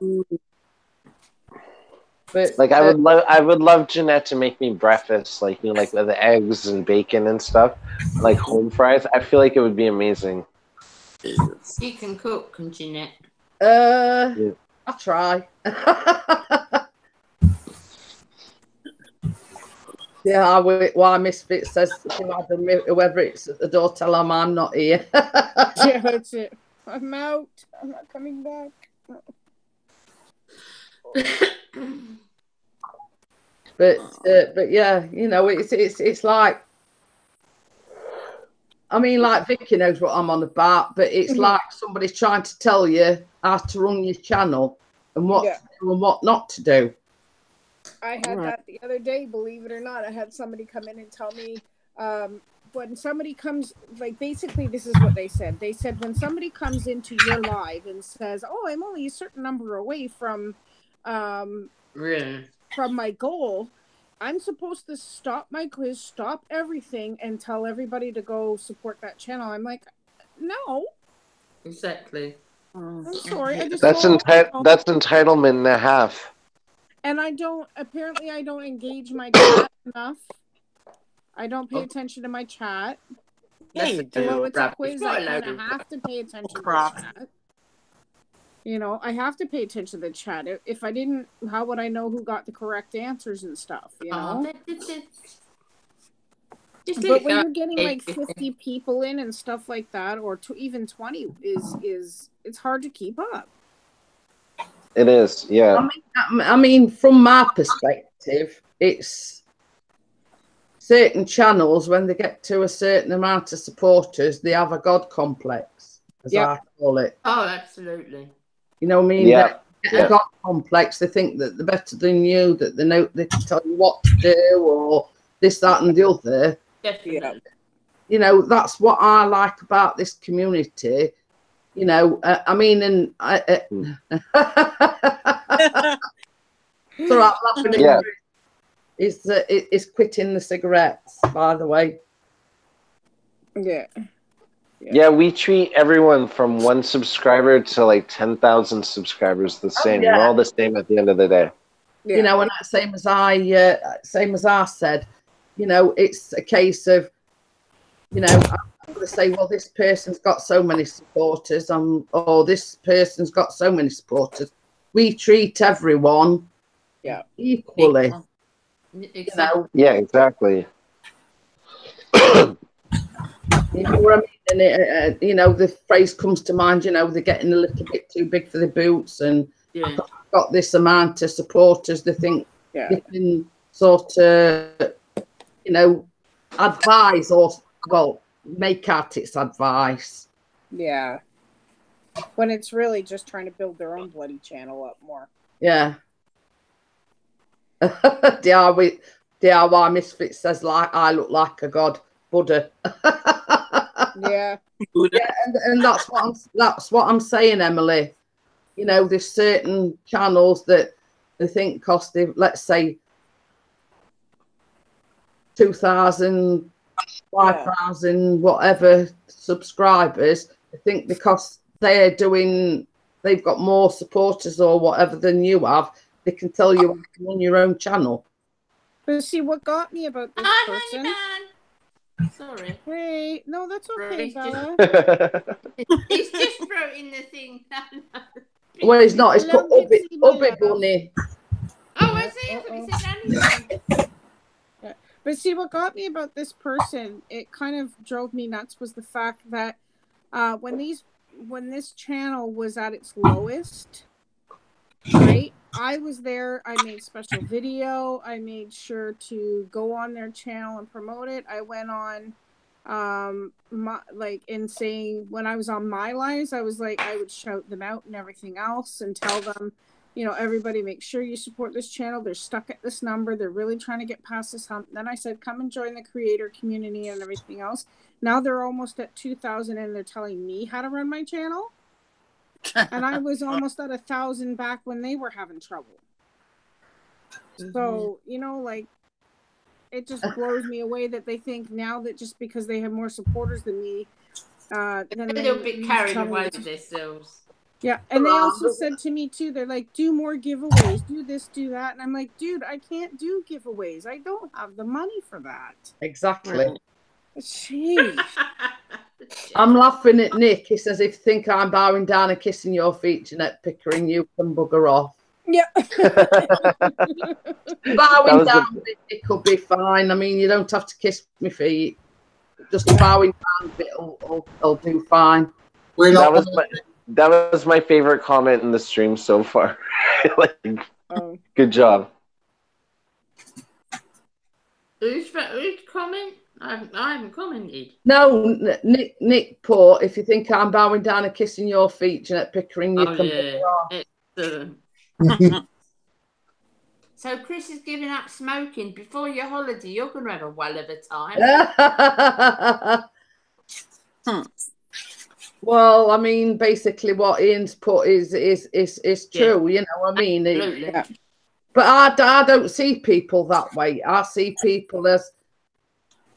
Like I would love Jeanette to make me breakfast, like like with the eggs and bacon and stuff, like home fries. I feel like it would be amazing. You can cook, can Jeanette? I'll try. Yeah, why Misfit says whoever it's at the door, tell them I'm not here. Yeah, that's it. I'm out. I'm not coming back. But yeah, you know, it's like, I mean, like Vicky knows what I'm on about, but it's like somebody's trying to tell you how to run your channel and what to do and what not to do. I had that the other day, believe it or not. I had somebody come in and tell me when somebody comes, like basically this is what they said. They said when somebody comes into your live and says, "Oh, I'm only a certain number away from my goal," I'm supposed to stop my quiz, stop everything, and tell everybody to go support that channel. I'm like, no. Exactly. I'm sorry. I just That's entitlement and a half. And I don't engage my chat enough. I don't pay attention to my chat. Yeah, you Although do. it's a quiz, I kind of have to pay attention to the chat. You know, I have to pay attention to the chat. If I didn't, how would I know who got the correct answers and stuff? You know. But when you're getting like 50 people in and stuff like that, or even 20, is it's hard to keep up. It is, yeah. I mean, from my perspective, it's certain channels, when they get to a certain amount of supporters, they have a God complex, as I call it. Oh, absolutely. You know what I mean? Yeah. They get a God complex. They think that they're better than you, that they know they can tell you what to do, or this, that, and the other. Definitely. You know, that's what I like about this community. You know, I mean, and so I'm laughing at is quitting the cigarettes, by the way. Yeah, we treat everyone from 1 subscriber to like 10,000 subscribers the same. We're all the same at the end of the day. You know, and same as I said, you know, it's a case of, you know, I'm going to say, well, this person's got so many supporters, or this person's got so many supporters. We treat everyone equally. You know? Yeah, exactly. You know what I mean? And you know, the phrase comes to mind, you know, they're getting a little bit too big for the boots, and got this amount of supporters. They think they can sort of, you know, advise or, well, make out its advice. Yeah. When it's really just trying to build their own bloody channel up more. Yeah. DIY Misfit says, like, I look like a god, Buddha. Yeah. And that's what I'm saying, Emily. You know, there's certain channels that they think cost, let's say, 2,000, 5,000, whatever subscribers. I think because they've got more supporters or whatever than you have, they can tell you how to run your own channel. But see, what got me about this person? Sorry. Wait, no, that's okay, Bella. He's just wrote in the thing. Well, it's not. It's put Ubby Bunny. haven't said anything. But see, what got me about this person, it kind of drove me nuts, was the fact that when this channel was at its lowest, right? I was there. I made special video. I made sure to go on their channel and promote it. I went on, in saying when I was on my lives, I was like, I would shout them out and everything else and tell them, you know, everybody make sure you support this channel. They're stuck at this number. They're really trying to get past this hump. Then I said, come and join the creator community and everything else. Now they're almost at 2,000 and they're telling me how to run my channel. And I was almost at 1,000 back when they were having trouble. So, you know, like, it just blows me away that they think now that just because they have more supporters than me, then a little bit carried away with themselves. Yeah, and they also said to me too, they're like, do more giveaways, do this, do that. And I'm like, dude, I can't do giveaways. I don't have the money for that. Exactly. Jeez. I'm laughing at Nick. He says, if you think I'm bowing down and kissing your feet, Jeanette Pickering, you can bugger off. Yeah. Bowing down, it could be fine. I mean, you don't have to kiss my feet. Just a bowing down bit will do fine. That was my favorite comment in the stream so far. Like, good job. Who's comment? I haven't commented. No, Nick put, if you think I'm bowing down and kissing your feet, Jeanette Pickering, you can bugger off. Excellent. So Chris is giving up smoking before your holiday. You're going to have a well of a time. Well, I mean, basically what Ian's put is true. You know what I mean? But I don't see people that way. I see people as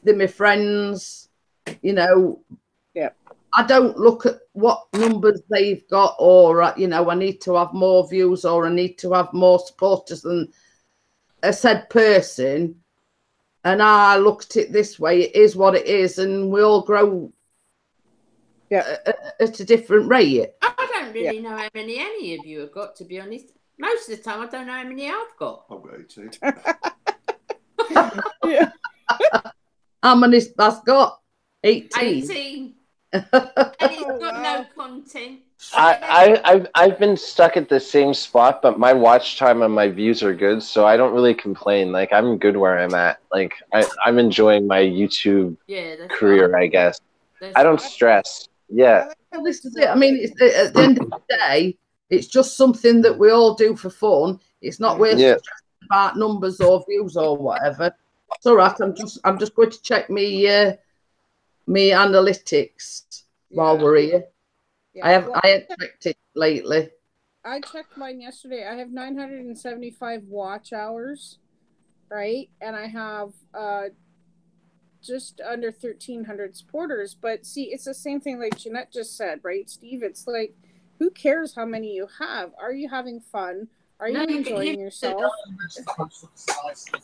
they're my friends. You know. Yeah. I don't look at what numbers they've got, or you know, I need to have more views, or I need to have more supporters than a said person. And I looked at it this way: it is what it is, and we all grow. Yeah, at a different rate. I don't really know how many any of you have got, to be honest. Most of the time, I don't know how many I've got. I've got 18. Yeah. How many that's got? 18. 18. And it's got no content. I've been stuck at the same spot, but my watch time and my views are good, so I don't really complain. Like, I'm good where I'm at. Like, I'm enjoying my YouTube career, I guess. I don't stress. Yeah. Well, this is it. I mean, it's, at the end of the day, it's just something that we all do for fun. It's not we're stressing about numbers or views or whatever. It's all right. I'm just going to check me analytics while we're here. Yeah. I haven't checked it lately. I checked mine yesterday. I have 975 watch hours, right? And I have just under 1,300 supporters. But see, it's the same thing like Jeanette just said, right, Steve? It's like, who cares how many you have? Are you having fun? Are you enjoying yourself?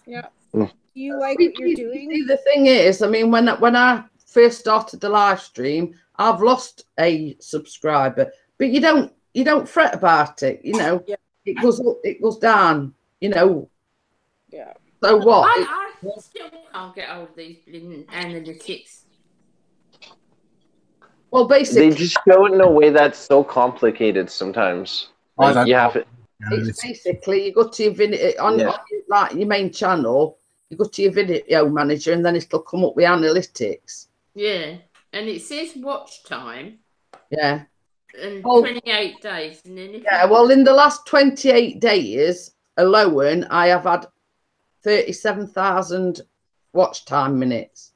Yeah. Do you like what you're doing? See, the thing is, I mean, when I first started the live stream, I've lost a subscriber, but you don't fret about it. You know, it goes up, it goes down. You know. Yeah. So what? I still can't get hold of these analytics. Well, basically, they just show it in a way that's so complicated sometimes. Like, you have it. It's basically you go to your video on like your main channel. You go to your video manager, and then it'll come up with analytics. Yeah, and it says watch time. Yeah. And 28 days, and then well, in the last 28 days alone, I have had 37,000 watch time minutes.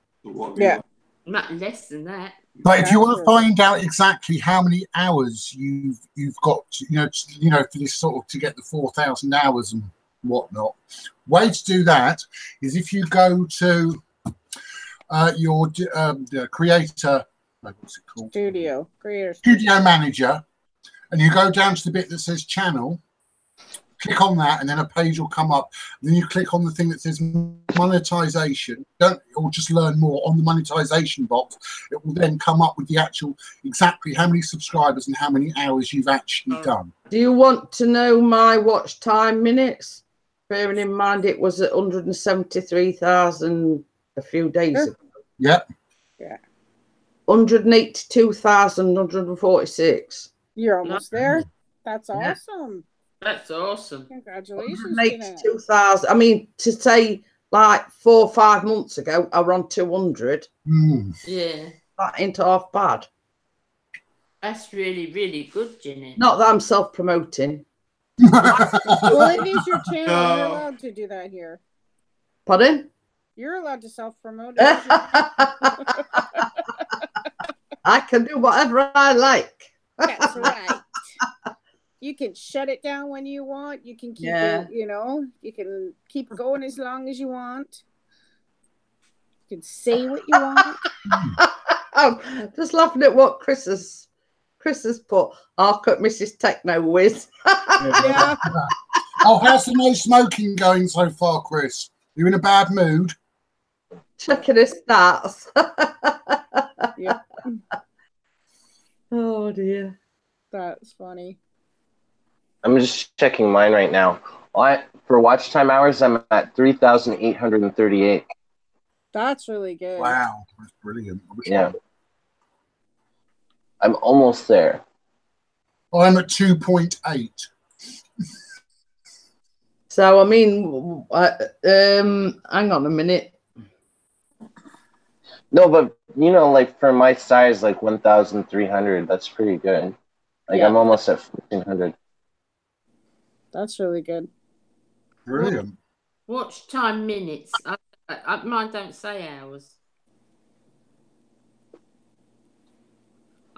Yeah, not less than that. But if you want to find out exactly how many hours you've got, you know, for this sort of to get the 4,000 hours and whatnot, way to do that is if you go to your creator, what's it called? Studio Manager, and you go down to the bit that says channel. Click on that, and then a page will come up. Then you click on the thing that says monetization. Or just learn more on the monetization box. It will then come up with the actual exactly how many subscribers and how many hours you've actually done. Do you want to know my watch time minutes? bearing in mind it was at 173,000 a few days ago. Yeah. 182,146. You're almost there. That's awesome. That's awesome. Congratulations, Jeanette. 182,000. I mean, to say like 4 or 5 months ago, I were on 200. Yeah. That ain't half bad. That's really, really good, Jenny. Not that I'm self-promoting. Well, it is your channel. You're allowed to do that here. Pardon? You're allowed to self-promote. I can do whatever I like. That's right. You can shut it down when you want. You can keep it, you can keep going as long as you want. You can say what you want. I'm just laughing at what Chris has put. Arc at Mrs. Techno Whiz. Yeah. Oh, how's the no smoking going so far, Chris? You in a bad mood? Checking his stats. Yeah. Oh dear. That's funny. I'm just checking mine right now. For watch time hours, I'm at 3,838. That's really good. Wow, that's brilliant. Yeah. I'm almost there. I'm at 2.8. So I mean, hang on a minute. No, but like for my size, like 1,300. That's pretty good. Like I'm almost at 1,400. That's really good. Brilliant. Watch time minutes. Mine don't say hours.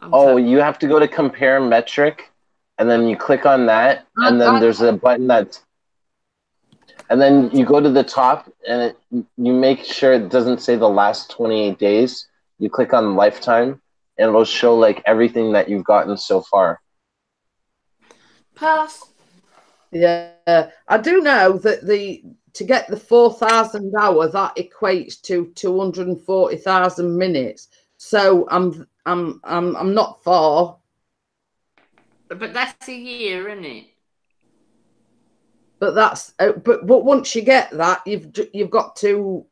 You have to go to compare metric, and then you click on that, and then there's a button and then you go to the top, and you make sure it doesn't say the last 28 days. You click on lifetime, and it'll show like everything that you've gotten so far. Pass. Yeah, I do know that to get the 4,000 hour, that equates to 240,000 minutes. So I'm not far. But that's a year, isn't it? But that's but once you get that, you've got to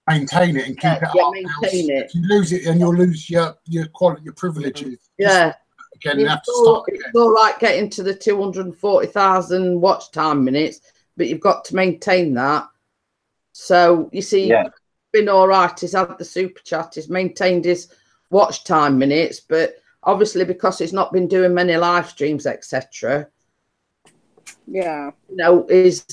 maintain it and keep it up. Maintain it. If you lose it, then you'll lose your quality, your privileges. Yeah. Again, you have to start again. It's all right getting to the 240,000 watch time minutes, but you've got to maintain that. So you see, been all right. He's had the super chat. He's maintained his watch time minutes, but obviously because he's not been doing many live streams, etc. Yeah. Is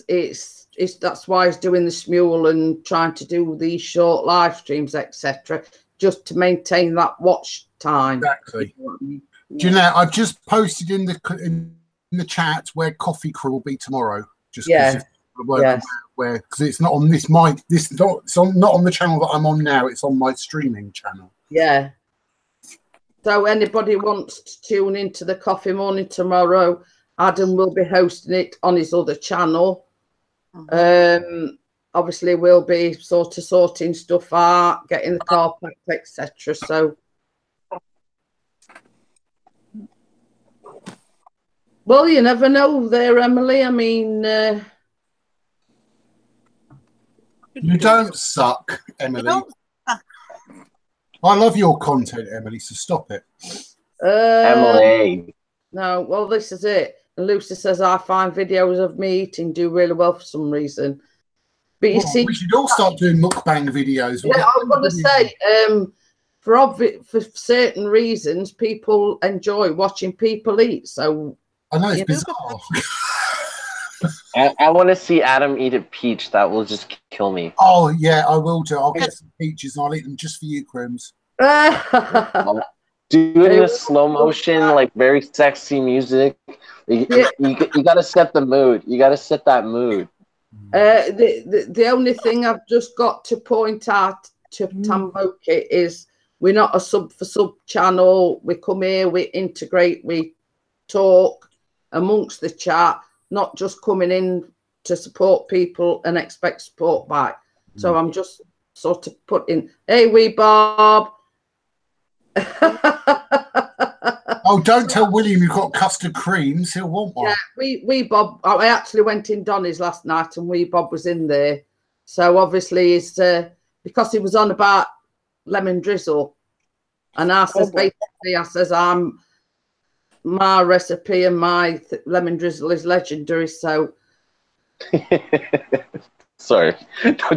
it's that's why he's doing the Smule and trying to do these short live streams, etc., just to maintain that watch time. Exactly. Do you know? I've just posted in the chat where Coffee Crew will be tomorrow. Just because it's not on this mic. It's not on the channel that I'm on now. It's on my streaming channel. Yeah. So anybody wants to tune into the Coffee Morning tomorrow, Adam will be hosting it on his other channel. Obviously we'll be sort of sorting stuff out, getting the car packed, etc. So well, you never know there, Emily. I mean, you don't suck, Emily. I love your content, Emily, so stop it. Emily. No, well, this is it. And Lucy says, I find videos of me eating do really well for some reason. But you see, we should all start doing mukbang videos. Yeah, I was going to say, for certain reasons, people enjoy watching people eat. So I know it's bizarre. I want to see Adam eat a peach. That will just kill me. Oh, yeah, I will do. I'll get some peaches and I'll eat them just for you, Crims. Do it in a slow motion, like very sexy music. You got to set the mood. You got to set that mood. The only thing I've just got to point out to Tamboki is we're not a sub for sub channel. We come here, we integrate, we talk amongst the chat, not just coming in to support people and expect support back. So I'm just sort of putting, hey, wee Bob. Oh, don't tell William you've got custard creams. He'll want one. Yeah, wee Bob. I actually went in Donny's last night, and wee Bob was in there. So obviously, he's because he was on about lemon drizzle, and I says basically, I says my recipe and my lemon drizzle is legendary. So sorry,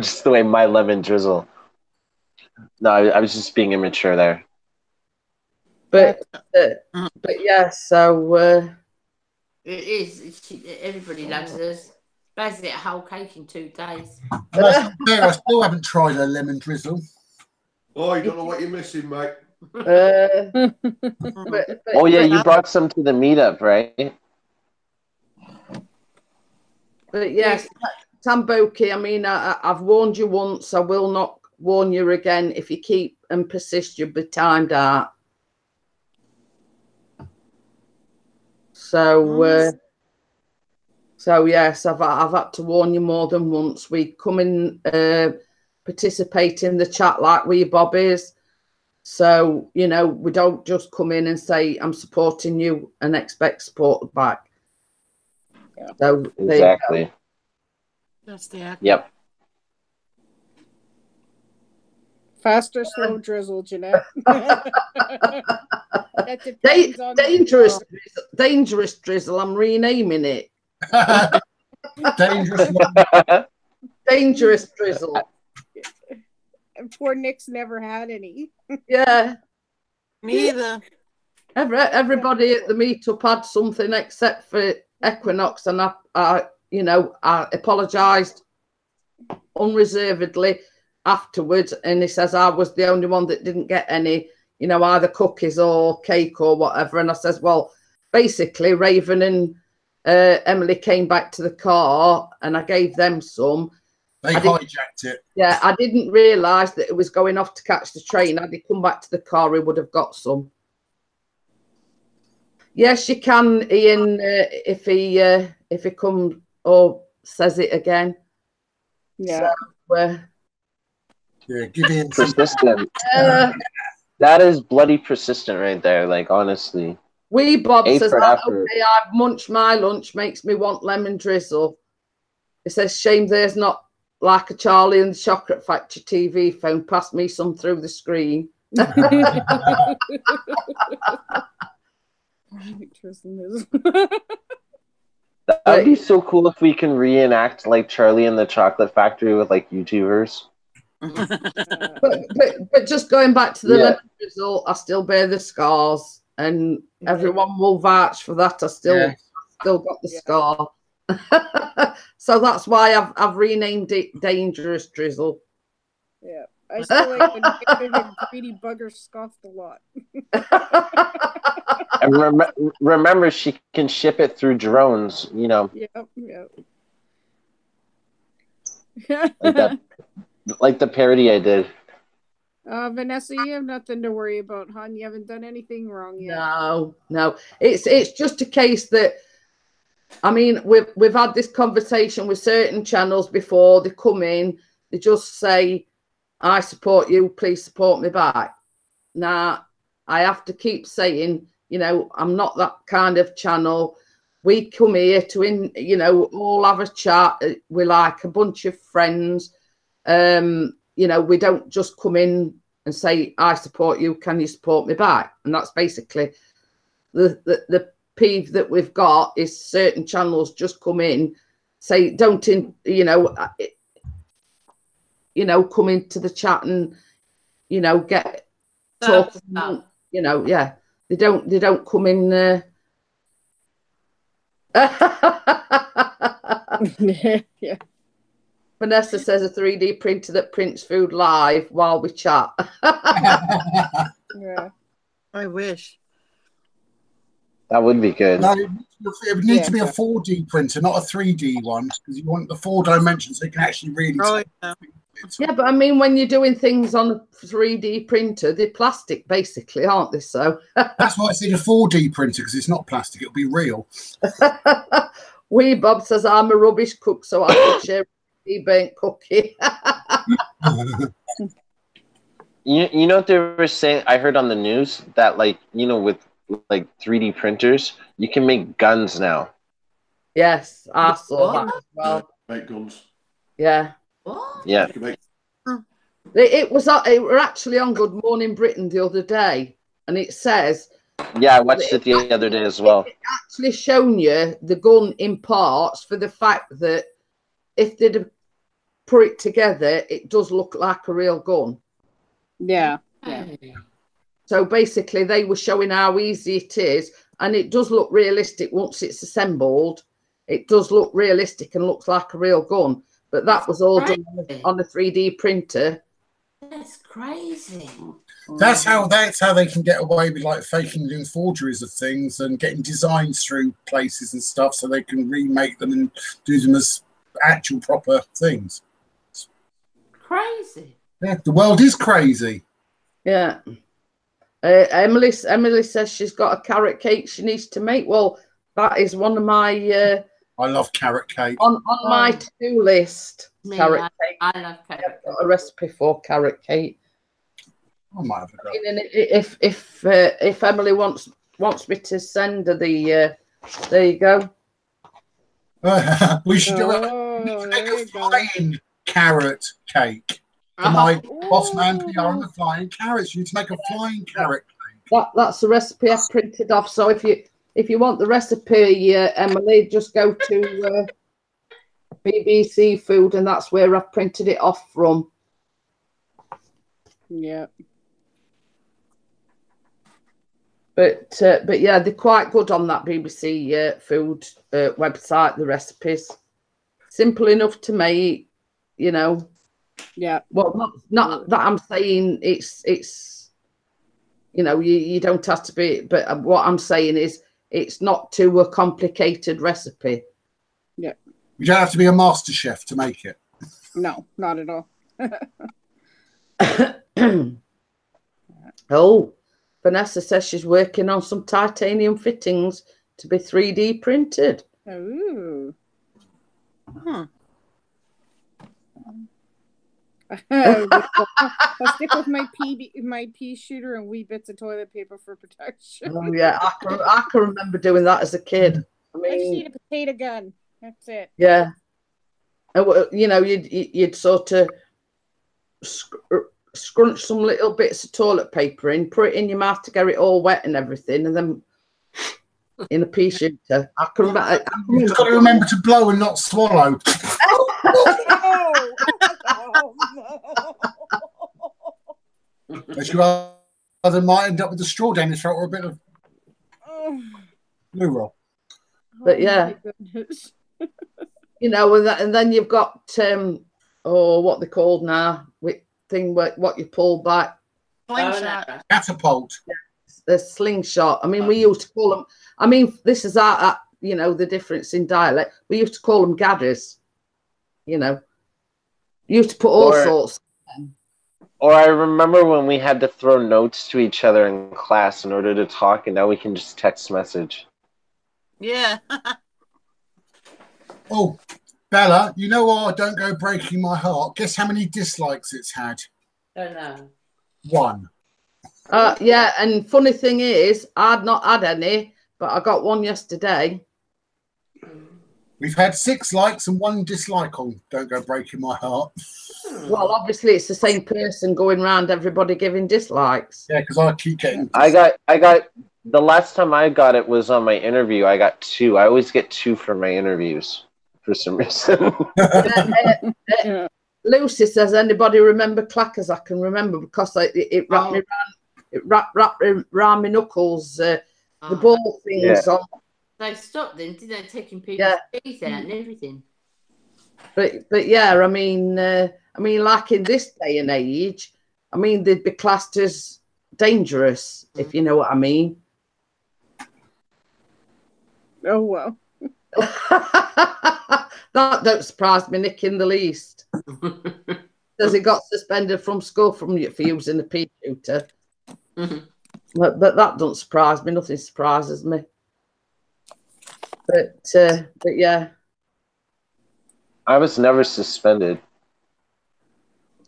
just the way my lemon drizzle. No, I was just being immature there. But yeah, so it is. Everybody loves us. Basically, a whole cake in 2 days. I still haven't tried a lemon drizzle. Oh, you don't know what you're missing, mate. Oh yeah, you brought some to the meetup, right? But yes, Tamboki, I mean, I've warned you once. I will not warn you again. If you keep and persist, you'll be timed out. So, so yes, I've had to warn you more than once. We come in, participate in the chat like wee Bob is. So, you know, we don't just come in and say, I'm supporting you and expect support back. Yeah. So, exactly. That's the act. Yep. Fast or slow drizzle, Jeanette? Dangerous drizzle. I'm renaming it. Dangerous drizzle. Poor Nick's never had any. Yeah. Me either. Everybody at the meetup had something except for Equinox, and I apologised unreservedly afterwards, and he says I was the only one that didn't get any, you know, either cookies or cake or whatever. And I says, well, basically Raven and Emily came back to the car and I gave them some. They hijacked it. Yeah, I didn't realise that it was going off to catch the train. Had he come back to the car, he would have got some. Yes, you can, Ian, if he comes or says it again. Yeah. So, yeah, give in. Persistent. That is bloody persistent right there. Like, honestly. Wee Bob says, okay, I've munched my lunch, makes me want lemon drizzle. It says, shame there's not like a Charlie and the Chocolate Factory TV phone. Pass me some through the screen. That would be so cool if we can reenact like Charlie and the Chocolate Factory with like YouTubers. but just going back to the lemon drizzle, I still bear the scars, and everyone will vouch for that. I still got the scar. So that's why I've renamed it Dangerous Drizzle. Yeah, I still like when greedy bugger scoffed a lot. And remember, she can ship it through drones, you know. Yep. Like the parody I did. Vanessa, you have nothing to worry about, hon. You haven't done anything wrong yet. No. It's just a case that, I mean, we've had this conversation with certain channels before. They come in, they just say, I support you, please support me back. Now, I have to keep saying, you know, I'm not that kind of channel. We come here to, all have a chat. We're like a bunch of friends. We don't just come in and say, I support you, can you support me back? And that's basically the peeve that we've got, is certain channels just come in, say, don't, come into the chat and, get talking, they don't come in. Yeah. Vanessa says a 3D printer that prints food live while we chat. Yeah, I wish. That would be good. No, it would need to be a 4D printer, not a 3D one, because you want the 4 dimensions so you can actually really. Yeah, but I mean, when you're doing things on a 3D printer, they're plastic, basically, aren't they? So that's why I said a 4D printer, because it's not plastic; it'll be real. Wee Bob says I'm a rubbish cook, so I could share a burnt cookie. You know what they were saying? I heard on the news that, like, with like 3D printers, you can make guns now. Yes, I saw that as well. Make guns. Yeah. What? Yeah. You can make It was actually on Good Morning Britain the other day, and it says Yeah, I watched it the other day as well. it actually shown you the gun in parts for the fact that if they'd have put it together, it does look like a real gun. Yeah. So basically, they were showing how easy it is, and it does look realistic once it's assembled. It does look realistic and looks like a real gun, but that was all done on a 3D printer. That's crazy. That's how they can get away with like faking doing forgeries of things and getting designs through places and stuff, so they can remake them and do them as actual proper things. Crazy. Yeah, the world is crazy. Yeah. Emily says she's got a carrot cake she needs to make. Well, that is one of my I love carrot cake. on my to-do list. Me, Carrot cake. I love carrot I've got a recipe for carrot cake. I might have a go. And if Emily wants me to send her the there you go. We should do it. Oh, Make there a you go. flying carrot cake. For my boss man PR on the flying carrots. You need to make a flying carrot cake. That's the recipe I've printed off. So if you want the recipe, Emily, just go to BBC Food, and that's where I've printed it off from. Yeah. But yeah, they're quite good on that BBC Food website. The recipes, simple enough to make, you know. Yeah. Well, not that I'm saying it's you know, you don't have to be, but what I'm saying is it's not too a complicated recipe. Yeah. You don't have to be a master chef to make it. No, not at all. Oh, Vanessa says she's working on some titanium fittings to be 3D printed. Ooh. Huh. I'll stick with my pea shooter and wee bits of toilet paper for protection. Oh yeah, I can remember doing that as a kid. I I just need mean, a potato gun. That's it. yeah. You know, you'd sort of scrunch some little bits of toilet paper in, put it in your mouth to get it all wet and everything, and then in a pea shooter. I can remember. You've got to remember to blow and not swallow. As you either might end up with a straw down your throat or a bit of blue roll. But yeah, you know, and then you've got what they're called now, what you pull back, Slingshot. Catapult. the slingshot. I mean, we used to call them. I mean, this is our you know, the difference in dialect. We used to call them gadders. You know, you used to put all sorts. Or I remember when we had to throw notes to each other in class in order to talk, and now we can just text message. Yeah. Oh, Bella, you know what? Don't go breaking my heart. Guess how many dislikes it's had? Don't know. 1. Yeah, and funny thing is, I'd not had any, but I got one yesterday. We've had 6 likes and 1 dislike on Don't Go Breaking My Heart. Well, obviously, it's the same person going round everybody giving dislikes. Yeah, because I keep getting. I got the last time I got it was on my interview. I got 2. I always get 2 for my interviews for some reason. Lucy says, anybody remember clackers? I can remember because it wrapped around my knuckles, the ball things on. They stopped them, did they? Taking people's teeth out and everything. But yeah, I mean, like in this day and age, I mean, they'd be classed as dangerous, if you know what I mean. Oh well. That don't surprise me, Nick, in the least. Says he got suspended from school for using a pea shooter. But that don't surprise me. Nothing surprises me. But yeah. I was never suspended.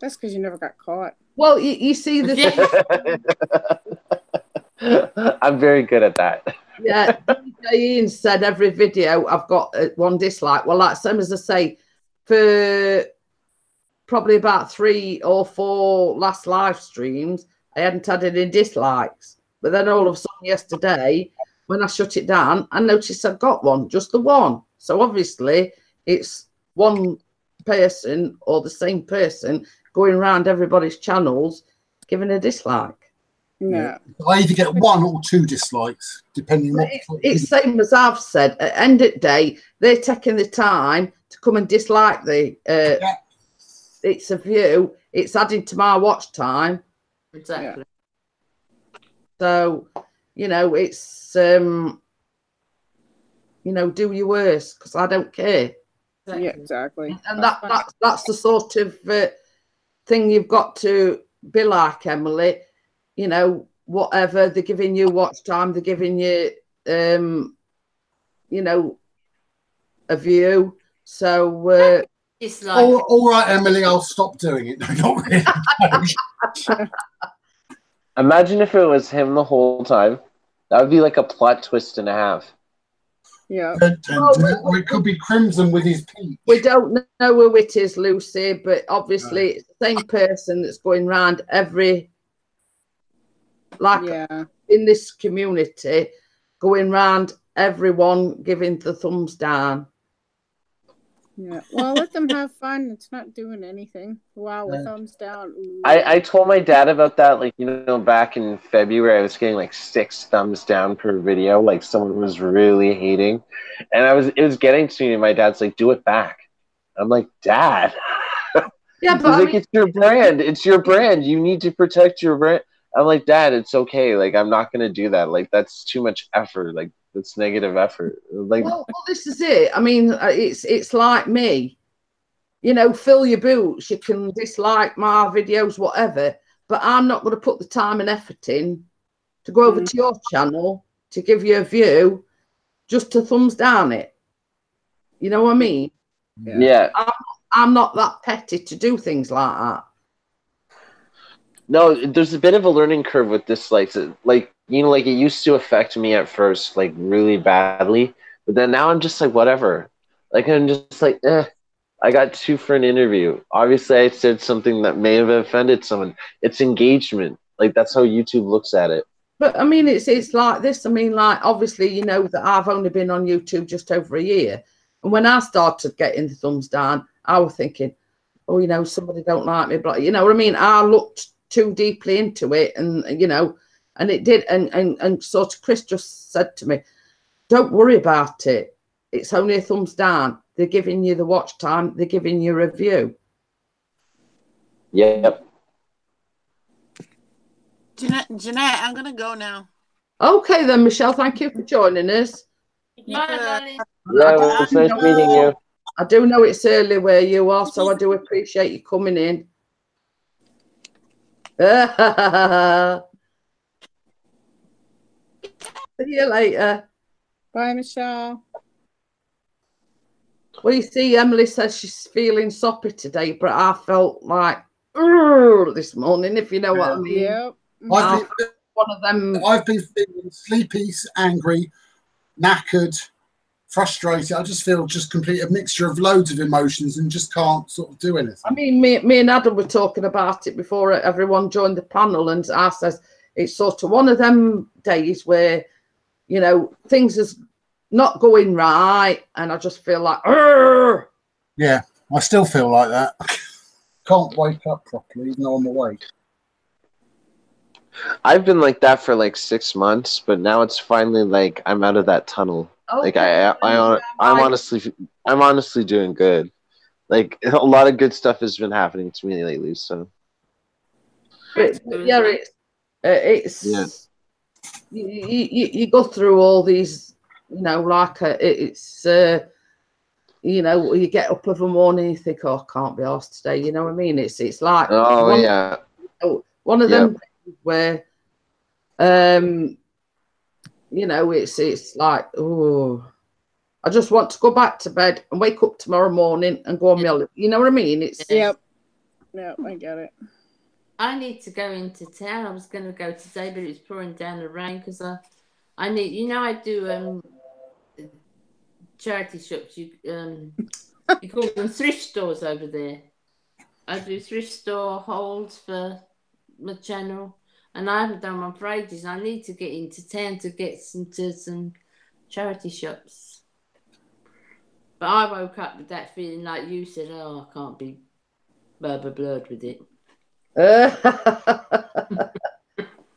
That's because you never got caught. Well, you see the thing. I'm very good at that. Yeah, DJ Ian said every video I've got one dislike. Well, like same as I say, for probably about 3 or 4 last live streams, I hadn't had any dislikes. But then all of a sudden yesterday, when I shut it down, I noticed I've got one, just the one. So obviously it's one person or the same person going around everybody's channels giving a dislike. No. I either get 1 or 2 dislikes, depending on what. It's same as I've said. At the end of the day, they're taking the time to come and dislike the. It's a view. It's adding to my watch time. Exactly. So, it's do your worst because I don't care. Yeah, exactly. And that's the sort of thing you've got to be like, Emily. Whatever, they're giving you watch time, they're giving you, a view. So, it's like, all right, Emily, I'll stop doing it. No, not really. Imagine if it was him the whole time. That would be like a plot twist and a half. Yeah. Or it could be Crimson with his peach. We don't know who it is, Lucy, but obviously it's the same person that's going round every. In this community, going round everyone giving the thumbs down. Yeah, well, let them have fun. It's not doing anything. Wow, a thumbs down. Ooh. I told my dad about that, back in February, I was getting like 6 thumbs down per video, like someone was really hating, and it was getting to me, and my dad's like, do it back. I'm like, Dad. Yeah, but it's your brand. It's your brand. You need to protect your brand. I'm like, Dad, it's okay. Like, I'm not gonna do that. Like, that's too much effort. Like, that's negative effort. Like, well, this is it. I mean, it's like me. Fill your boots. You can dislike my videos, whatever, but I'm not going to put the time and effort in to go over to your channel to give you a view, just to thumbs down it. You know what I mean? Yeah. I'm not that petty to do things like that. No, there's a bit of a learning curve with dislikes. Like, it used to affect me at first, like, really badly. But then now I'm just like, whatever. Like, I'm just like, I got 2 for an interview. Obviously, I said something that may have offended someone. It's engagement. Like, that's how YouTube looks at it. But, I mean, it's like this. I mean, like, obviously, that I've only been on YouTube just over a year. And when I started getting the thumbs down, I was thinking, oh, somebody don't like me. But, you know what I mean? I looked too deeply into it, and and it did, and sort of Chris just said to me, don't worry about it, it's only a thumbs down, they're giving you the watch time, they're giving you a review. Yep. Jeanette, I'm gonna go now. Okay then, Michelle, thank you for joining us. bye, darling. Yeah, it was nice meeting you. I do know it's early where you are, so I do appreciate you coming in. See you later. Bye, Michelle. Well, you see, Emily says she's feeling soppy today, but I felt like this morning, if you know what I mean. Yep. One of them. I've been feeling sleepy, angry, knackered, frustrated. I just feel complete a mixture of loads of emotions and just can't sort of do anything. I mean, me and Adam were talking about it before everyone joined the panel, and I says it's sort of one of them days where, things is not going right, and I just feel like, Urgh! Yeah, I still feel like that. Can't wake up properly, even though I'm awake. I've been like that for like 6 months, but now it's finally like I'm out of that tunnel. Okay. Like I'm honestly doing good. Like, a lot of good stuff has been happening to me lately. So, but yeah, it's you go through all these, you get up of a morning, you think, oh, I can't be asked today. You know what I mean? It's like one of them things where it's like, oh, I just want to go back to bed and wake up tomorrow morning and go on my, you know what I mean? It's Yep, I get it. I need to go into town. I was going to go today, but it's pouring down the rain because I need. You know, I do charity shops. You call them thrift stores over there. I do thrift store holds for my channel, and I haven't done one for ages. I need to get into town to get some charity shops. But I woke up with that feeling like you said, oh, I can't be blurred with it. But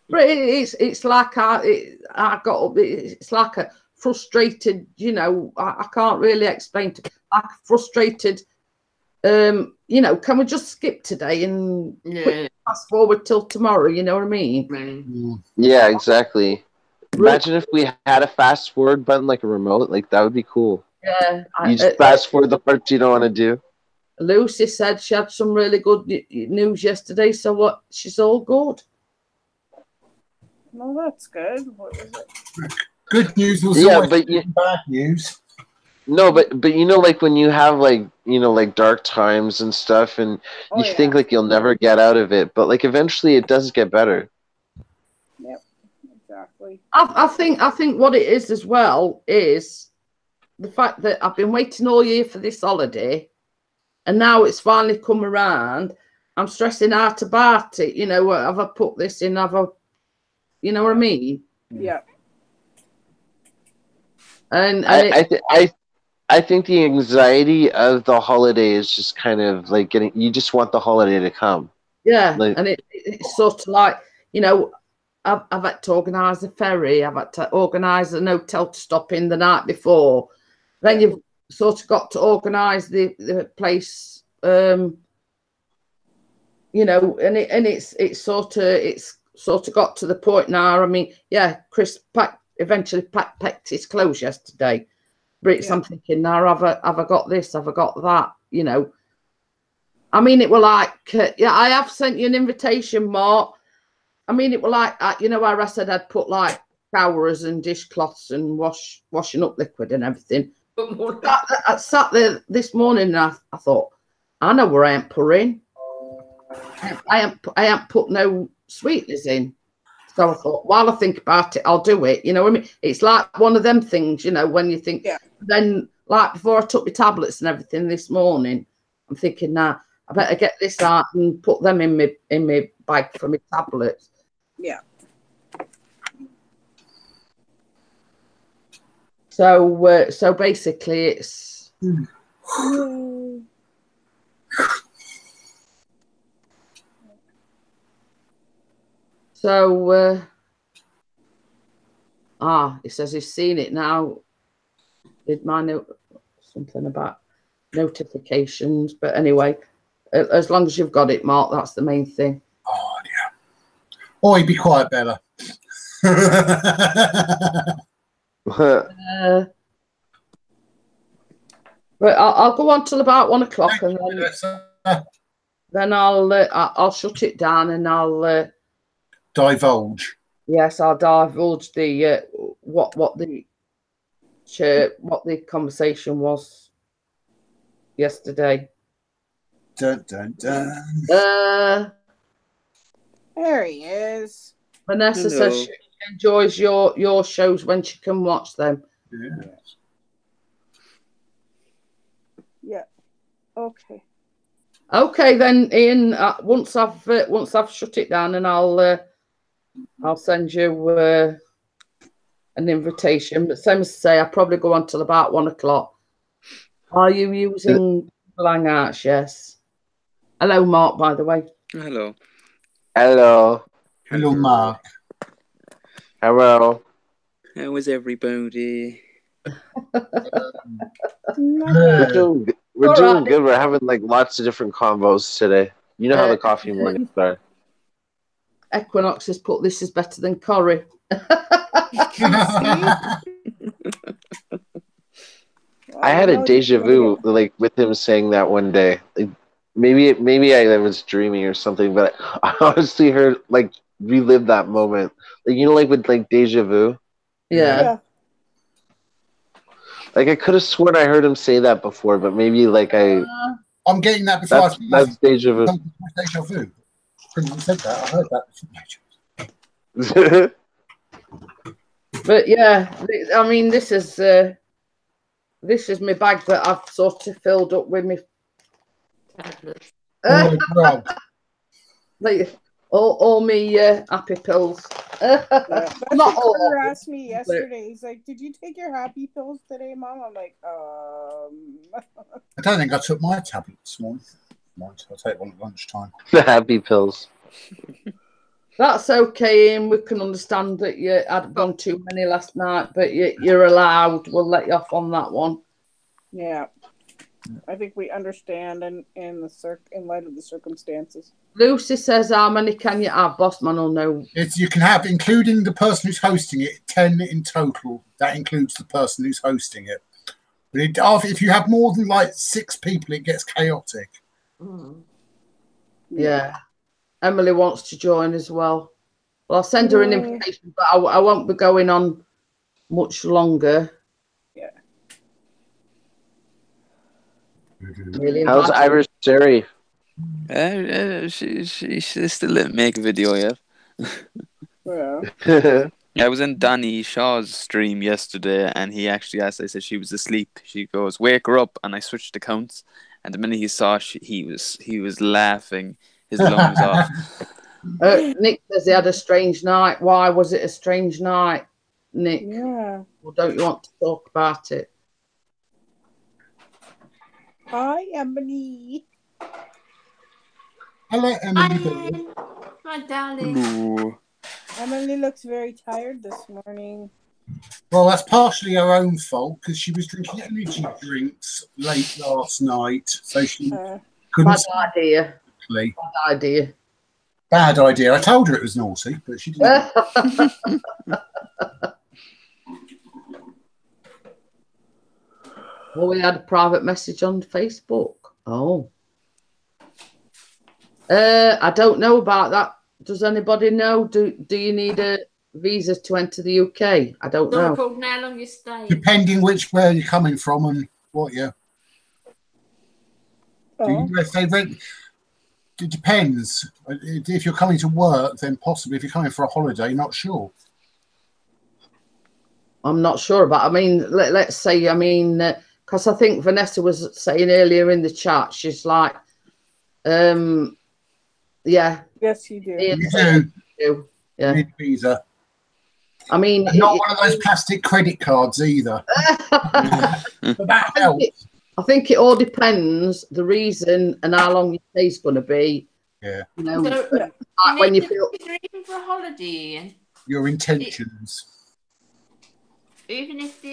it's like I got up. It's like a frustrated, you know. I can't really explain to like frustrated. You know, can we just skip today and fast forward till tomorrow? You know what I mean? Yeah, exactly. Imagine if we had a fast forward button like a remote. Like that would be cool. Yeah, you just fast forward the parts you don't want to do. Lucy said she had some really good news yesterday, so what? She's all good. Well, that's good. What was it? Good news was but bad news. No, but you know, like when you have like, you know, like dark times and stuff, and you think like you'll never get out of it, but like eventually it does get better. Yep, exactly. I think what it is as well is the fact that I've been waiting all year for this holiday, and now it's finally come around. I'm stressing out about it. You know, have I put this in? Have I, you know what I mean? Yeah. And I think the anxiety of the holiday is just kind of like you just want the holiday to come. Yeah, like, and it's sort of like, you know, I've had to organise a ferry, I've had to organise an hotel to stop in the night before. Then you've sort of got to organise the place, you know, and it's sort of got to the point now. I mean, yeah, Chris eventually packed his clothes yesterday. But I'm thinking now, have I got this? Have I got that? You know, I mean, it were like, I have sent you an invitation, Mark. I mean, it were like, you know, where I said I'd put like showers and dishcloths and washing up liquid and everything. I sat there this morning and I thought, I know where I ain't putting. I ain't put no sweeteners in. So I thought, while I think about it, I'll do it. You know what I mean? It's like one of them things, you know, when you think, then like before I took my tablets and everything this morning, I'm thinking, nah, I better get this out and put them in my bag for my tablets. Yeah. So basically it's so it says he's seen it now. Did my note something about notifications, but anyway, as long as you've got it, Mark, that's the main thing. Oh yeah. Oh, he'd be quiet, Bella. But I'll go on till about 1 o'clock, and then I'll shut it down, and I'll divulge. Yes, I'll divulge the what the conversation was yesterday. Dun dun dun. There he is. Vanessa says she enjoys your shows when she can watch them. Yes. Yeah. Okay. Okay then, Ian. Once I've shut it down, and I'll send you an invitation. But same as say, I'll probably go on till about 1 o'clock. Are you using Hangouts? Yes. Hello, Mark. By the way. Hello. Hello. Hello, Mark. Hello. How is everybody? We're doing good. We're having like lots of different combos today. You know how the coffee mornings are. Equinox has put this is better than curry. I had a deja vu like with him saying that one day. Like, maybe I was dreaming or something, but I honestly heard like relive that moment. Like, you know, like with like deja vu. Yeah. Like I could have sworn I heard him say that before, but maybe like I'm getting that before. That's deja vu. Deja vu. Couldn't have said that. I heard that. But yeah, I mean, this is my bag that I've sort of filled up with me. Like all me happy pills. Not all. Asked me yesterday. He's like, "Did you take your happy pills today, Mom?" I'm like, I don't think I took my tablet this morning. I'll take one at lunchtime. The happy pills. That's okay, Ian. We can understand that you had one too many last night, but you're allowed. We'll let you off on that one. Yeah, I think we understand in light of the circumstances. Lucy says, "How many can you have?" Bossman will know. You can have, including the person who's hosting it, 10 in total. That includes the person who's hosting it. But if you have more than like 6 people, it gets chaotic. Yeah. Emily wants to join as well. Well, I'll send her an invitation, but I won't be going on much longer. Yeah. Really How's Irish Siri? She still didn't make a video yet. Yeah. I was in Danny Shaw's stream yesterday, and he actually asked. I said she was asleep. She goes, "Wake her up," and I switched accounts. And the minute he saw, he was laughing his lungs off. Nick says he had a strange night. Why was it a strange night, Nick? Yeah. Or don't you want to talk about it? Hi, Emily. Hello, Emily. My darling. Ooh. Emily looks very tired this morning. Well, that's partially her own fault because she was drinking energy drinks late last night, so she couldn't. Bad idea. Bad idea. Bad idea. I told her it was naughty, but she didn't. Well, we had a private message on Facebook. Oh. I don't know about that. Does anybody know? Do you need a visa to enter the UK? I don't know. How long you stay? Depending where you're coming from and what you. If they rent, it depends. If you're coming to work, then possibly. If you're coming for a holiday, not sure. I'm not sure about. I mean, let's say. I mean, because I think Vanessa was saying earlier in the chat, she's like, yeah. Yes, you do. You do. Yeah. You need a visa. I mean, and not one of those plastic credit cards either. But that helps. I think it all depends the reason and how long your stay's going to be. Yeah. You know, So, when you feel dream for a holiday, your intentions. even if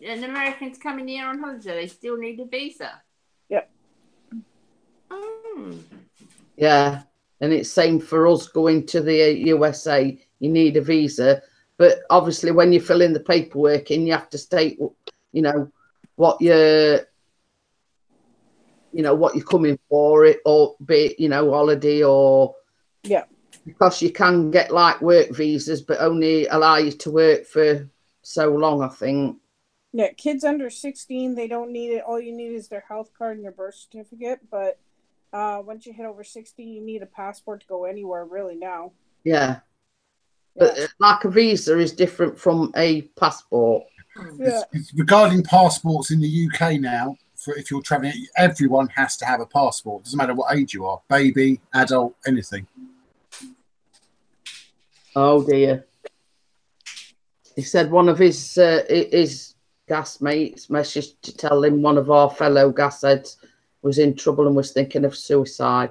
an American's coming here on holiday, they still need a visa. Yep. Yeah, and it's same for us going to the USA. You need a visa, but obviously when you fill in the paperwork and you have to state, you know, what you're coming for, it or be, you know, holiday or because you can get like work visas, but only allow you to work for so long, I think. Yeah, kids under 16, they don't need it. All you need is their health card and your birth certificate, but once you hit over 60, you need a passport to go anywhere, really, now. Yeah. But like a visa is different from a passport. Yeah. It's regarding passports in the UK now, if you're traveling, everyone has to have a passport. Doesn't matter what age you are, baby, adult, anything. Oh dear. He said one of his gas mates messaged to tell him one of our fellow gas heads was in trouble and was thinking of suicide.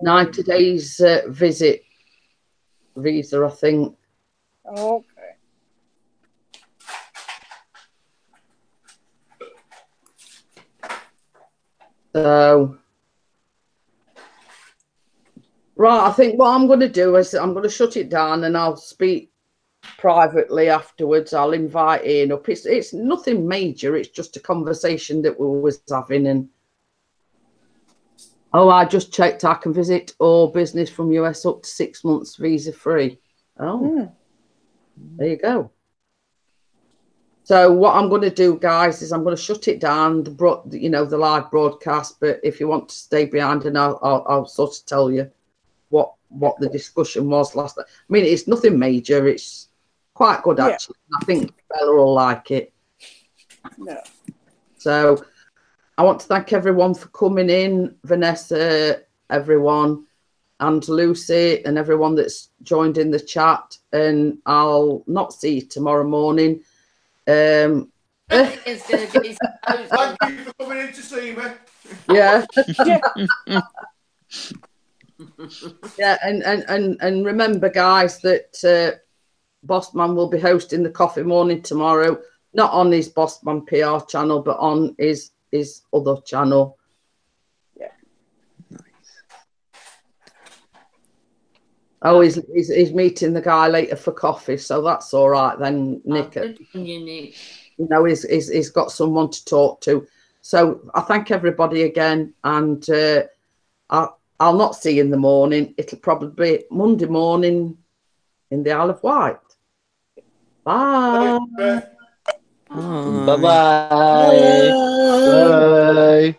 90 days visit visa, I think. Okay. So, right, I think what I'm going to do is I'm going to shut it down and I'll speak privately afterwards. I'll invite Ian up. It's nothing major. It's just a conversation that we was having. And I just checked. I can visit all business from US up to 6 months visa free. There you go. So what I'm going to do, guys, is I'm going to shut it down, the live broadcast. But if you want to stay behind, and I'll sort of tell you what the discussion was last night. I mean, it's nothing major. It's quite good, Yeah. actually. I think Bella will like it. No. So I want to thank everyone for coming in, Vanessa, everyone, and Lucy, and everyone that's joined in the chat. And I'll not see you tomorrow morning. It's going to be. Thank you for coming in to see me. Yeah. Yeah. Yeah, and remember, guys, that Bossman will be hosting the coffee morning tomorrow, not on his Bossman PR channel, but on his other channel. Yeah. Oh, he's meeting the guy later for coffee, so that's all right then, Nick. Good on you, Nick. You know, he's got someone to talk to. So I thank everybody again, and I'll not see you in the morning. It'll probably be Monday morning in the Isle of Wight. Bye. Bye-bye. Bye. Bye.